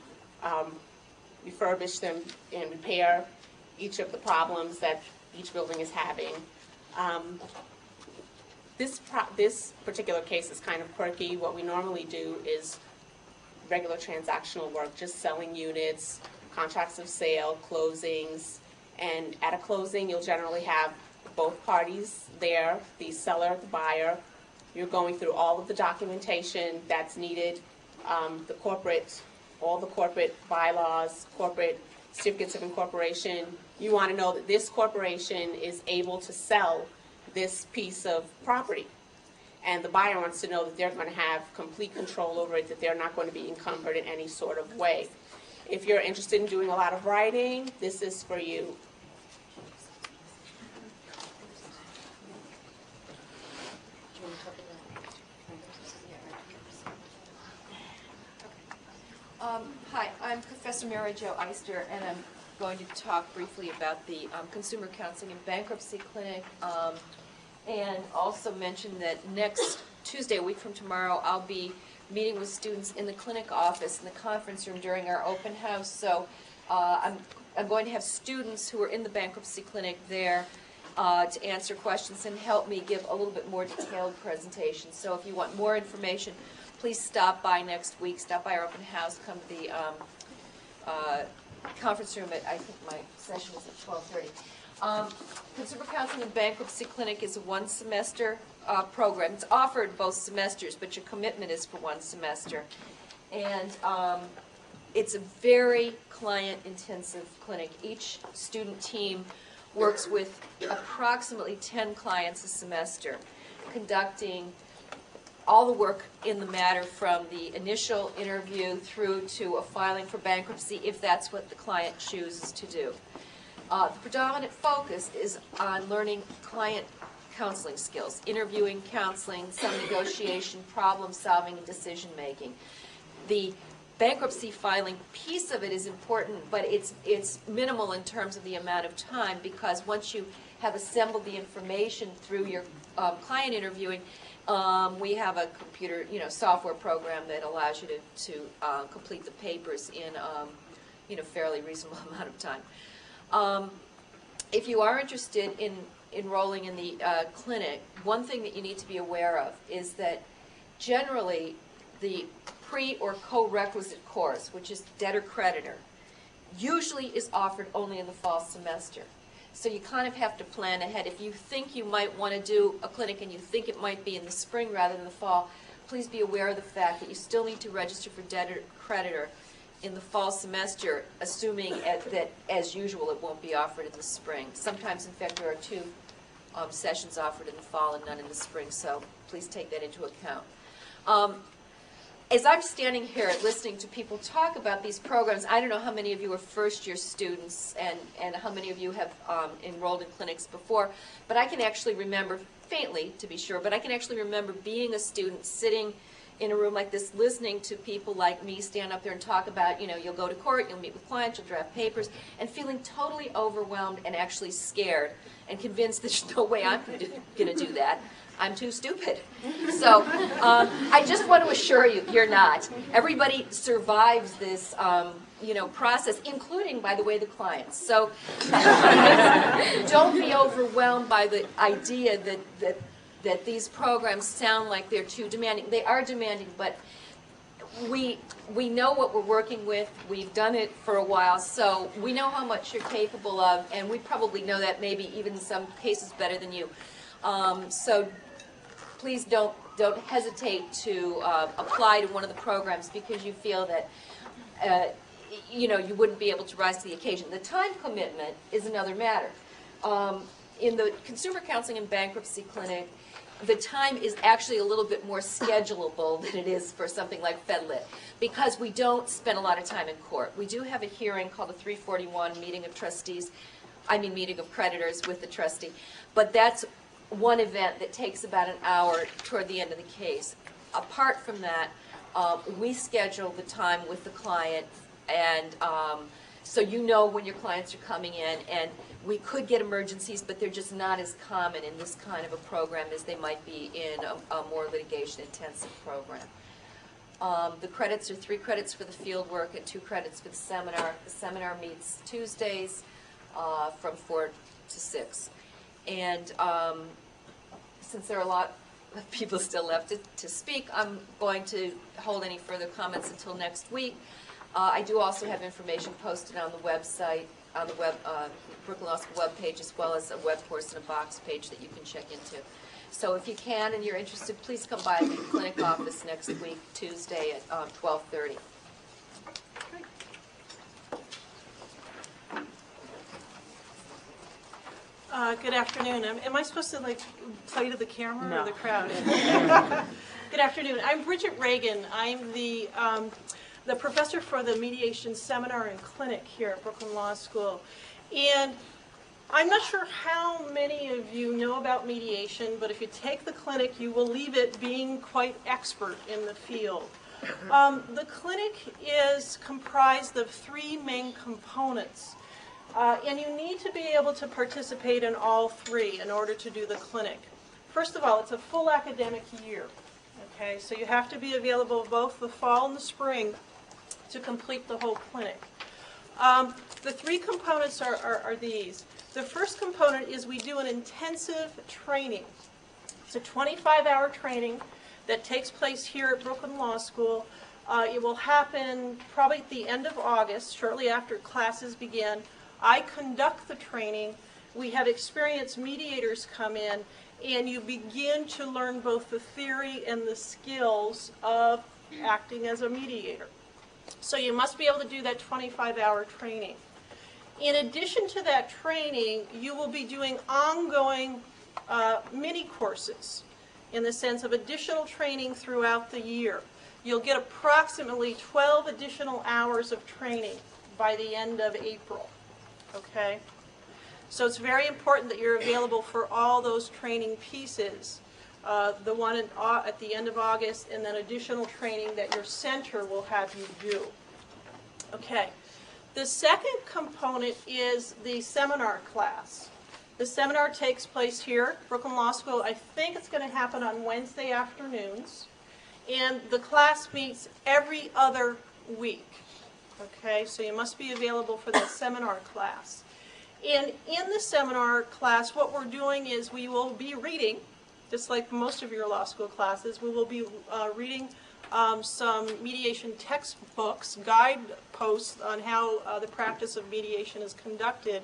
Speaker 7: refurbish them and repair each of the problems that each building is having. This particular case is kind of quirky. What we normally do is regular transactional work, just selling units, contracts of sale, closings, and at a closing you'll generally have both parties there, the seller, the buyer. You're going through all of the documentation that's needed, all the corporate bylaws, corporate certificates of incorporation. You want to know that this corporation is able to sell this piece of property. And the buyer wants to know that they're going to have complete control over it, that they're not going to be encumbered in any sort of way. If you're interested in doing a lot of writing, this is for you.
Speaker 22: Hi, I'm Professor Mary Jo Eister, and I'm
Speaker 1: going to talk briefly about the Consumer Counseling and Bankruptcy Clinic, and also mention that next Tuesday, a week from tomorrow, I'll be meeting with students in the clinic office in the conference room during our open house. So I'm going to have students who are in the bankruptcy clinic there to answer questions and help me give a little bit more detailed presentation. So if you want more information, please stop by next week. Stop by our open house. Come to the conference room at, I think my session is at 12:30. Consumer Counseling and Bankruptcy Clinic is a one-semester program. It's offered both semesters, but your commitment is for one semester. And it's a very client-intensive clinic. Each student team works with approximately 10 clients a semester, conducting all the work in the matter from the initial interview through to a filing for bankruptcy, if that's what the client chooses to do. The predominant focus is on learning client counseling skills, interviewing, counseling, some negotiation, problem solving, and decision making. The bankruptcy filing piece of it is important, but it's minimal in terms of the amount of time, because once you have assembled the information through your client interviewing, we have a computer, software program that allows you to complete the papers in fairly reasonable amount of time. If you are interested in enrolling in the clinic, one thing that you need to be aware of is that generally the pre or co-requisite course, which is debtor-creditor, usually is offered only in the fall semester. So you kind of have to plan ahead. If you think you might want to do a clinic and you think it might be in the spring rather than the fall, please be aware of the fact that you still need to register for debtor-creditor in the fall semester, assuming that, as usual, it won't be offered in the spring. Sometimes, in fact, there are two sessions offered in the fall and none in the spring, so please take that into account. As I'm standing here listening to people talk about these programs, I don't know how many of you are first-year students and how many of you have enrolled in clinics before, but I can actually remember, faintly to be sure, but I can actually remember being a student sitting in a room like this, listening to people like me stand up there and talk about, you'll go to court, you'll meet with clients, you'll draft papers, and feeling totally overwhelmed and actually scared and convinced there's no way I'm going to do that. I'm too stupid. So I just want to assure you, you're not. Everybody survives this, process, including, by the way, the clients. So don't be overwhelmed by the idea that these programs sound like they're too demanding. They are demanding, but we know what we're working with. We've done it for a while, so we know how much you're capable of, and we probably know that maybe even in some cases better than you. So please don't hesitate to apply to one of the programs because you feel that you wouldn't be able to rise to the occasion. The time commitment is another matter. In the Consumer Counseling and Bankruptcy Clinic, the time is actually a little bit more schedulable than it is for something like FedLit, because we don't spend a lot of time in court. We do have a hearing called a 341 meeting of creditors with the trustee, but that's one event that takes about an hour toward the end of the case. Apart from that, we schedule the time with the client, and so when your clients are coming in, and we could get emergencies, but they're just not as common in this kind of a program as they might be in a more litigation-intensive program. The credits are 3 credits for the field work and 2 credits for the seminar. The seminar meets Tuesdays from 4 to 6. And since there are a lot of people still left to speak, I'm going to hold any further comments until next week. I do also have information posted on the website, on the Brooklyn Law School webpage, as well as a web course in a box page that you can check into. So if you can and you're interested, please come by the clinic office next week, Tuesday at 12:30.
Speaker 22: Good afternoon. Am I supposed to play to the camera
Speaker 17: No.
Speaker 22: or the crowd? Good afternoon. I'm Bridget Reagan. I'm the professor for the mediation seminar and clinic here at Brooklyn Law School. And I'm not sure how many of you know about mediation, but if you take the clinic, you will leave it being quite expert in the field. The clinic is comprised of 3 main components. And you need to be able to participate in all three in order to do the clinic. First of all, it's a full academic year. Okay, so you have to be available both the fall and the spring to complete the whole clinic. The three components are these. The first component is we do an intensive training. It's a 25-hour training that takes place here at Brooklyn Law School. It will happen probably at the end of August, shortly after classes begin. I conduct the training. We have experienced mediators come in, and you begin to learn both the theory and the skills of acting as a mediator. So you must be able to do that 25-hour training. In addition to that training, you will be doing ongoing mini courses in the sense of additional training throughout the year. You'll get approximately 12 additional hours of training by the end of April. Okay? So it's very important that you're available for all those training pieces. The one at the end of August, and then additional training that your center will have you do. Okay. The second component is the seminar class. The seminar takes place here at Brooklyn Law School. I think it's going to happen on Wednesday afternoons. And the class meets every other week. Okay, so you must be available for that seminar class. And in the seminar class, what we're doing is we will be reading, just like most of your law school classes, we will be reading some mediation textbooks, guideposts on how the practice of mediation is conducted.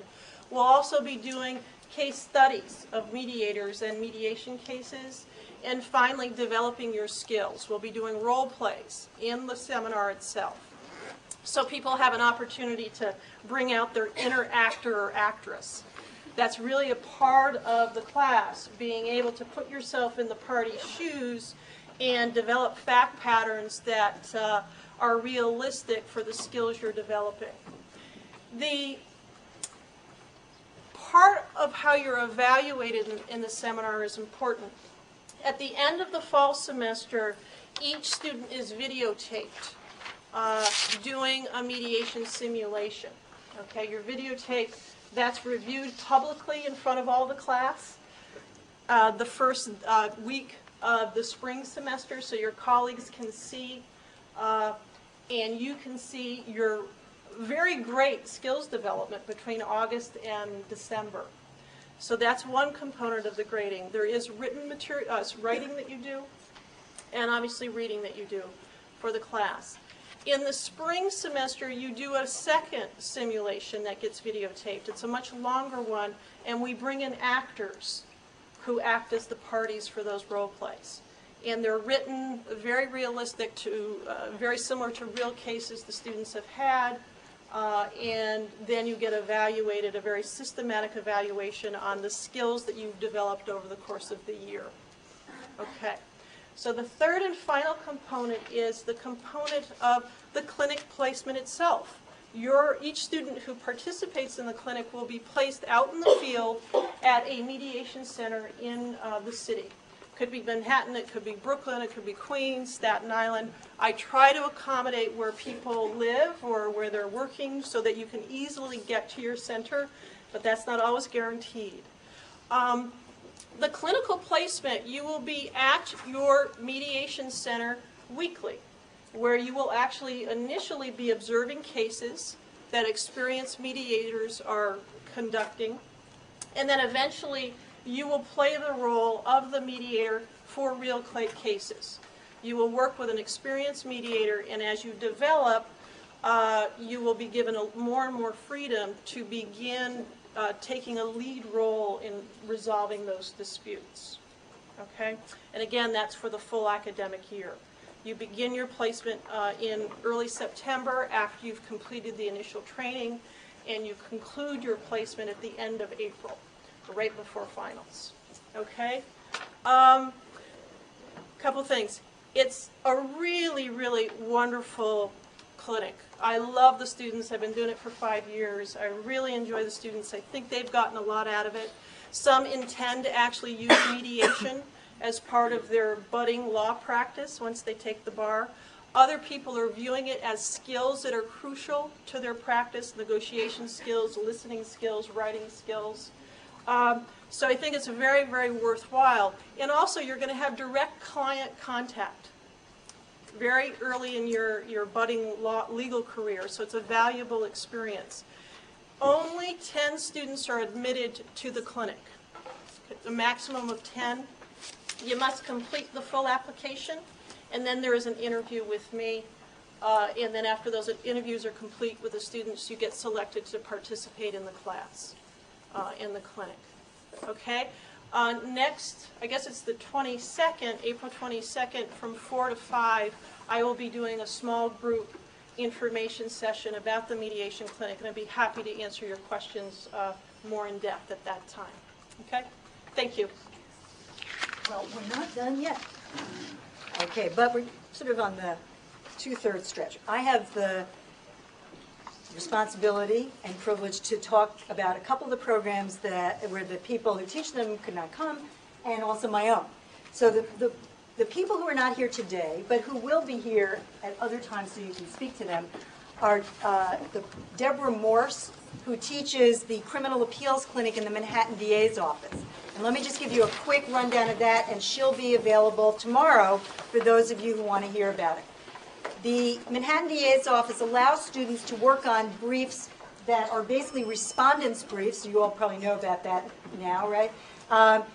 Speaker 22: We'll also be doing case studies of mediators and mediation cases. And finally, developing your skills. We'll be doing role plays in the seminar itself. So people have an opportunity to bring out their inner actor or actress. That's really a part of the class, being able to put yourself in the party's shoes and develop fact patterns that are realistic for the skills you're developing. The part of how you're evaluated in the seminar is important. At the end of the fall semester, each student is videotaped doing a mediation simulation. Okay, you're videotaped. That's reviewed publicly in front of all the class the first week of the spring semester, so your colleagues can see and you can see your very great skills development between August and December. So that's one component of the grading. There is written material, writing that you do, and obviously reading that you do for the class. In the spring semester, you do a second simulation that gets videotaped. It's a much longer one, and we bring in actors who act as the parties for those role plays. And they're written very realistic to, very similar to real cases the students have had, and then you get evaluated, a very systematic evaluation on the skills that you've developed over the course of the year. Okay. So the third and final component is the component of the clinic placement itself. Each student who participates in the clinic will be placed out in the field at a mediation center in the city. Could be Manhattan, it could be Brooklyn, it could be Queens, Staten Island. I try to accommodate where people live or where they're working so that you can easily get to your center, but that's not always guaranteed. The clinical placement, you will be at your mediation center weekly, where you will actually initially be observing cases that experienced mediators are conducting, and then eventually you will play the role of the mediator for real cases. You will work with an experienced mediator, and as you develop, you will be given more and more freedom to begin taking a lead role in resolving those disputes. Okay? And again, that's for the full academic year. You begin your placement in early September after you've completed the initial training, and you conclude your placement at the end of April, right before finals. Okay? Couple things. It's a really, really wonderful clinic. I love the students. I've been doing it for 5 years. I really enjoy the students. I think they've gotten a lot out of it. Some intend to actually use mediation as part of their budding law practice once they take the bar. Other people are viewing it as skills that are crucial to their practice, negotiation skills, listening skills, writing skills. So I think it's very, very worthwhile. And also, you're going to have direct client contact very early in your budding legal career, so it's a valuable experience. Only 10 students are admitted to the clinic, a maximum of 10. You must complete the full application, and then there is an interview with me. And then after those interviews are complete with the students, you get selected to participate in the class, in the clinic. Okay? Next, I guess it's the 22nd, April 22nd, from 4 to 5, I will be doing a small group information session about the mediation clinic, and I'd be happy to answer your questions more in depth at that time. Okay? Thank you.
Speaker 15: Well, we're not done yet. Okay, but we're sort of on the two-thirds stretch. I have the responsibility and privilege to talk about a couple of the programs where the people who teach them could not come, and also my own. So the people who are not here today, but who will be here at other times so you can speak to them, are Deborah Morse, who teaches the Criminal Appeals Clinic in the Manhattan DA's office. And let me just give you a quick rundown of that, and she'll be available tomorrow for those of you who want to hear about it. The Manhattan DA's office allows students to work on briefs that are basically respondents' briefs. You all probably know about that now, right?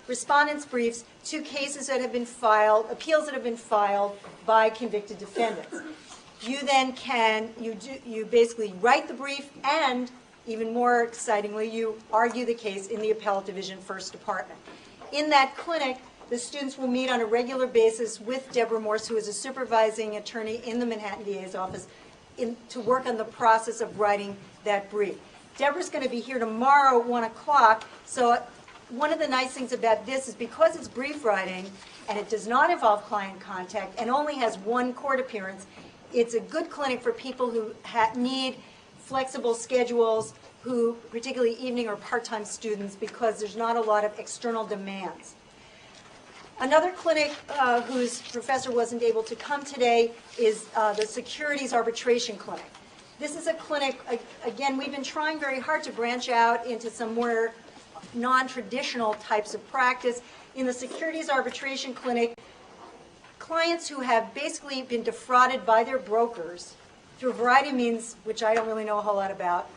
Speaker 15: Respondents' briefs to cases that have been filed, appeals that have been filed by convicted defendants. You then you basically write the brief, and even more excitingly, you argue the case in the Appellate Division First Department. In that clinic, the students will meet on a regular basis with Deborah Morse, who is a supervising attorney in the Manhattan DA's office, to work on the process of writing that brief. Deborah's going to be here tomorrow at 1 o'clock, so one of the nice things about this is because it's brief writing and it does not involve client contact and only has one court appearance, it's a good clinic for people who need flexible schedules, who particularly evening or part-time students, because there's not a lot of external demands. Another clinic whose professor wasn't able to come today is the Securities Arbitration Clinic. This is a clinic, again, we've been trying very hard to branch out into some more non-traditional types of practice. In the Securities Arbitration Clinic, clients who have basically been defrauded by their brokers through a variety of means, which I don't really know a whole lot about,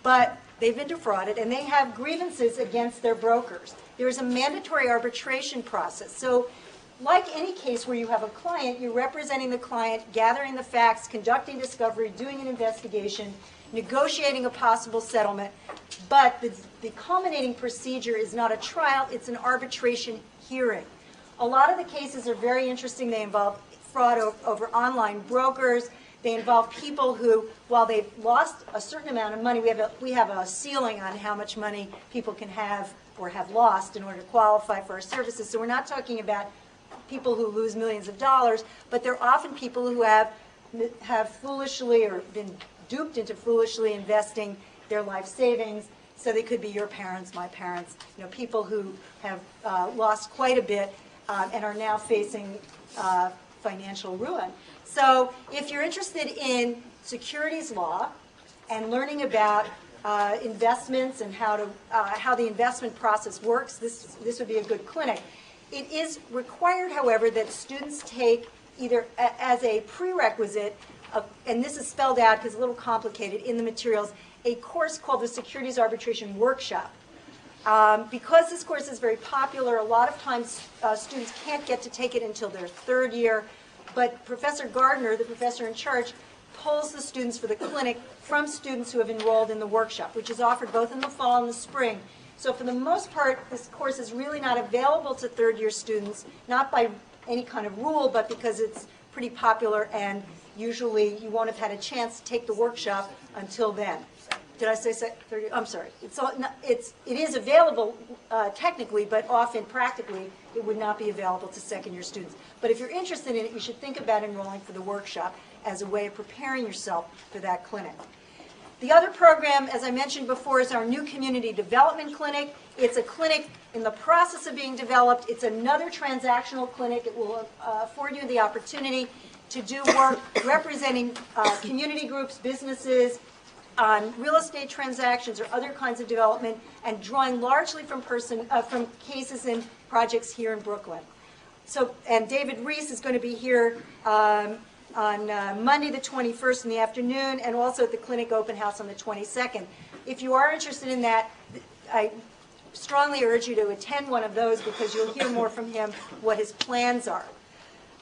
Speaker 15: but they've been defrauded, and they have grievances against their brokers. There is a mandatory arbitration process. So like any case where you have a client, you're representing the client, gathering the facts, conducting discovery, doing an investigation, negotiating a possible settlement, but the culminating procedure is not a trial, it's an arbitration hearing. A lot of the cases are very interesting. They involve fraud over online brokers. They involve people who, while they've lost a certain amount of money, we have a ceiling on how much money people can have or have lost in order to qualify for our services. So we're not talking about people who lose millions of dollars, but they're often people who have foolishly or been duped into foolishly investing their life savings. So they could be your parents, my parents, people who have lost quite a bit and are now facing financial ruin. So if you're interested in securities law and learning about investments and how the investment process works, this would be a good clinic. It is required, however, that students take either as a prerequisite, and this is spelled out because it's a little complicated in the materials, a course called the Securities Arbitration Workshop. Because this course is very popular, a lot of times students can't get to take it until their third year, but Professor Gardner, the professor in charge, pulls the students for the clinic from students who have enrolled in the workshop, which is offered both in the fall and the spring. So for the most part, this course is really not available to third-year students, not by any kind of rule, but because it's pretty popular and usually you won't have had a chance to take the workshop until then. Did I say third year? I'm sorry. It is available technically, but often practically it would not be available to second-year students. But if you're interested in it, you should think about enrolling for the workshop as a way of preparing yourself for that clinic. The other program, as I mentioned before, is our new community development clinic. It's a clinic in the process of being developed. It's another transactional clinic. It will afford you the opportunity to do work representing community groups, businesses, on real estate transactions or other kinds of development, and drawing largely from cases and projects here in Brooklyn. So, and David Reese is going to be here on Monday the 21st in the afternoon, and also at the clinic open house on the 22nd. If you are interested in that, I strongly urge you to attend one of those, because you'll hear more from him what his plans are.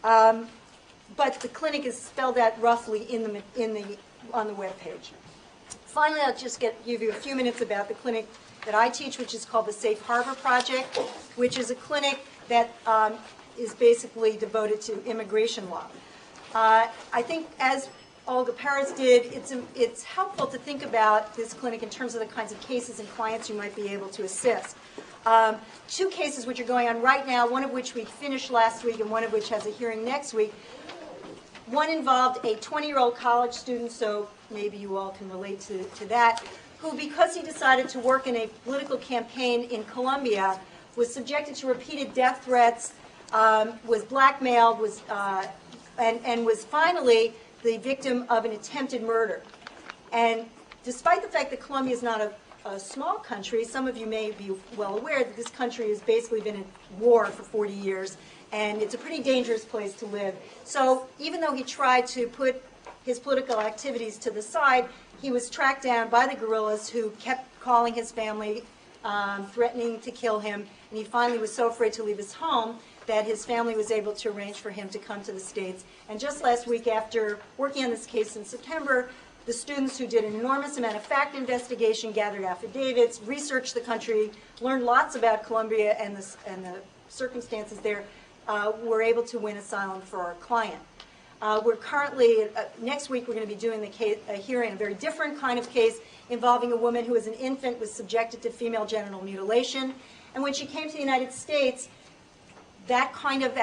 Speaker 15: But the clinic is spelled out roughly on the webpage. Finally, I'll just give you a few minutes about the clinic that I teach, which is called the Safe Harbor Project, which is a clinic that is basically devoted to immigration law. I think, as Olga Paris did, it's helpful to think about this clinic in terms of the kinds of cases and clients you might be able to assist. Two cases which are going on right now, one of which we finished last week and one of which has a hearing next week. One involved a 20-year-old college student, so maybe you all can relate to that, who, because he decided to work in a political campaign in Colombia, was subjected to repeated death threats, was blackmailed, and was finally the victim of an attempted murder. And despite the fact that Colombia is not a small country, some of you may be well aware that this country has basically been in war for 40 years, and it's a pretty dangerous place to live. So even though he tried to put his political activities to the side, he was tracked down by the guerrillas, who kept calling his family, threatening to kill him, and he finally was so afraid to leave his home that his family was able to arrange for him to come to the States. And just last week, after working on this case in September, the students who did an enormous amount of fact investigation, gathered affidavits, researched the country, learned lots about Colombia and the circumstances there, were able to win asylum for our client. We're currently, next week, we're going to be doing a hearing, a very different kind of case involving a woman who as an infant was subjected to female genital mutilation. And when she came to the United States, that kind of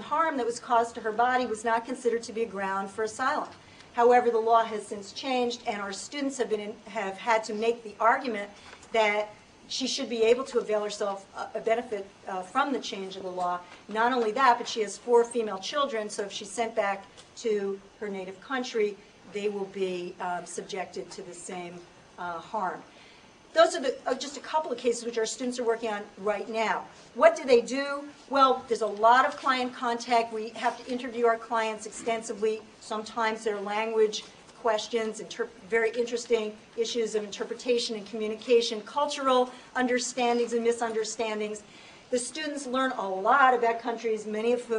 Speaker 15: harm that was caused to her body was not considered to be a ground for asylum. However, the law has since changed, and our students have had to make the argument that she should be able to avail herself a benefit from the change of the law. Not only that, but she has 4 female children, so if she's sent back to her native country, they will be subjected to the same harm. Those are just a couple of cases which our students are working on right now. What do they do? Well, there's a lot of client contact. We have to interview our clients extensively. Sometimes there are language questions, very interesting issues of interpretation and communication, cultural understandings and misunderstandings. The students learn a lot about countries, many of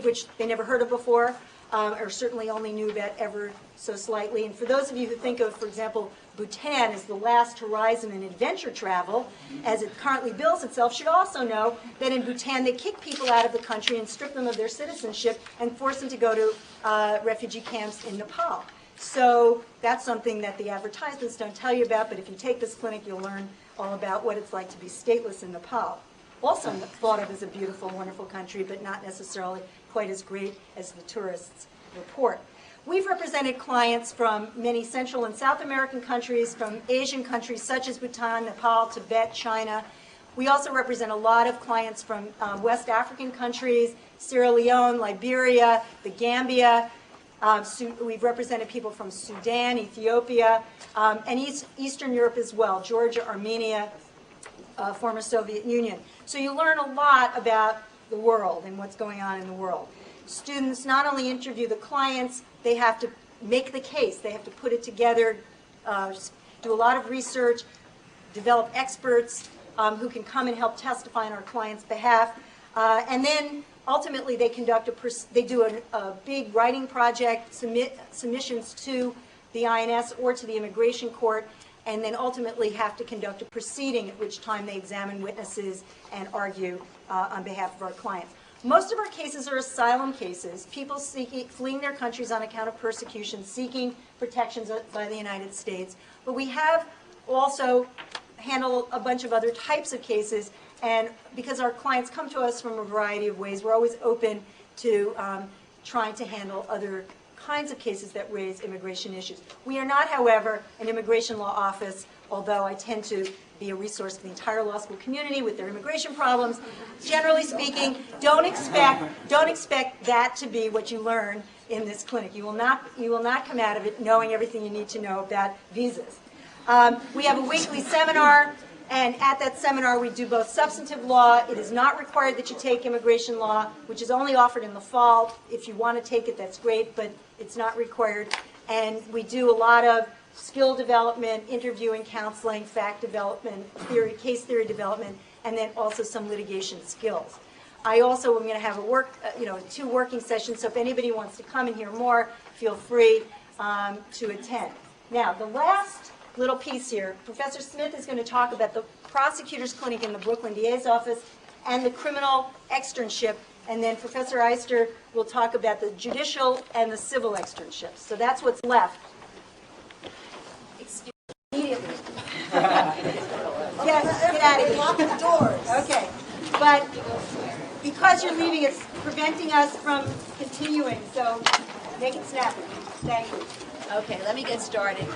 Speaker 15: which they never heard of before, or certainly only knew about ever so slightly. And for those of you who think of, for example, Bhutan as the last horizon in adventure travel, as it currently bills itself, should also know that in Bhutan they kick people out of the country and strip them of their citizenship and force them to go to refugee camps in Nepal. So that's something that the advertisements don't tell you about, but if you take this clinic, you'll learn all about what it's like to be stateless in Nepal. Also thought of as a beautiful, wonderful country, but not necessarily quite as great as the tourists report. We've represented clients from many Central and South American countries, from Asian countries such as Bhutan, Nepal, Tibet, China. We also represent a lot of clients from West African countries, Sierra Leone, Liberia, the Gambia. We've represented people from Sudan, Ethiopia, and Eastern Europe as well, Georgia, Armenia, former Soviet Union. So you learn a lot about the world and what's going on in the world. Students not only interview the clients, they have to make the case. They have to put it together, do a lot of research, develop experts who can come and help testify on our client's behalf. And then ultimately they do a big writing project, submit submissions to the INS or to the immigration court, and then ultimately have to conduct a proceeding, at which time they examine witnesses and argue on behalf of our clients. Most of our cases are asylum cases, people fleeing their countries on account of persecution, seeking protections by the United States. But we have also handled a bunch of other types of cases, and because our clients come to us from a variety of ways, we're always open to trying to handle other kinds of cases that raise immigration issues. We are not, however, an immigration law office, although I tend to be a resource for the entire law school community with their immigration problems. Generally speaking, don't expect that to be what you learn in this clinic. You will not come out of it knowing everything you need to know about visas. We have a weekly seminar, and at that seminar we do both substantive law. It is not required that you take immigration law, which is only offered in the fall. If you want to take it, that's great, but it's not required. And we do a lot of skill development, interviewing, counseling, fact development, case theory development, and then also some litigation skills. I also am going to have a 2 working sessions, so if anybody wants to come and hear more, feel free to attend. Now, the last little piece here, Professor Smith is going to talk about the prosecutor's clinic in the Brooklyn DA's office and the criminal externship, and then Professor Eister will talk about the judicial and the civil externships. So that's what's left.
Speaker 3: Excuse me. Immediately.
Speaker 15: Yes, get out of here.
Speaker 3: Lock the doors.
Speaker 15: Okay, but because you're leaving, it's preventing us from continuing, so make it snappy. Thank you.
Speaker 3: Okay, let me get started.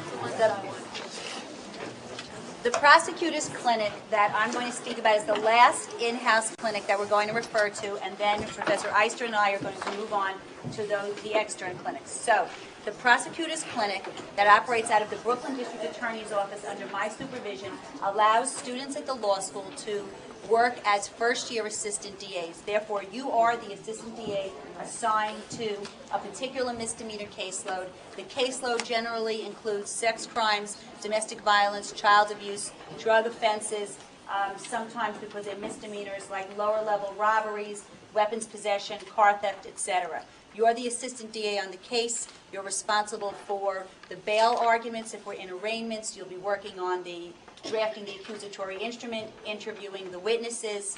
Speaker 3: The prosecutor's clinic that I'm going to speak about is the last in-house clinic that we're going to refer to, and then Professor Eister and I are going to move on to the extern clinics. So, the prosecutor's clinic that operates out of the Brooklyn District Attorney's Office under my supervision allows students at the law school to work as first-year assistant DAs. Therefore, you are the assistant DA assigned to a particular misdemeanor caseload. The caseload generally includes sex crimes, domestic violence, child abuse, drug offenses, sometimes because they're misdemeanors like lower-level robberies, weapons possession, car theft, etc. You're the assistant DA on the case. You're responsible for the bail arguments. If we're in arraignments, you'll be working on drafting the accusatory instrument, interviewing the witnesses,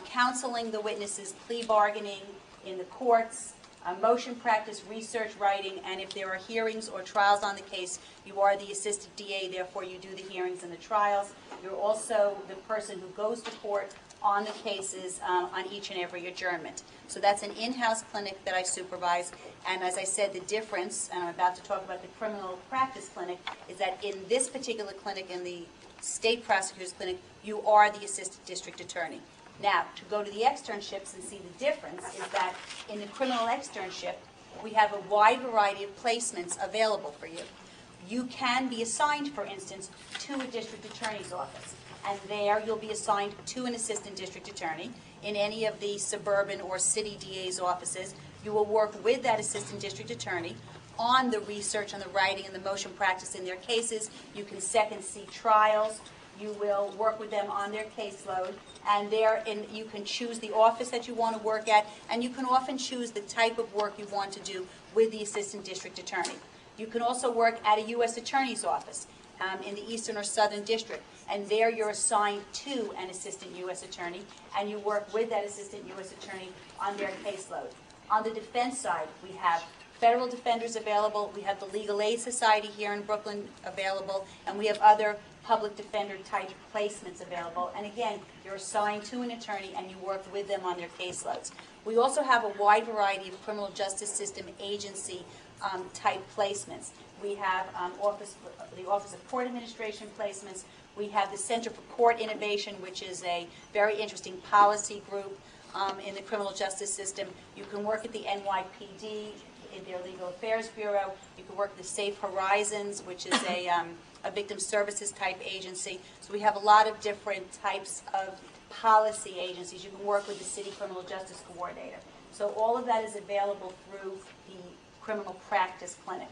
Speaker 3: counseling the witnesses, plea bargaining in the courts, motion practice, research writing, and if there are hearings or trials on the case, you are the assistant DA, therefore you do the hearings and the trials. You're also the person who goes to court on the cases on each and every adjournment. So that's an in-house clinic that I supervise, and as I said, the difference, and I'm about to talk about the criminal practice clinic, is that in this particular clinic, in the state prosecutor's clinic, you are the assistant district attorney. Now, to go to the externships and see the difference is that in the criminal externship, we have a wide variety of placements available for you. You can be assigned, for instance, to a district attorney's office, and there you'll be assigned to an assistant district attorney. In any of the suburban or city DA's offices, you will work with that assistant district attorney on the research, on the writing, and the motion practice in their cases. You can second see trials. You will work with them on their caseload, and you can choose the office that you want to work at, and you can often choose the type of work you want to do with the assistant district attorney. You can also work at a U.S. attorney's office in the Eastern or Southern District, and there you're assigned to an assistant U.S. attorney, and you work with that assistant U.S. attorney on their caseload. On the defense side, we have federal defenders available, we have the Legal Aid Society here in Brooklyn available, and we have other public defender type placements available. And again, you're assigned to an attorney and you work with them on their caseloads. We also have a wide variety of criminal justice system agency type placements. We have the Office of Court Administration placements. We have the Center for Court Innovation, which is a very interesting policy group in the criminal justice system. You can work at the NYPD, in their Legal Affairs Bureau. You can work at the Safe Horizons, which is a victim services type agency. So we have a lot of different types of policy agencies. You can work with the City Criminal Justice Coordinator. So all of that is available through the Criminal Practice Clinic.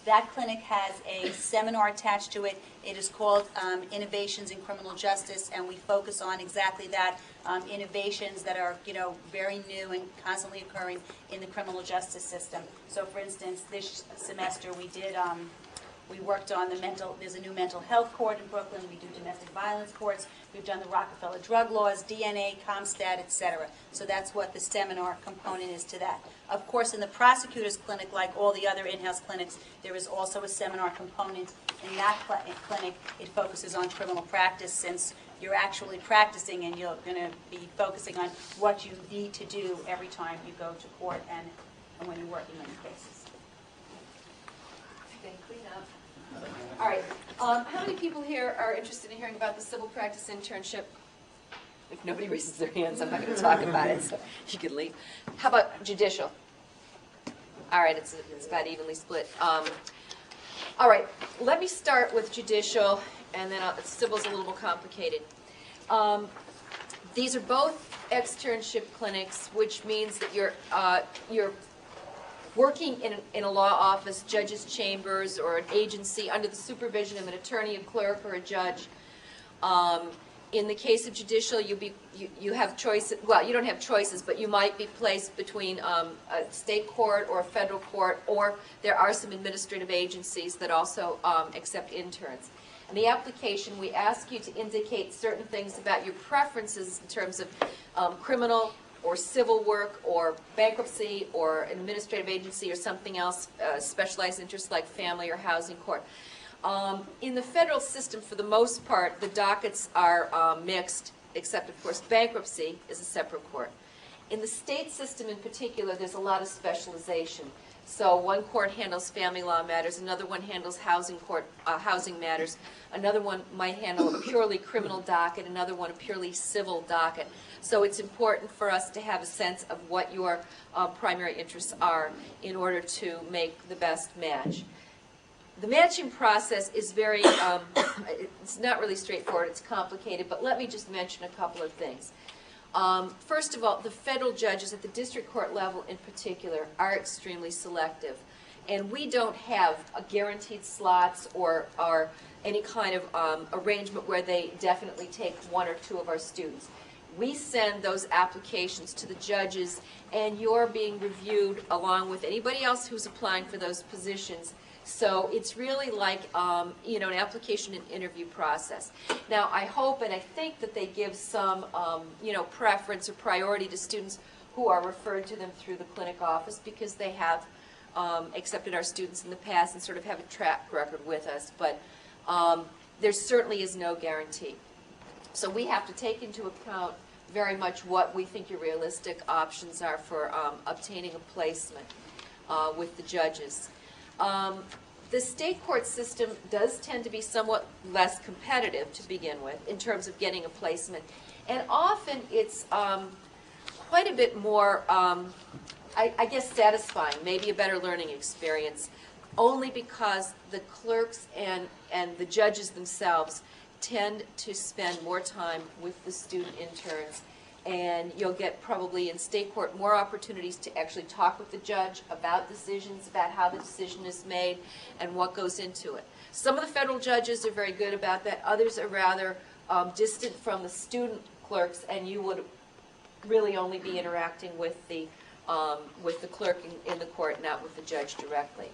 Speaker 3: That clinic has a seminar attached to it. It is called Innovations in Criminal Justice, and we focus on exactly that, innovations that are, very new and constantly occurring in the criminal justice system. So, for instance, this semester we worked on there's a new mental health court in Brooklyn. We do domestic violence courts. We've done the Rockefeller drug laws, DNA, CompStat, etc. So that's what the seminar component is to that. Of course, in the prosecutor's clinic, like all the other in-house clinics, there is also a seminar component. In that clinic, it focuses on criminal practice, since you're actually practicing and you're going to be focusing on what you need to do every time you go to court and when you're working on your cases.
Speaker 1: Okay, clean up. All right. How many people here are interested in hearing about the civil practice internship? If nobody raises their hands, I'm not going to talk about it, so you can leave. How about judicial? All right, it's about evenly split. All right, let me start with judicial, and then civil's a little more complicated. These are both externship clinics, which means that you're working in a law office, judge's chambers, or an agency under the supervision of an attorney, a clerk, or a judge. In the case of judicial, you have choices. Well, you don't have choices, but you might be placed between a state court or a federal court, or there are some administrative agencies that also accept interns. In the application, we ask you to indicate certain things about your preferences in terms of criminal or civil work or bankruptcy or an administrative agency or something else, specialized interests like family or housing court. In the federal system, for the most part, the dockets are mixed, except, of course, bankruptcy is a separate court. In the state system in particular, there's a lot of specialization. So one court handles family law matters, another one handles housing matters, another one might handle a purely criminal docket, another one a purely civil docket. So it's important for us to have a sense of what your primary interests are in order to make the best match. The matching process is very, it's not really straightforward, it's complicated, but let me just mention a couple of things. First of all, the federal judges at the district court level in particular are extremely selective. And we don't have a guaranteed slots or any kind of arrangement where they definitely take one or two of our students. We send those applications to the judges, and you're being reviewed along with anybody else who's applying for those positions. So it's really like, you know, an application and interview process. Now, I hope and I think that they give some, you know, preference or priority to students who are referred to them through the clinic office because they have accepted our students in the past and sort of have a track record with us. But there certainly is no guarantee. So we have to take into account very much what we think your realistic options are for obtaining a placement with the judges. The state court system does tend to be somewhat less competitive to begin with in terms of getting a placement. And often it's quite a bit more, I guess, satisfying, maybe a better learning experience, only because the clerks and the judges themselves tend to spend more time with the student interns. And you'll get probably in state court more opportunities to actually talk with the judge about decisions, about how the decision is made, and what goes into it. Some of the federal judges are very good about that. Others are rather distant from the student clerks, and you would really only be interacting with the clerk in the court, not with the judge directly.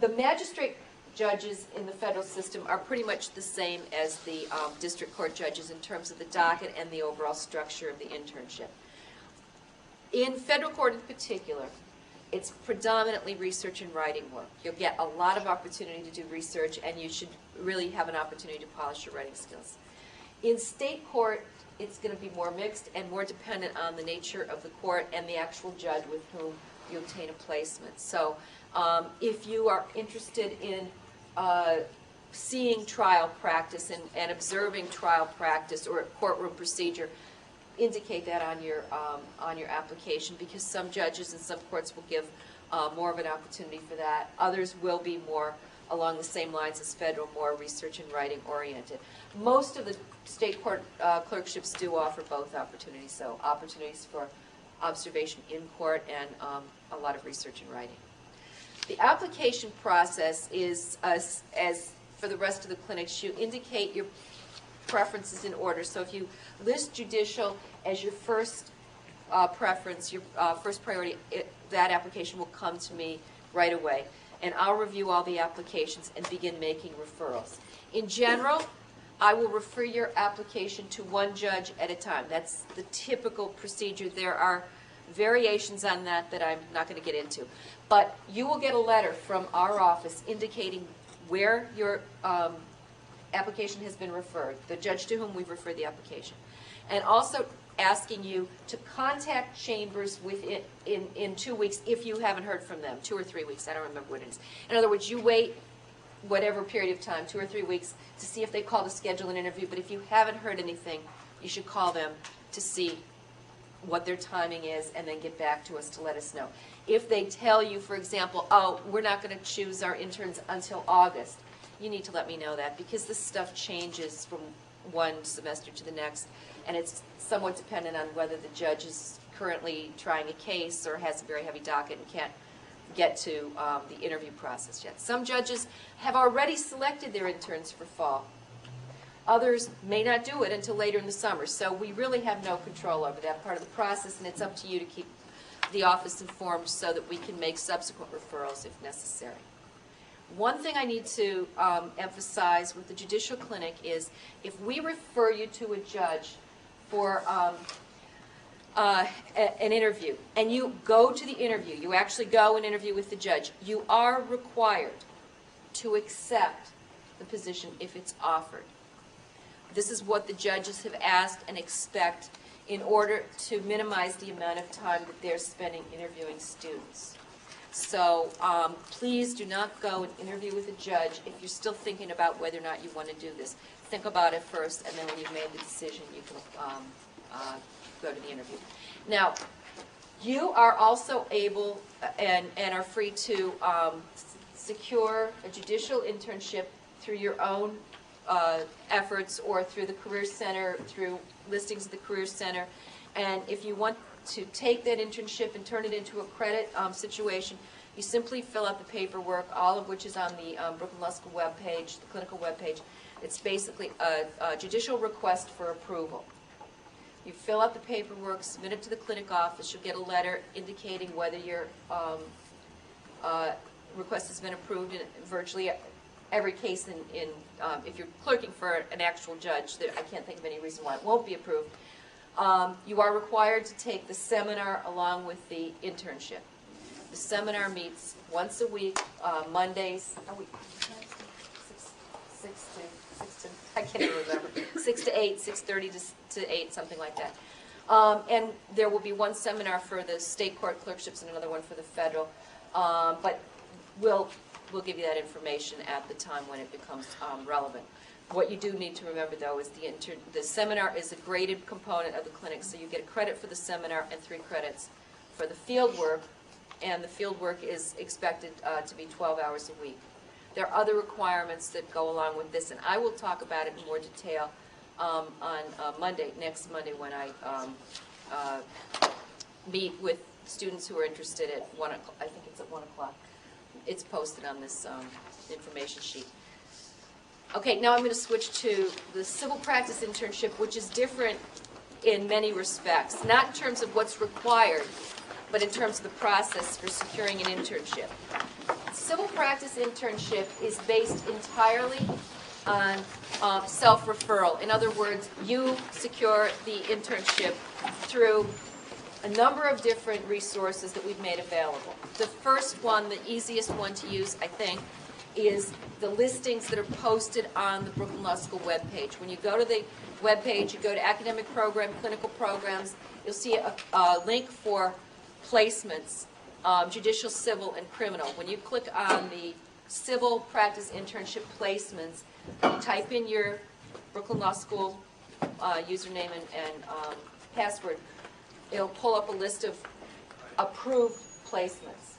Speaker 1: The magistrate judges in the federal system are pretty much the same as the district court judges in terms of the docket and the overall structure of the internship. In federal court in particular, it's predominantly research and writing work. You'll get a lot of opportunity to do research, and you should really have an opportunity to polish your writing skills. In state court, it's going to be more mixed and more dependent on the nature of the court and the actual judge with whom you obtain a placement. So if you are interested in seeing trial practice and observing trial practice or courtroom procedure, indicate that on your application, because some judges and some courts will give more of an opportunity for that. Others will be more along the same lines as federal, more research and writing oriented. Most of the state court clerkships do offer both opportunities, so opportunities for observation in court and a lot of research and writing. The application process is, as for the rest of the clinics, you indicate your preferences in order. So if you list judicial as your first preference, your first priority, that application will come to me right away. And I'll review all the applications and begin making referrals. In general, I will refer your application to one judge at a time. That's the typical procedure. There are variations on that that I'm not going to get into. But you will get a letter from our office indicating where your application has been referred, the judge to whom we've referred the application, and also asking you to contact chambers in 2 weeks if you haven't heard from them, 2 or 3 weeks, I don't remember what it is. In other words, you wait whatever period of time, 2 or 3 weeks, to see if they call to schedule an interview, but if you haven't heard anything, you should call them to see what their timing is, and then get back to us to let us know. If they tell you, for example, oh, we're not going to choose our interns until August, you need to let me know that, because this stuff changes from one semester to the next, and it's somewhat dependent on whether the judge is currently trying a case or has a very heavy docket and can't get to the interview process yet. Some judges have already selected their interns for fall. Others may not do it until later in the summer, so we really have no control over that part of the process, and it's up to you to keep the office informed so that we can make subsequent referrals if necessary. One thing I need to emphasize with the judicial clinic is if we refer you to a judge for an interview, and you go to the interview, you actually go and interview with the judge, you are required to accept the position if it's offered. This is what the judges have asked and expect in order to minimize the amount of time that they're spending interviewing students. So please do not go and interview with a judge if you're still thinking about whether or not you want to do this. Think about it first, and then when you've made the decision, you can go to the interview. Now, you are also able and are free to secure a judicial internship through your own efforts or through the Career Center, through listings of the Career Center. And if you want to take that internship and turn it into a credit situation, you simply fill out the paperwork, all of which is on the Brooklyn Law School webpage, the clinical webpage. It's basically a judicial request for approval. You fill out the paperwork, submit it to the clinic office. You'll get a letter indicating whether your request has been approved in virtually every case. If you're clerking for an actual judge, I can't think of any reason why it won't be approved. You are required to take the seminar along with the internship. The seminar meets once a week, Mondays. I can't even remember. 6 to 8, 6:30 to 8, something like that. And there will be one seminar for the state court clerkships and another one for the federal. But we'll give you that information at the time when it becomes relevant. What you do need to remember, though, is the seminar is a graded component of the clinic, so you get a credit for the seminar and 3 credits for the field work, and the field work is expected to be 12 hours a week. There are other requirements that go along with this, and I will talk about it in more detail on next Monday, when I meet with students who are interested at 1 o'clock. I think it's at 1 o'clock. It's posted on this information sheet. Okay, now I'm going to switch to the civil practice internship, which is different in many respects, not in terms of what's required, but in terms of the process for securing an internship. Civil practice internship is based entirely on self-referral. In other words, you secure the internship through a number of different resources that we've made available. The first one, the easiest one to use, I think, is the listings that are posted on the Brooklyn Law School webpage. When you go to the webpage, you go to academic program, clinical programs, you'll see a link for placements, judicial, civil, and criminal. When you click on the civil practice internship placements, you type in your Brooklyn Law School username and password, it'll pull up a list of approved placements.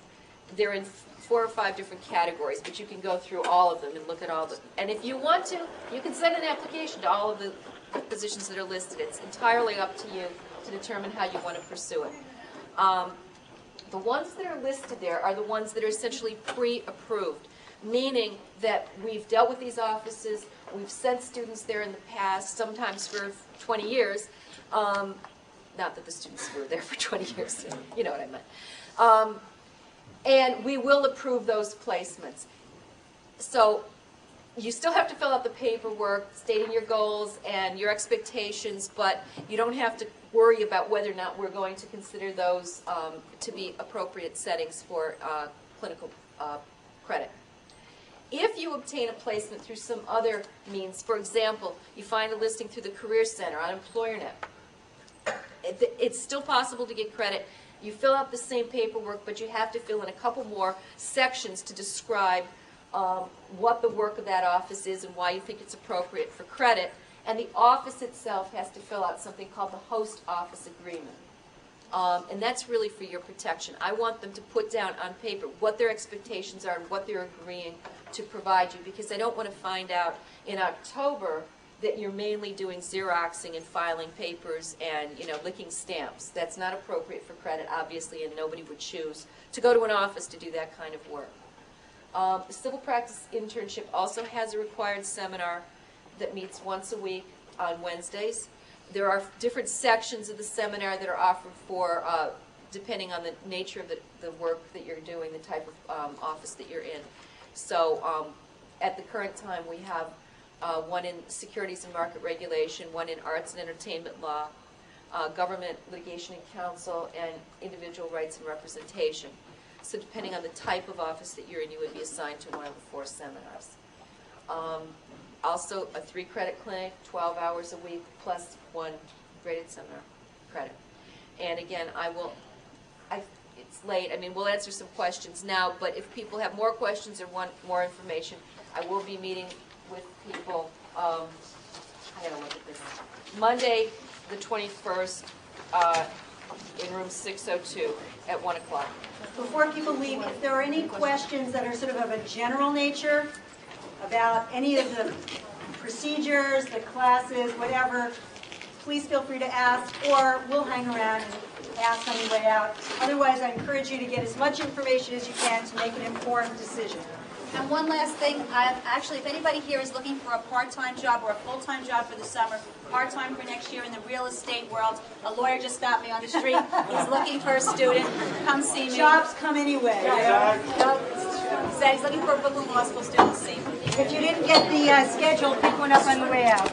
Speaker 1: They're in 4 or 5 different categories, but you can go through all of them and look at all of them. And if you want to, you can send an application to all of the positions that are listed. It's entirely up to you to determine how you want to pursue it. The ones that are listed there are the ones that are essentially pre-approved, meaning that we've dealt with these offices, we've sent students there in the past, sometimes for 20 years. Not that the students were there for 20 years, you know what I meant. And we will approve those placements. So you still have to fill out the paperwork stating your goals and your expectations, but you don't have to worry about whether or not we're going to consider those to be appropriate settings for clinical credit. If you obtain a placement through some other means, for example, you find a listing through the Career Center on EmployerNet, it's still possible to get credit. You fill out the same paperwork, but you have to fill in a couple more sections to describe what the work of that office is and why you think it's appropriate for credit. And the office itself has to fill out something called the host office agreement. And that's really for your protection. I want them to put down on paper what their expectations are and what they're agreeing to provide you, because I don't want to find out in October that you're mainly doing Xeroxing and filing papers and, licking stamps. That's not appropriate for credit, obviously, and nobody would choose to go to an office to do that kind of work. The Civil Practice Internship also has a required seminar that meets once a week on Wednesdays. There are different sections of the seminar that are offered for, depending on the nature of the work that you're doing, the type of office that you're in. So at the current time, we have one in Securities and Market Regulation, one in Arts and Entertainment Law, Government Litigation and Counsel, and Individual Rights and Representation. So depending on the type of office that you're in, you would be assigned to one of the 4 seminars. Also, a 3-credit clinic, 12 hours a week, plus 1 graded seminar credit. And again, it's late, we'll answer some questions now, but if people have more questions or want more information, I will be meeting with people, I gotta look at this, Monday, the 21st, in room 602 at 1 o'clock.
Speaker 15: Before people leave, if there are any questions that are sort of a general nature about any of the procedures, the classes, whatever, please feel free to ask, or we'll hang around and ask on your way out. Otherwise, I encourage you to get as much information as you can to make an informed decision.
Speaker 8: And one last thing, actually, if anybody here is looking for a part-time job or a full-time job for the summer, part-time for next year in the real estate world, a lawyer just stopped me on the street. He's looking for a student. Come see me.
Speaker 15: Jobs come anyway.
Speaker 8: He said he's looking for a Brooklyn Law School student. See me.
Speaker 15: If you didn't get the schedule, pick one up on the way out.